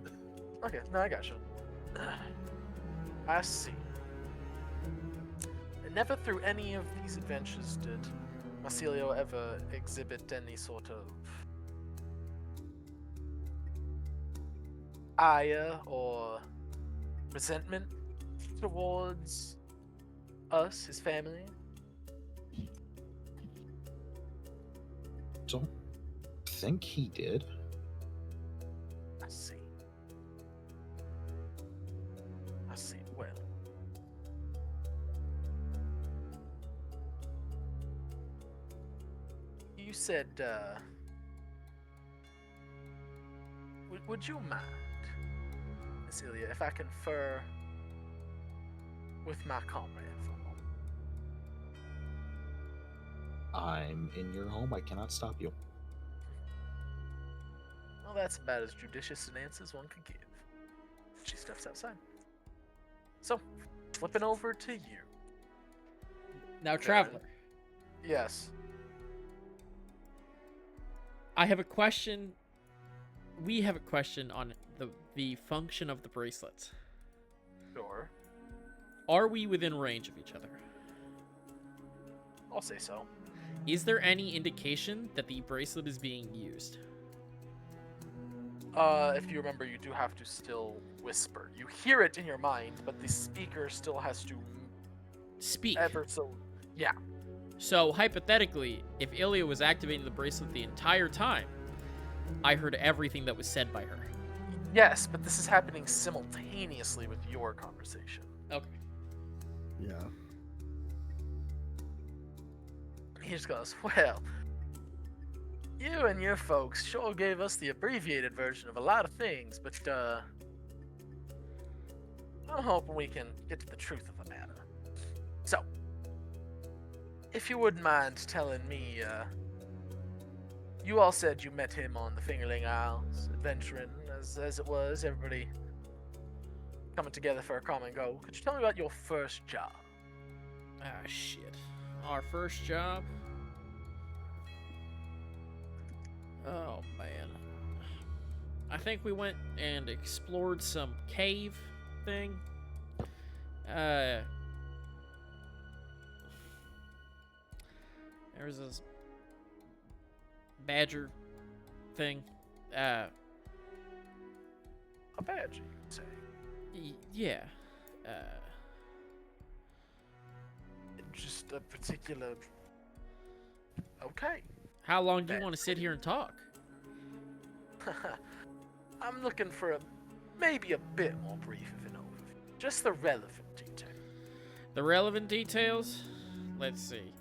[SPEAKER 1] Okay, no, I gotcha. I see. never through any of these adventures did Marsilio ever exhibit any sort of ire or resentment towards us, his family.
[SPEAKER 5] Don't think he did.
[SPEAKER 1] I see. I see. Well. You said, would you mind, Cecilia, if I confer with my comrade for a moment?
[SPEAKER 5] I'm in your home. I cannot stop you.
[SPEAKER 1] Well, that's about as judicious an answer as one could give. She steps outside. So, flipping over to you.
[SPEAKER 2] Now, Traveler,
[SPEAKER 1] Yes.
[SPEAKER 2] I have a question. We have a question on the function of the bracelets.
[SPEAKER 1] Sure.
[SPEAKER 2] Are we within range of each other?
[SPEAKER 1] I'll say so.
[SPEAKER 2] Is there any indication that the bracelet is being used?
[SPEAKER 1] If you remember, you do have to still whisper. You hear it in your mind, but the speaker still has to
[SPEAKER 2] Speak.
[SPEAKER 1] ever so. Yeah.
[SPEAKER 2] So, hypothetically, if Ilya was activating the bracelet the entire time, I heard everything that was said by her.
[SPEAKER 1] Yes, but this is happening simultaneously with your conversation.
[SPEAKER 2] Okay.
[SPEAKER 3] Yeah.
[SPEAKER 1] He just goes, well, you and your folks sure gave us the abbreviated version of a lot of things, but, I'm hoping we can get to the truth of the matter. So, if you wouldn't mind telling me, you all said you met him on the Fingerling Isles, adventuring, as it was, everybody coming together for a common goal. Could you tell me about your first job?
[SPEAKER 2] Ah, shit. Our first job? Oh, man. I think we went and explored some cave thing. There was this badger thing.
[SPEAKER 1] A badge, you could say.
[SPEAKER 2] Yeah.
[SPEAKER 1] Just a particular. Okay.
[SPEAKER 2] How long do you want to sit here and talk?
[SPEAKER 1] I'm looking for maybe a bit more brief of an overview. Just the relevant detail.
[SPEAKER 2] The relevant details? Let's see.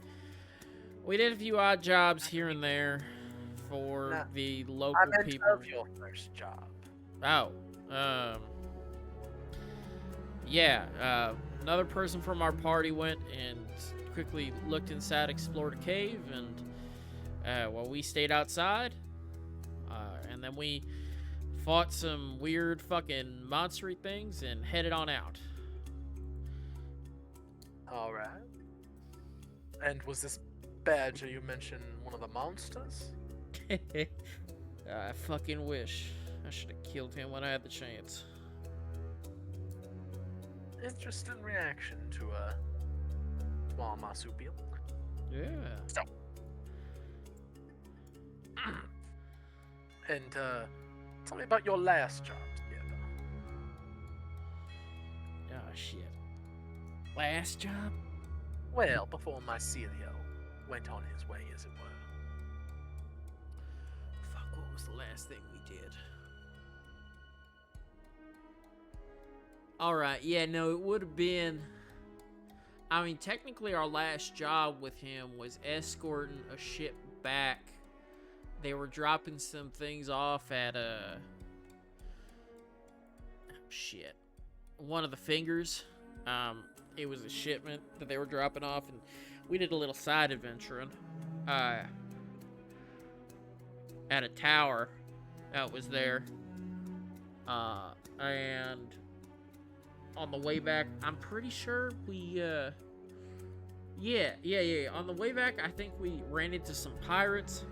[SPEAKER 2] We did a few odd jobs here and there for
[SPEAKER 1] Nah,
[SPEAKER 2] the
[SPEAKER 1] I
[SPEAKER 2] local
[SPEAKER 1] meant
[SPEAKER 2] people.
[SPEAKER 1] of your first job.
[SPEAKER 2] Oh, yeah, another person from our party went and quickly looked inside, explored a cave, and, well, we stayed outside, and then we fought some weird fucking monstery things and headed on out.
[SPEAKER 1] Alright. And was this badger you mentioned one of the monsters?
[SPEAKER 2] I fucking wish. I should have killed him when I had the chance.
[SPEAKER 1] Interesting reaction to a small marsupial.
[SPEAKER 2] Yeah.
[SPEAKER 1] So. And, tell me about your last job together.
[SPEAKER 2] Oh, shit. Last job?
[SPEAKER 1] Well, before Mycelio went on his way, as it were.
[SPEAKER 2] Fuck, what was the last thing we did? Alright, yeah, no, it would have been... I mean, technically our last job with him was escorting a ship back. They were dropping some things off at, shit. One of the fingers. It was a shipment that they were dropping off, and we did a little side adventuring. At a tower that was there. And on the way back, I'm pretty sure we, yeah. On the way back, I think we ran into some pirates.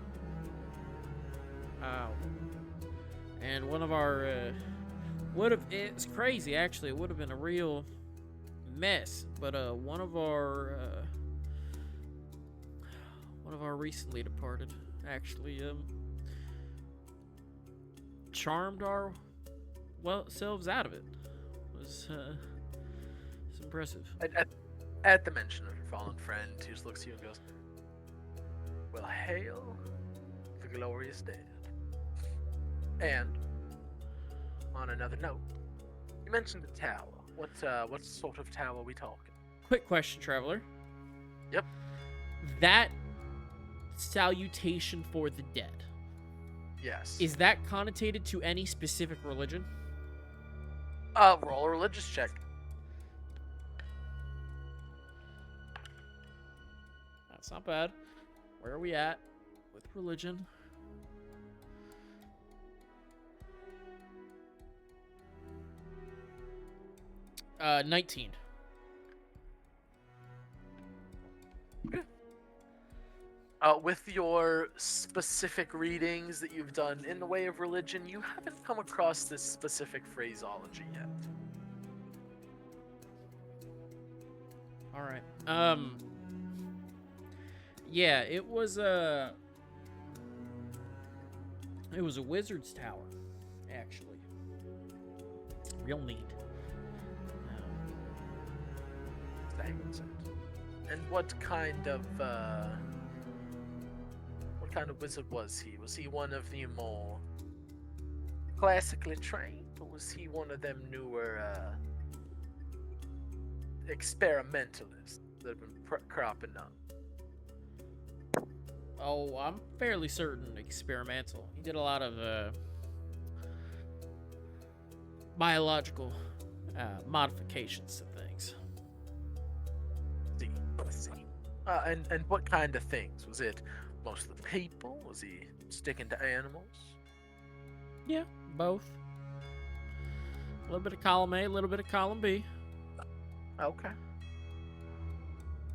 [SPEAKER 2] And one of our, it's crazy, actually. It would have been a real mess, but one of our recently departed actually charmed our selves out of it. It's impressive.
[SPEAKER 1] At the mention of your fallen friend, he just looks at you and goes, "Well, hail the glorious dead." And on another note, you mentioned the tower. What sort of tower are we talking?
[SPEAKER 2] Quick question, traveler.
[SPEAKER 1] Yep.
[SPEAKER 2] That salutation for the dead,
[SPEAKER 1] Yes.
[SPEAKER 2] is that connotated to any specific religion?
[SPEAKER 1] Roll a religious check.
[SPEAKER 2] That's not bad. Where are we at with religion? Uh, 19.
[SPEAKER 1] With your specific readings that you've done in the way of religion, you haven't come across this specific phraseology yet.
[SPEAKER 2] All right. Yeah, it was a wizard's tower, actually. Real neat.
[SPEAKER 1] Thanks. And what kind of wizard was he? Was he one of the more classically trained, or was he one of them newer experimentalists that have been cropping up?
[SPEAKER 2] Oh, I'm fairly certain experimental. He did a lot of biological modifications to things.
[SPEAKER 1] See. And what kind of things? Was it mostly people? Was he sticking to animals?
[SPEAKER 2] Yeah, both. A little bit of column A, a little bit of column B.
[SPEAKER 1] Okay.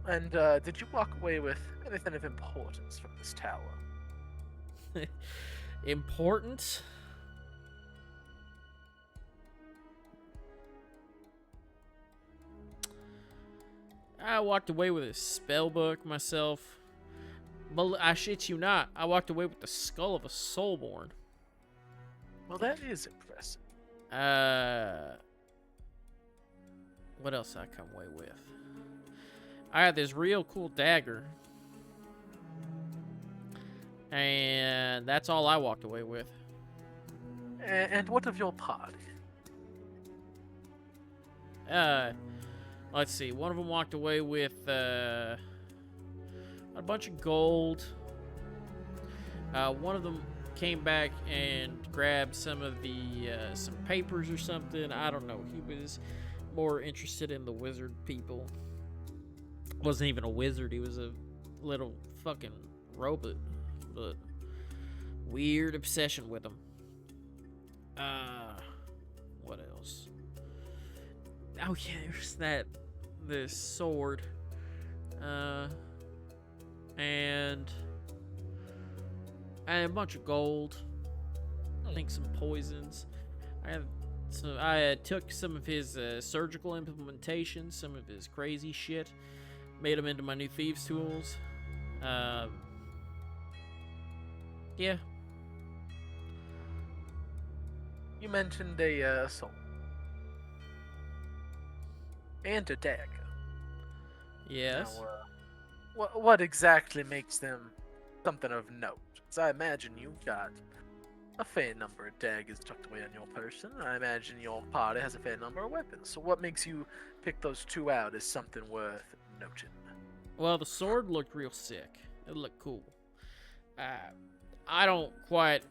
[SPEAKER 1] And did you walk away with anything of importance from this tower?
[SPEAKER 2] Important? I walked away with a spell book myself. But I shit you not, I walked away with the skull of a soulborn.
[SPEAKER 1] Well, that is impressive.
[SPEAKER 2] What else I come away with? I had this real cool dagger. And that's all I walked away with.
[SPEAKER 1] And what of your party?
[SPEAKER 2] Let's see. One of them walked away with a bunch of gold. One of them came back and grabbed some of the some papers or something. I don't know. He was more interested in the wizard people. Wasn't even a wizard. He was a little fucking robot, but weird obsession with him. What else? Oh yeah, there's the sword. And a bunch of gold. I think some poisons. I took some of his surgical implementations, some of his crazy shit, made them into my new thieves' tools. Yeah.
[SPEAKER 1] You mentioned a soul. And a dagger.
[SPEAKER 2] Yes.
[SPEAKER 1] Now, what exactly makes them something of note? Because I imagine you've got a fair number of daggers tucked away on your person. I imagine your party has a fair number of weapons. So what makes you pick those two out as something worth noting?
[SPEAKER 2] Well, the sword looked real sick. It looked cool. I don't quite...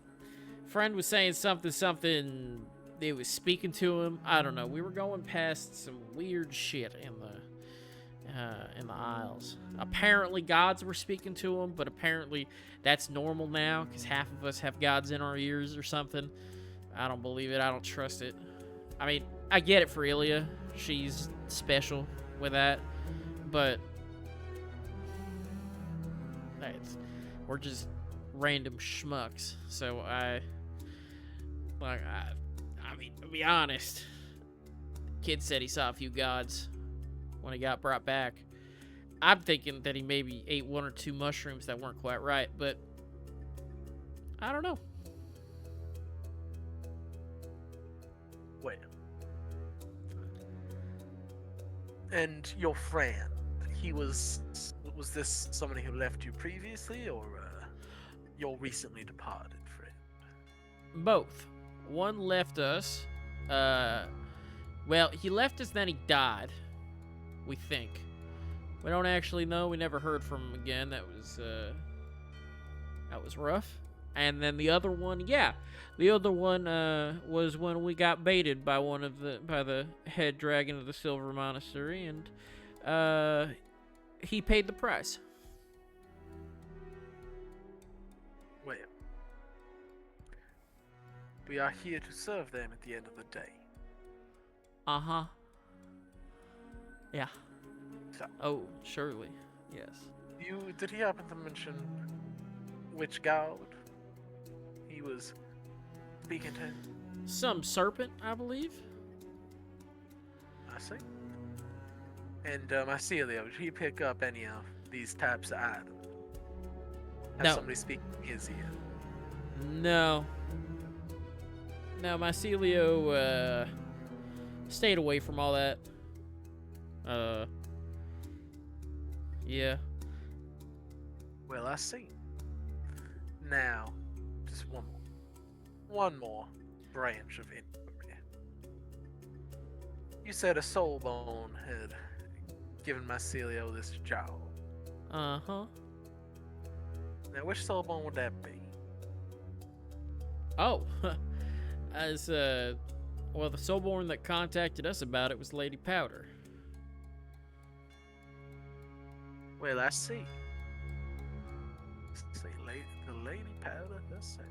[SPEAKER 2] Friend was saying something... They was speaking to him. I don't know. We were going past some weird shit in the aisles. Apparently gods were speaking to him, but apparently that's normal now because half of us have gods in our ears or something. I don't believe it. I don't trust it. I mean, I get it for Ilya. She's special with that, but we're just random schmucks. So I mean, to be honest, kid said he saw a few gods. when he got brought back. I'm thinking that he maybe ate 1 or 2 mushrooms that weren't quite right, but I don't know.
[SPEAKER 1] Wait. And your friend, was this somebody who left you previously, or your recently departed friend?
[SPEAKER 2] Both. One left us. Well, he left us, then he died. We think. We don't actually know. We never heard from him again. That was rough. And then the other one, the other one was when we got baited by the head dragon of the Silver Monastery, and he paid the price.
[SPEAKER 1] Well, we are here to serve them at the end of the day.
[SPEAKER 2] Uh-huh. Yeah.
[SPEAKER 1] So,
[SPEAKER 2] Oh, surely. Yes.
[SPEAKER 1] did he happen to mention which god he was speaking to?
[SPEAKER 2] Some serpent, I believe.
[SPEAKER 1] I see. And Mycelio, did he pick up any of these types of items? Has
[SPEAKER 2] No.
[SPEAKER 1] somebody speaking his ear?
[SPEAKER 2] No. No, Mycelio, stayed away from all that. Yeah.
[SPEAKER 1] Well, I see. Now, just one more branch of inquiry. You said a Soulbone had given Mycelio this job.
[SPEAKER 2] Uh-huh.
[SPEAKER 1] Now, which Soulbone would that be?
[SPEAKER 2] Oh. Well, the Soulborn that contacted us about it was Lady Powder.
[SPEAKER 1] Well, I see. See, the Lady Powder herself.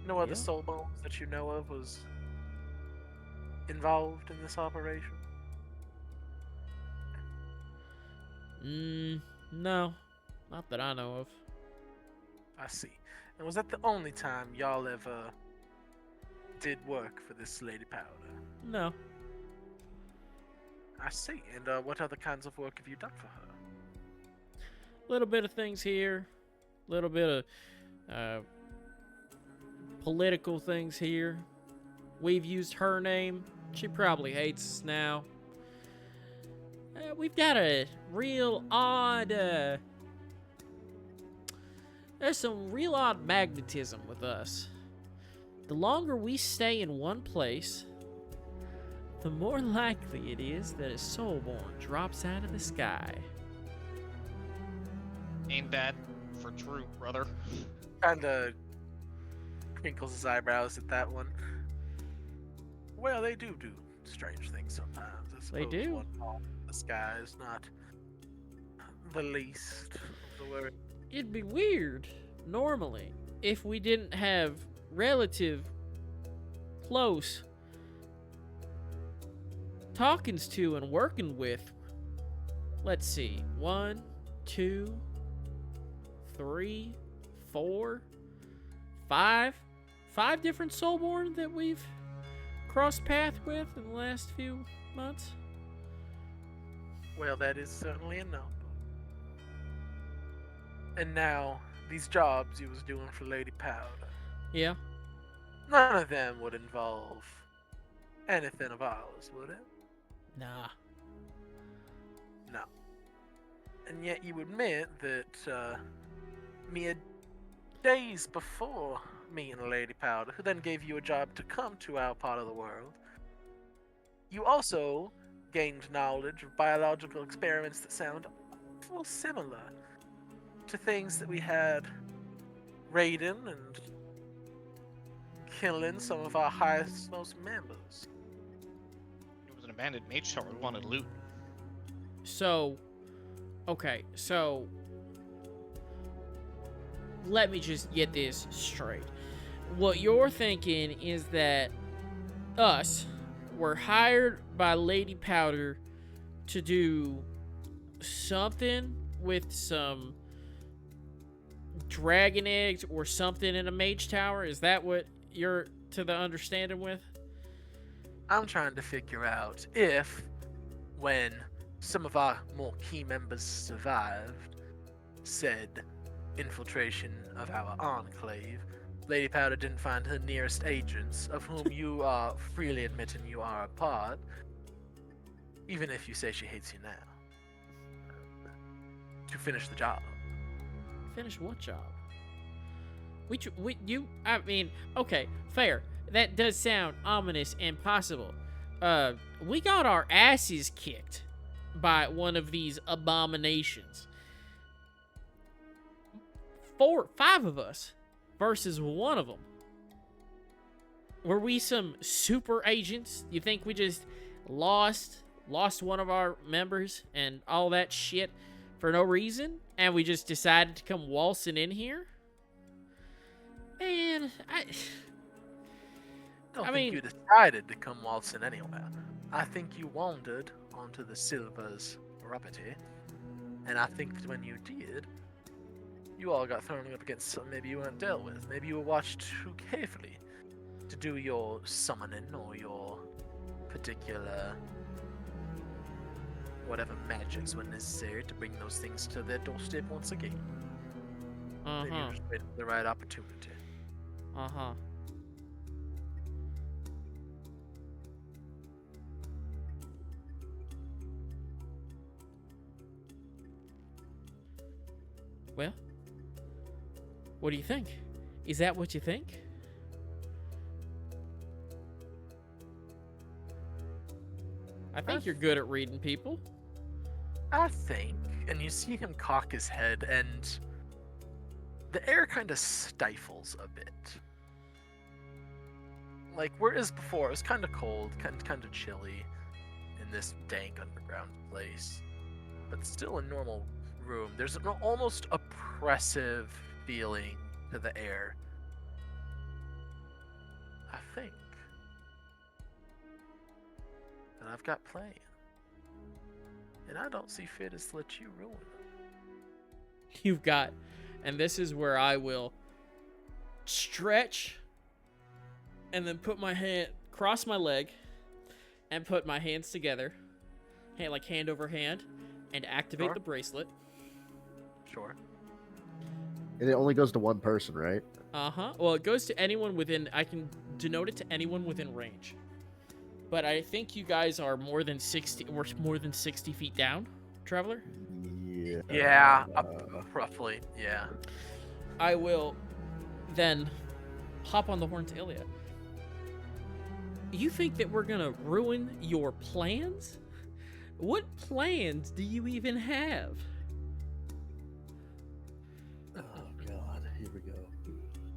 [SPEAKER 1] No other
[SPEAKER 2] Yeah.
[SPEAKER 1] Soulbones that you know of was involved in this operation?
[SPEAKER 2] No. Not that I know of.
[SPEAKER 1] I see. And was that the only time y'all ever did work for this Lady Powder?
[SPEAKER 2] No.
[SPEAKER 1] I see. And what other kinds of work have you done for her?
[SPEAKER 2] Little bit of things here. Little bit of political things here. We've used her name. She probably hates us now. We've got a real odd... there's some real odd magnetism with us. The longer we stay in one place, the more likely it is that a Soulborn drops out of the sky.
[SPEAKER 4] Ain't that for true, brother?
[SPEAKER 1] Kinda crinkles his eyebrows at that one. Well, they do strange things sometimes. I
[SPEAKER 2] They
[SPEAKER 1] suppose
[SPEAKER 2] do.
[SPEAKER 1] one fall from the sky is not the least of the worry.
[SPEAKER 2] It'd be weird, normally, if we didn't have relative close talkings to and working with. Let's see. 1, 2, 3, 4, 5. 5 different Soulborn that we've crossed path with in the last few months.
[SPEAKER 1] Well, that is certainly a number. And now, these jobs you was doing for Lady Powder,
[SPEAKER 2] Yeah.
[SPEAKER 1] none of them would involve anything of ours, would it?
[SPEAKER 2] Nah.
[SPEAKER 1] No. And yet you admit that mere days before meeting Lady Powder, who then gave you a job to come to our part of the world, you also gained knowledge of biological experiments that sound awful similar to things that we had raiding and killing some of our highest, most members.
[SPEAKER 4] It was an abandoned mage tower that wanted loot.
[SPEAKER 2] So, okay, so let me just get this straight. What you're thinking is that us were hired by Lady Powder to do something with some dragon eggs or something in a mage tower? Is that what you're to the understanding with?
[SPEAKER 1] I'm trying to figure out if, when some of our more key members survived said infiltration of our enclave, Lady Powder didn't find her nearest agents, of whom you are freely admitting you are a part, even if you say she hates you now, to finish the job.
[SPEAKER 2] Finish what job? I mean, okay, fair. That does sound ominous and possible. We got our asses kicked by one of these abominations. 5 of us versus one of them. Were we some super agents? You think we just lost one of our members and all that shit for no reason? And we just decided to come waltzing in here? Man, I
[SPEAKER 1] I
[SPEAKER 2] mean-
[SPEAKER 1] think you decided to come waltzing anywhere. I think you wandered onto the Silver's property, and I think that when you did, you all got thrown up against something maybe you weren't dealt with. Maybe you were watched too carefully to do your summoning or your particular whatever magics were necessary to bring those things to their doorstep once again. Maybe you just waited for the right opportunity.
[SPEAKER 2] Well, what do you think? Is that what you think? I think you're good at reading people.
[SPEAKER 1] I think, and you see him cock his head, and the air kind of stifles a bit. Like, whereas before it was kind of cold, kind of chilly in this dank underground place, but still a normal room. There's an almost oppressive feeling to the air. I think that I've got plan, and I don't see fit as to let you ruin it.
[SPEAKER 2] You've got, and this is where I will stretch and then put my hand, cross my leg, and put my hands together, like hand over hand, and activate
[SPEAKER 1] Sure.
[SPEAKER 2] the bracelet.
[SPEAKER 1] Sure.
[SPEAKER 3] And it only goes to one person, right?
[SPEAKER 2] Well, it goes to anyone within, I can denote it to anyone within range. But I think you guys are more than 60 feet down, Traveler.
[SPEAKER 3] Yeah.
[SPEAKER 1] Yeah, roughly. Yeah.
[SPEAKER 2] I will then hop on the horn to Ilya. You think that we're gonna ruin your plans? What plans do you even have?
[SPEAKER 3] Oh God, here we go.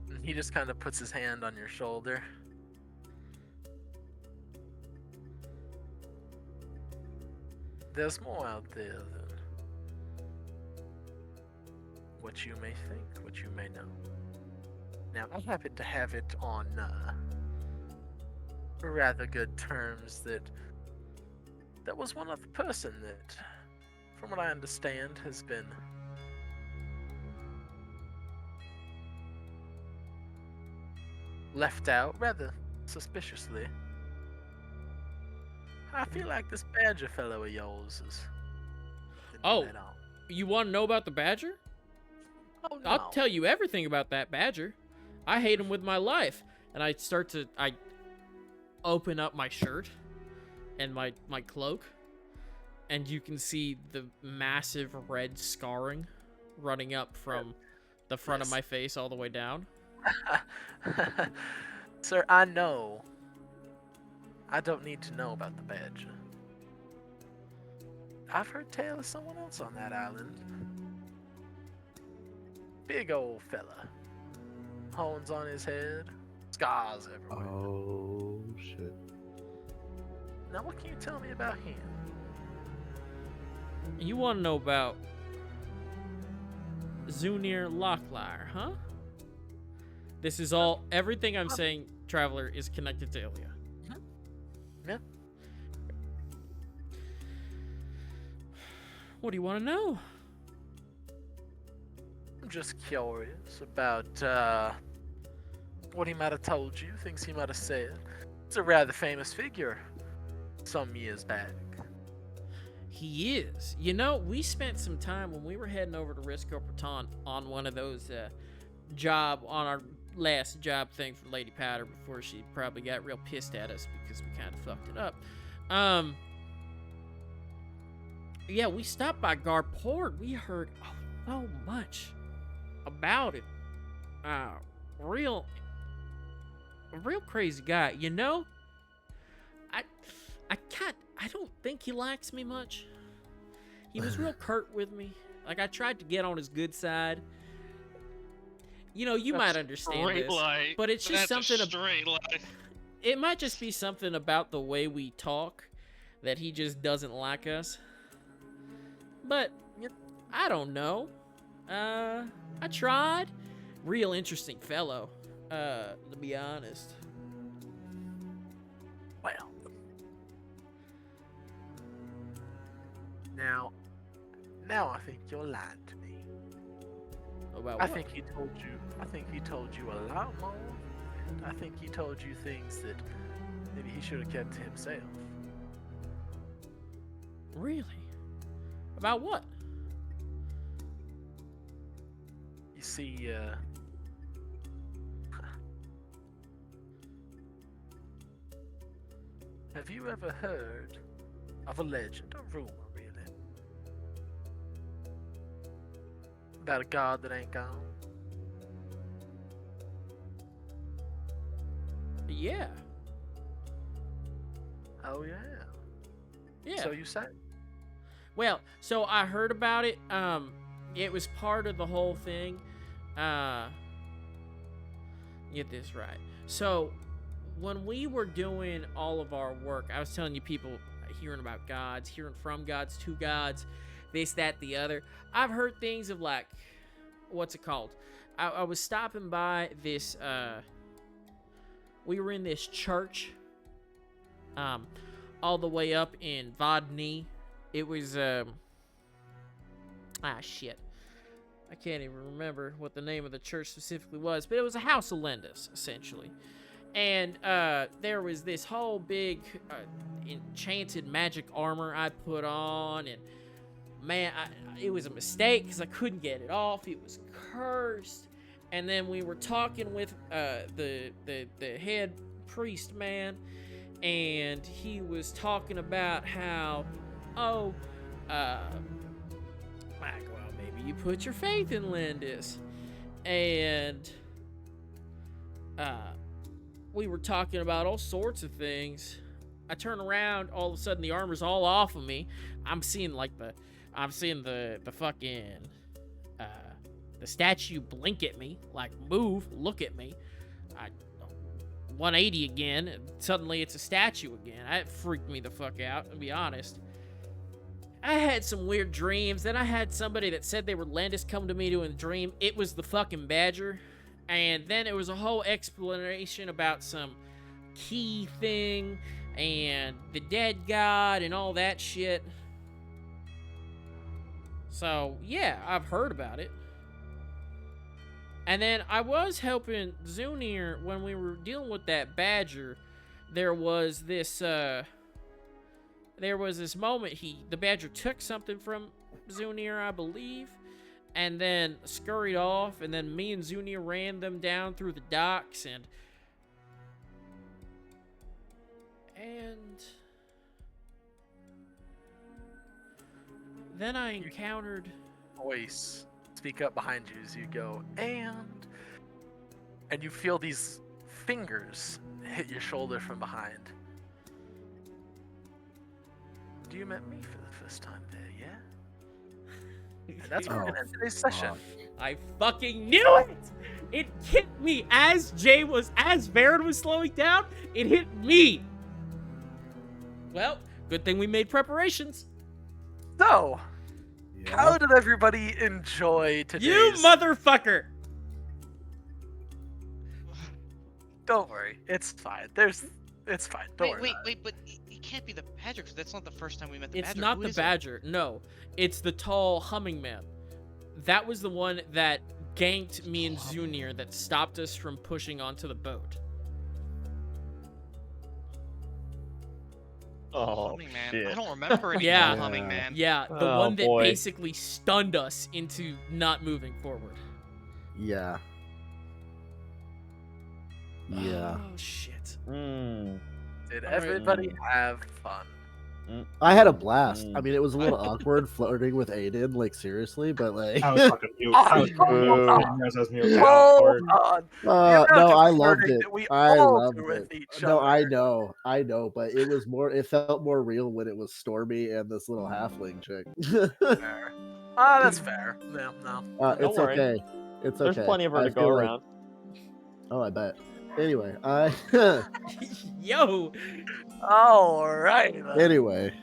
[SPEAKER 1] And he just kind of puts his hand on your shoulder. There's more out there than what you may think, what you may know. Now, I happen to have it on rather good terms that was one other person that, from what I understand, has been left out rather suspiciously. I feel like this Badger fellow of yours is.
[SPEAKER 2] Oh. You want to know about the Badger?
[SPEAKER 1] Oh no.
[SPEAKER 2] I'll tell you everything about that Badger. I hate him with my life. And I open up my shirt and my cloak, and you can see the massive red scarring running up from the front of my face all the way down.
[SPEAKER 1] Sir, I know. I don't need to know about the Badger. I've heard tale of someone else on that island. Big old fella. Horns on his head. Scars everywhere.
[SPEAKER 3] Oh shit.
[SPEAKER 1] Now what can you tell me about him?
[SPEAKER 2] You want to know about Zunir Locklyre, huh? This is all, everything I'm saying, Traveler, is connected to Ilya.
[SPEAKER 1] Yeah.
[SPEAKER 2] What do you want to know?
[SPEAKER 1] I'm just curious about what he might have told you, things he might have said. It's a rather famous figure some years back.
[SPEAKER 2] He is. You know, we spent some time when we were heading over to Risco Praton on one of those on our last job thing for Lady Powder before she probably got real pissed at us because we kind of fucked it up. Yeah, we stopped by Garport. We heard so much about it. Real crazy guy. You know, I don't think he likes me much. He was real curt with me. Like, I tried to get on his good side. You know, you might understand
[SPEAKER 4] Straight
[SPEAKER 2] this,
[SPEAKER 4] lie.
[SPEAKER 2] but it's just
[SPEAKER 4] That's
[SPEAKER 2] something.
[SPEAKER 4] a straight lie.
[SPEAKER 2] It might just be something about the way we talk that he just doesn't like us. But I don't know. I tried. Real interesting fellow, to be honest.
[SPEAKER 1] Well, now I think you're lying to me.
[SPEAKER 2] About
[SPEAKER 1] I
[SPEAKER 2] what?
[SPEAKER 1] think he told you a lot more. And I think he told you things that maybe he should have kept to himself.
[SPEAKER 2] Really? About what?
[SPEAKER 1] You see, have you ever heard of a legend, a rumor, really, about a god that ain't gone?
[SPEAKER 2] Yeah.
[SPEAKER 1] Oh yeah.
[SPEAKER 2] Yeah.
[SPEAKER 1] So you say?
[SPEAKER 2] Well, so I heard about it. It was part of the whole thing. Get this right. So, when we were doing all of our work, I was telling you people hearing about gods, hearing from gods, to gods, this, that, the other. I've heard things of like, what's it called? I was stopping by this, we were in this church, all the way up in Vodny. It was, shit. I can't even remember what the name of the church specifically was, but it was a house of Lindis, essentially. And there was this whole big enchanted magic armor I put on, and man, it was a mistake because I couldn't get it off. It was cursed. And then we were talking with the head priest man, and he was talking about how, maybe you put your faith in Lindis. And we were talking about all sorts of things. I turn around, all of a sudden the armor's all off of me. I'm seeing the fucking the statue blink at me, like move, look at me. I 180 again, and suddenly it's a statue again. That freaked me the fuck out, to be honest. I had some weird dreams. Then I had somebody that said they were Landis come to me to a dream. It was the fucking Badger. And then it was a whole explanation about some key thing and the dead god and all that shit. So, yeah, I've heard about it. And then I was helping Zunir when we were dealing with that Badger. There was this moment the Badger took something from Zunir, I believe, and then scurried off, and then me and Zunir ran them down through the docks, and then I encountered
[SPEAKER 1] Voice speak up behind you as you go, and you feel these fingers hit your shoulder from behind. You met me for the first time there, yeah? And that's where we're gonna end today's session.
[SPEAKER 2] I fucking knew it! It hit me as Baron was slowing down, it hit me! Well, good thing we made preparations.
[SPEAKER 1] So, how did everybody enjoy today's...
[SPEAKER 2] You motherfucker!
[SPEAKER 1] Don't worry, it's fine. It's fine. Don't worry.
[SPEAKER 4] Wait, but it can't be the Badger, because that's not the first time we met the Badger.
[SPEAKER 2] It's not
[SPEAKER 4] Who
[SPEAKER 2] the
[SPEAKER 4] is it?
[SPEAKER 2] Badger, no. It's the tall humming man. That was the one that ganked me and Zunir that stopped us from pushing onto the boat.
[SPEAKER 6] Oh,
[SPEAKER 4] Humming man.
[SPEAKER 6] shit.
[SPEAKER 4] I don't remember any
[SPEAKER 2] Yeah.
[SPEAKER 4] humming man.
[SPEAKER 2] Yeah, the
[SPEAKER 6] Oh,
[SPEAKER 2] one that
[SPEAKER 6] boy.
[SPEAKER 2] basically stunned us into not moving forward.
[SPEAKER 3] Yeah. Yeah.
[SPEAKER 2] Oh shit.
[SPEAKER 6] Hmm.
[SPEAKER 1] Did
[SPEAKER 2] All right.
[SPEAKER 1] everybody have fun?
[SPEAKER 3] I had a blast. I
[SPEAKER 6] Mm.
[SPEAKER 3] mean, it was a little awkward flirting with Aiden, like seriously, but like,
[SPEAKER 5] I was fucking mute. I was fucking mute. I didn't realize I was mute.
[SPEAKER 1] Hold
[SPEAKER 6] Awkward.
[SPEAKER 1] on.
[SPEAKER 3] no, I loved it.
[SPEAKER 1] That we
[SPEAKER 3] I
[SPEAKER 1] all
[SPEAKER 3] loved
[SPEAKER 1] do
[SPEAKER 3] it.
[SPEAKER 1] with each
[SPEAKER 3] No,
[SPEAKER 1] other.
[SPEAKER 3] I know, but it was more. It felt more real when it was Stormy and this little halfling chick.
[SPEAKER 1] Fair. That's fair. No, no.
[SPEAKER 6] Don't
[SPEAKER 3] It's
[SPEAKER 6] worry.
[SPEAKER 3] okay. It's okay.
[SPEAKER 6] There's plenty of her
[SPEAKER 3] I
[SPEAKER 6] to go
[SPEAKER 3] feel like-
[SPEAKER 6] around.
[SPEAKER 3] Oh, I bet. Anyway,
[SPEAKER 2] Yo.
[SPEAKER 1] All right. then.
[SPEAKER 3] anyway,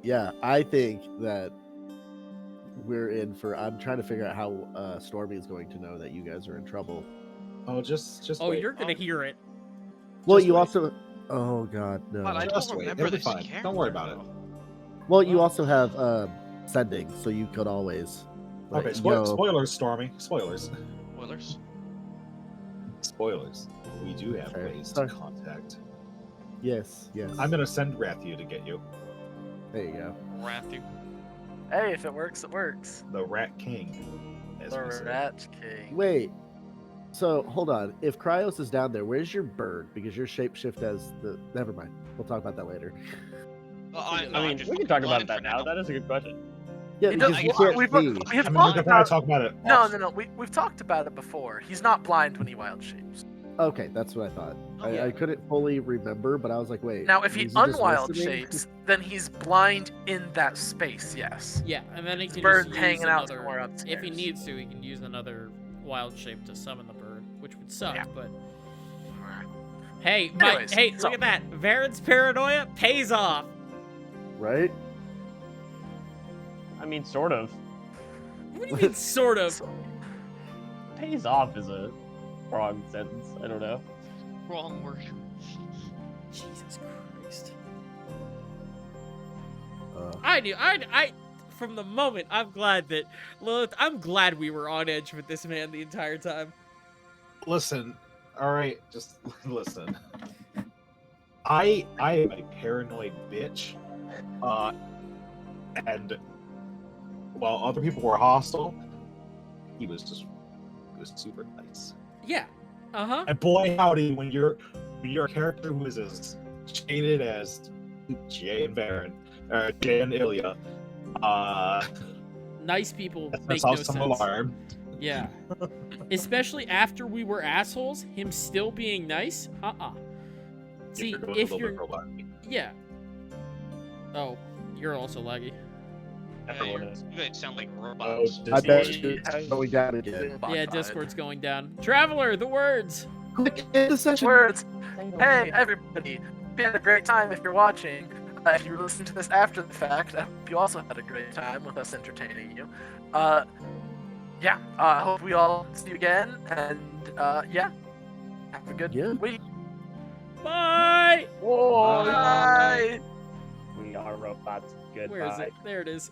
[SPEAKER 3] yeah, I think that we're in for. I'm trying to figure out how Stormy is going to know that you guys are in trouble.
[SPEAKER 5] Oh, just
[SPEAKER 2] Oh,
[SPEAKER 5] wait.
[SPEAKER 2] you're gonna hear it.
[SPEAKER 3] Well,
[SPEAKER 5] Just
[SPEAKER 3] you
[SPEAKER 5] wait.
[SPEAKER 3] also. Oh God, no.
[SPEAKER 4] But I
[SPEAKER 5] Just
[SPEAKER 4] don't
[SPEAKER 5] wait.
[SPEAKER 4] remember
[SPEAKER 5] It'll be
[SPEAKER 4] this
[SPEAKER 5] fine.
[SPEAKER 4] character.
[SPEAKER 5] Don't worry about it.
[SPEAKER 3] Well, you also have sending, so you could always.
[SPEAKER 5] Okay, spoilers, Stormy. Spoilers.
[SPEAKER 4] Spoilers.
[SPEAKER 5] Spoilers. We do have
[SPEAKER 3] Fair.
[SPEAKER 5] ways
[SPEAKER 3] Sorry.
[SPEAKER 5] to contact.
[SPEAKER 3] Yes, yes.
[SPEAKER 5] I'm gonna send Rathu to get you.
[SPEAKER 3] There you go.
[SPEAKER 4] Rathu.
[SPEAKER 1] Hey, if it works, it works.
[SPEAKER 5] The Rat King. As
[SPEAKER 1] The
[SPEAKER 5] we say.
[SPEAKER 1] Rat King.
[SPEAKER 3] Wait. So hold on. If Cryos is down there, where's your bird? Because your shapeshift as the. Never mind. We'll talk about that later.
[SPEAKER 6] I mean, we can talk about that now. That is a good question.
[SPEAKER 3] Yeah,
[SPEAKER 1] It
[SPEAKER 3] because
[SPEAKER 1] does-
[SPEAKER 3] you
[SPEAKER 1] well,
[SPEAKER 3] can't
[SPEAKER 1] we've-
[SPEAKER 3] see.
[SPEAKER 1] we have
[SPEAKER 5] I mean, we
[SPEAKER 1] talked
[SPEAKER 5] can probably
[SPEAKER 1] about.
[SPEAKER 5] talk about it.
[SPEAKER 1] No,
[SPEAKER 5] off.
[SPEAKER 1] no, no. We've talked about it before. He's not blind when he wild shapes.
[SPEAKER 3] Okay, that's what I thought.
[SPEAKER 4] Oh, yeah.
[SPEAKER 3] I couldn't fully remember, but I was like, wait.
[SPEAKER 1] Now, if he
[SPEAKER 3] is just
[SPEAKER 1] unwild
[SPEAKER 3] listening?
[SPEAKER 1] shapes, then he's blind in that space. Yes.
[SPEAKER 2] Yeah, and then he can
[SPEAKER 1] bird
[SPEAKER 2] just
[SPEAKER 1] hanging
[SPEAKER 2] use
[SPEAKER 1] out
[SPEAKER 2] another.
[SPEAKER 1] somewhere
[SPEAKER 2] If he
[SPEAKER 1] upstairs.
[SPEAKER 2] needs to, he can use another wild shape to summon the bird, which would suck.
[SPEAKER 1] Yeah.
[SPEAKER 2] But hey,
[SPEAKER 1] Anyways,
[SPEAKER 2] hey,
[SPEAKER 1] so-
[SPEAKER 2] look at that! Varen's paranoia pays off.
[SPEAKER 3] Right?
[SPEAKER 6] I mean, sort of.
[SPEAKER 2] What do you mean, sort of?
[SPEAKER 1] So-
[SPEAKER 6] Pays off is a wrong sentence. I don't know.
[SPEAKER 4] Wrong word.
[SPEAKER 2] Jesus Christ!
[SPEAKER 3] Uh,
[SPEAKER 2] I knew. From the moment, I'm glad that Lilith. I'm glad we were on edge with this man the entire time.
[SPEAKER 5] Listen, all right, just listen. I am a paranoid bitch, and while other people were hostile, he was super nice.
[SPEAKER 2] Yeah. Uh huh.
[SPEAKER 5] And boy, howdy, when you're a character who is as shaded as Jay and Baron, Jay and Ilya,
[SPEAKER 2] Nice people
[SPEAKER 5] that's
[SPEAKER 2] make no
[SPEAKER 5] also some
[SPEAKER 2] sense.
[SPEAKER 5] alarm.
[SPEAKER 2] Yeah. Especially after we were assholes, him still being nice? See,
[SPEAKER 5] You're going
[SPEAKER 2] if
[SPEAKER 5] a little
[SPEAKER 2] you're...
[SPEAKER 5] bit robotic.
[SPEAKER 2] Yeah. Oh, you're also laggy.
[SPEAKER 4] Yeah,
[SPEAKER 6] Everyone is.
[SPEAKER 4] you guys sound like
[SPEAKER 5] Oh,
[SPEAKER 4] robots.
[SPEAKER 3] I bet
[SPEAKER 5] Discord.
[SPEAKER 3] you going down again.
[SPEAKER 2] Yeah, Discord's going down. Traveler, the words!
[SPEAKER 3] Quick, end the session.
[SPEAKER 1] Words. Hey, everybody. We had a great time if you're watching. If you listen to this after the fact, I hope you also had a great time with us entertaining you. Yeah, I hope we all see you again, and yeah, have a good
[SPEAKER 3] Yeah.
[SPEAKER 1] week.
[SPEAKER 2] Bye!
[SPEAKER 1] Bye.
[SPEAKER 6] We are robots. Goodbye.
[SPEAKER 2] Where is it? There it is.